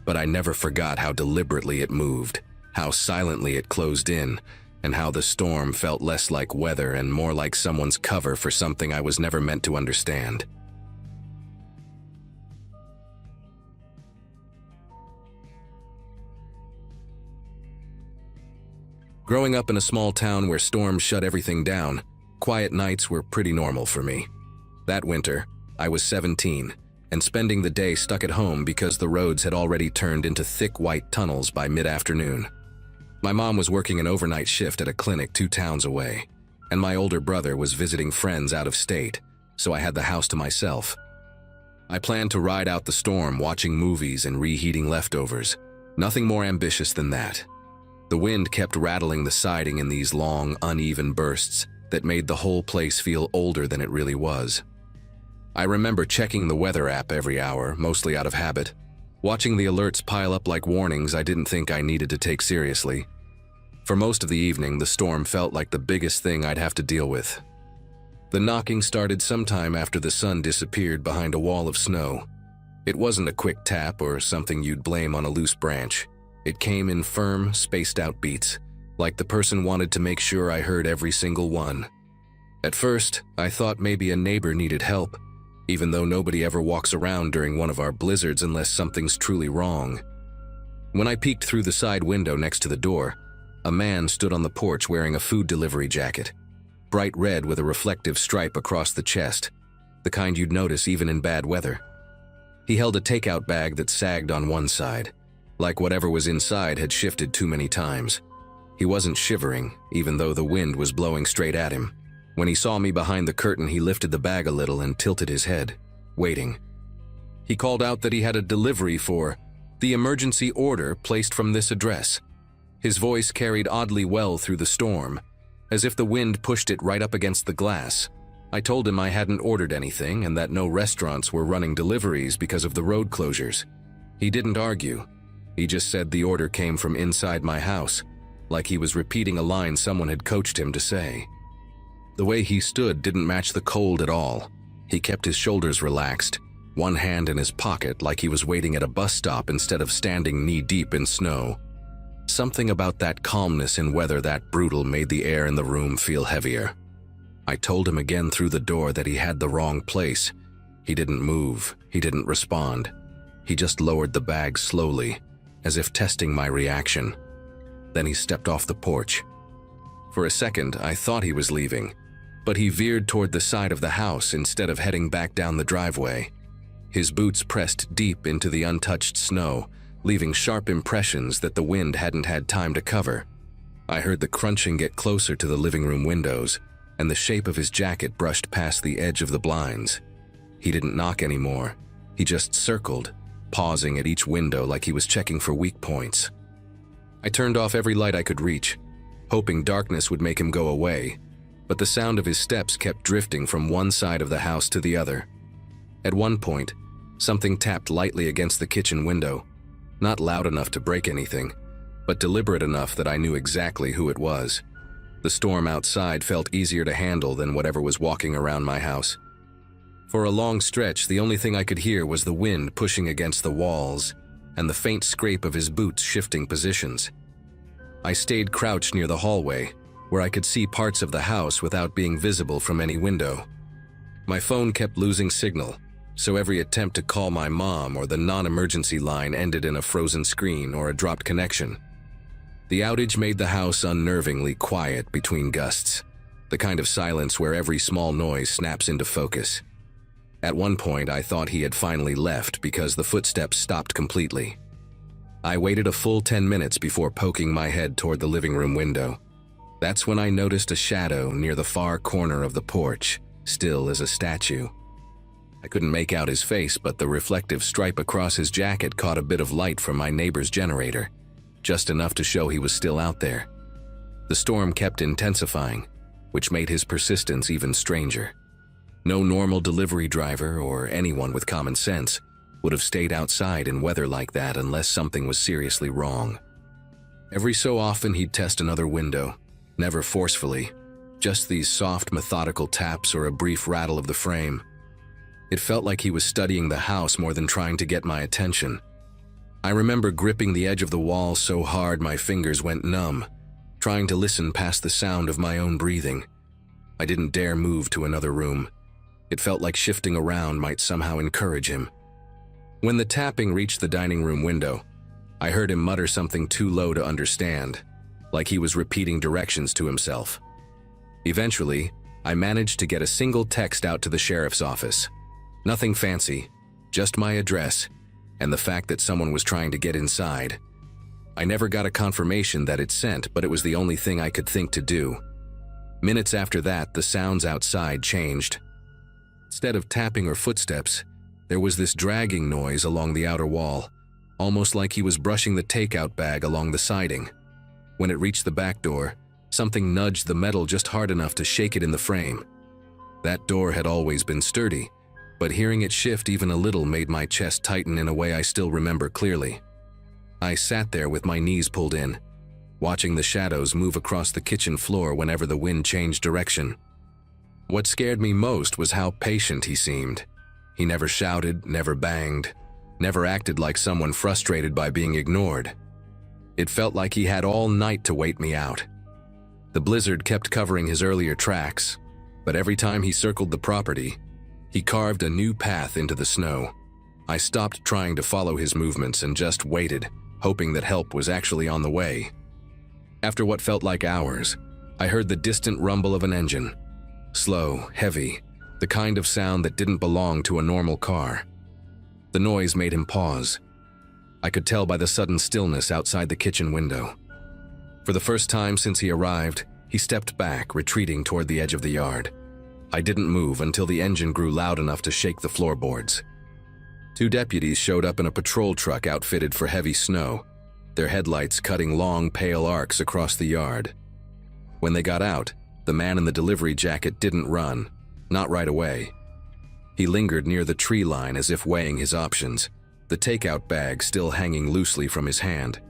but I never forgot how deliberately it moved, how silently it closed in, and how the storm felt less like weather and more like someone's cover for something I was never meant to understand. Growing up in a small town where storms shut everything down, quiet nights were pretty normal for me. That winter, I was 17, and spending the day stuck at home because the roads had already turned into thick white tunnels by mid-afternoon. My mom was working an overnight shift at a clinic 2 towns away, and my older brother was visiting friends out of state, so I had the house to myself. I planned to ride out the storm, watching movies and reheating leftovers. Nothing more ambitious than that. The wind kept rattling the siding in these long, uneven bursts that made the whole place feel older than it really was. I remember checking the weather app every hour, mostly out of habit, watching the alerts pile up like warnings I didn't think I needed to take seriously. For most of the evening, the storm felt like the biggest thing I'd have to deal with. The knocking started sometime after the sun disappeared behind a wall of snow. It wasn't a quick tap or something you'd blame on a loose branch. It came in firm, spaced-out beats, like the person wanted to make sure I heard every single one. At first, I thought maybe a neighbor needed help, even though nobody ever walks around during one of our blizzards unless something's truly wrong. When I peeked through the side window next to the door, a man stood on the porch wearing a food delivery jacket, bright red with a reflective stripe across the chest, the kind you'd notice even in bad weather. He held a takeout bag that sagged on one side, like whatever was inside had shifted too many times. He wasn't shivering, even though the wind was blowing straight at him. When he saw me behind the curtain, he lifted the bag a little and tilted his head, waiting. He called out that he had a delivery for the emergency order placed from this address. His voice carried oddly well through the storm, as if the wind pushed it right up against the glass. I told him I hadn't ordered anything and that no restaurants were running deliveries because of the road closures. He didn't argue. He just said the order came from inside my house, like he was repeating a line someone had coached him to say. The way he stood didn't match the cold at all. He kept his shoulders relaxed, one hand in his pocket like he was waiting at a bus stop instead of standing knee-deep in snow. Something about that calmness in weather that brutal made the air in the room feel heavier. I told him again through the door that he had the wrong place. He didn't move. He didn't respond. He just lowered the bag slowly, as if testing my reaction. Then he stepped off the porch. For a second, I thought he was leaving, but he veered toward the side of the house instead of heading back down the driveway. His boots pressed deep into the untouched snow, leaving sharp impressions that the wind hadn't had time to cover. I heard the crunching get closer to the living room windows, and the shape of his jacket brushed past the edge of the blinds. He didn't knock anymore. He just circled, pausing at each window like he was checking for weak points. I turned off every light I could reach, hoping darkness would make him go away, but the sound of his steps kept drifting from one side of the house to the other. At one point, something tapped lightly against the kitchen window, not loud enough to break anything, but deliberate enough that I knew exactly who it was. The storm outside felt easier to handle than whatever was walking around my house. For a long stretch, the only thing I could hear was the wind pushing against the walls and the faint scrape of his boots shifting positions. I stayed crouched near the hallway, where I could see parts of the house without being visible from any window. My phone kept losing signal, so every attempt to call my mom or the non-emergency line ended in a frozen screen or a dropped connection. The outage made the house unnervingly quiet between gusts, the kind of silence where every small noise snaps into focus. At one point, I thought he had finally left because the footsteps stopped completely. I waited a full 10 minutes before poking my head toward the living room window. That's when I noticed a shadow near the far corner of the porch, still as a statue. I couldn't make out his face, but the reflective stripe across his jacket caught a bit of light from my neighbor's generator, just enough to show he was still out there. The storm kept intensifying, which made his persistence even stranger. No normal delivery driver or anyone with common sense would have stayed outside in weather like that unless something was seriously wrong. Every so often he'd test another window, never forcefully, just these soft, methodical taps or a brief rattle of the frame. It felt like he was studying the house more than trying to get my attention. I remember gripping the edge of the wall so hard my fingers went numb, trying to listen past the sound of my own breathing. I didn't dare move to another room. It felt like shifting around might somehow encourage him. When the tapping reached the dining room window, I heard him mutter something too low to understand, like he was repeating directions to himself. Eventually, I managed to get a single text out to the sheriff's office. Nothing fancy, just my address and the fact that someone was trying to get inside. I never got a confirmation that it sent, but it was the only thing I could think to do. Minutes after that, the sounds outside changed. Instead of tapping or footsteps, There was this dragging noise along the outer wall, almost like he was brushing the takeout bag along the siding. When it reached the back door, something nudged the metal just hard enough to shake it in the frame. That door had always been sturdy, but hearing it shift even a little made my chest tighten in a way I still remember clearly. I sat there with my knees pulled in, watching the shadows move across the kitchen floor whenever the wind changed direction. What scared me most was how patient he seemed. He never shouted, never banged, never acted like someone frustrated by being ignored. It felt like he had all night to wait me out. The blizzard kept covering his earlier tracks, but every time he circled the property, he carved a new path into the snow. I stopped trying to follow his movements and just waited, hoping that help was actually on the way. After what felt like hours, I heard the distant rumble of an engine. Slow, heavy, the kind of sound that didn't belong to a normal car. The noise made him pause. I could tell by the sudden stillness outside the kitchen window. For the first time since he arrived, he stepped back, retreating toward the edge of the yard. I didn't move until the engine grew loud enough to shake the floorboards. 2 deputies showed up in a patrol truck outfitted for heavy snow, their headlights cutting long, pale arcs across the yard. When they got out, the man in the delivery jacket didn't run, not right away. He lingered near the tree line as if weighing his options, the takeout bag still hanging loosely from his hand.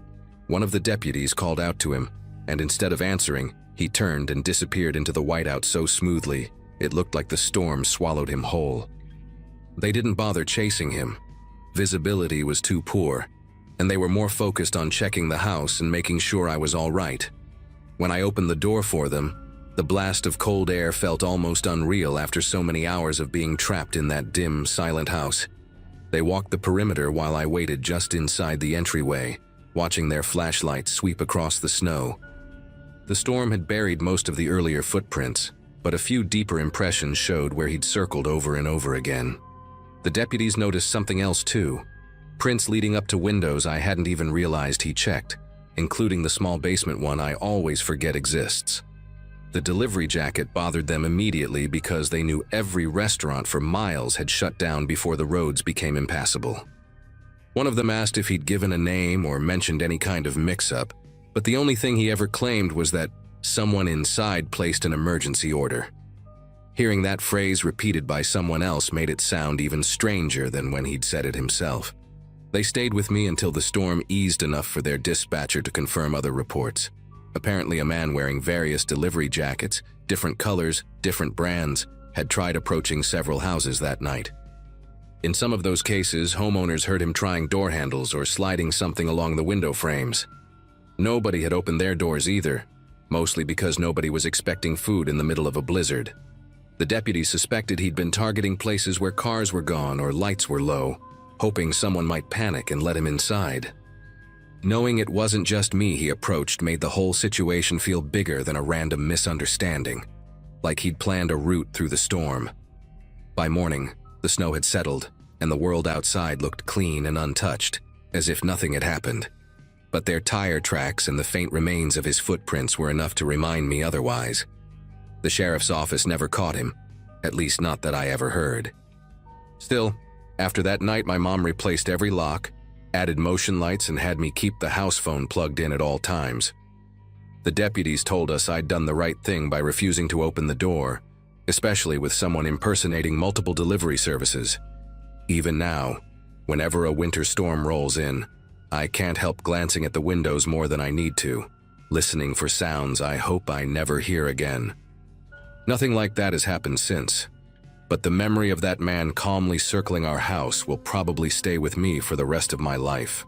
One of the deputies called out to him, and instead of answering, he turned and disappeared into the whiteout so smoothly, it looked like the storm swallowed him whole. They didn't bother chasing him. Visibility was too poor, and they were more focused on checking the house and making sure I was all right. When I opened the door for them, the blast of cold air felt almost unreal after so many hours of being trapped in that dim, silent house. They walked the perimeter while I waited just inside the entryway, watching their flashlights sweep across the snow. The storm had buried most of the earlier footprints, but a few deeper impressions showed where he'd circled over and over again. The deputies noticed something else too. Prints leading up to windows I hadn't even realized he checked, including the small basement one I always forget exists. The delivery jacket bothered them immediately because they knew every restaurant for miles had shut down before the roads became impassable. One of them asked if he'd given a name or mentioned any kind of mix-up, but the only thing he ever claimed was that someone inside placed an emergency order. Hearing that phrase repeated by someone else made it sound even stranger than when he'd said it himself. They stayed with me until the storm eased enough for their dispatcher to confirm other reports. Apparently, a man wearing various delivery jackets, different colors, different brands, had tried approaching several houses that night. In some of those cases, homeowners heard him trying door handles or sliding something along the window frames. Nobody had opened their doors either, mostly because nobody was expecting food in the middle of a blizzard. The deputies suspected he'd been targeting places where cars were gone or lights were low, hoping someone might panic and let him inside. Knowing it wasn't just me he approached made the whole situation feel bigger than a random misunderstanding, like he'd planned a route through the storm. By morning, the snow had settled, and the world outside looked clean and untouched, as if nothing had happened. But their tire tracks and the faint remains of his footprints were enough to remind me otherwise. The sheriff's office never caught him, at least not that I ever heard. Still, after that night my mom replaced every lock, added motion lights, and had me keep the house phone plugged in at all times. The deputies told us I'd done the right thing by refusing to open the door, especially with someone impersonating multiple delivery services. Even now, whenever a winter storm rolls in, I can't help glancing at the windows more than I need to, listening for sounds I hope I never hear again. Nothing like that has happened since, but the memory of that man calmly circling our house will probably stay with me for the rest of my life.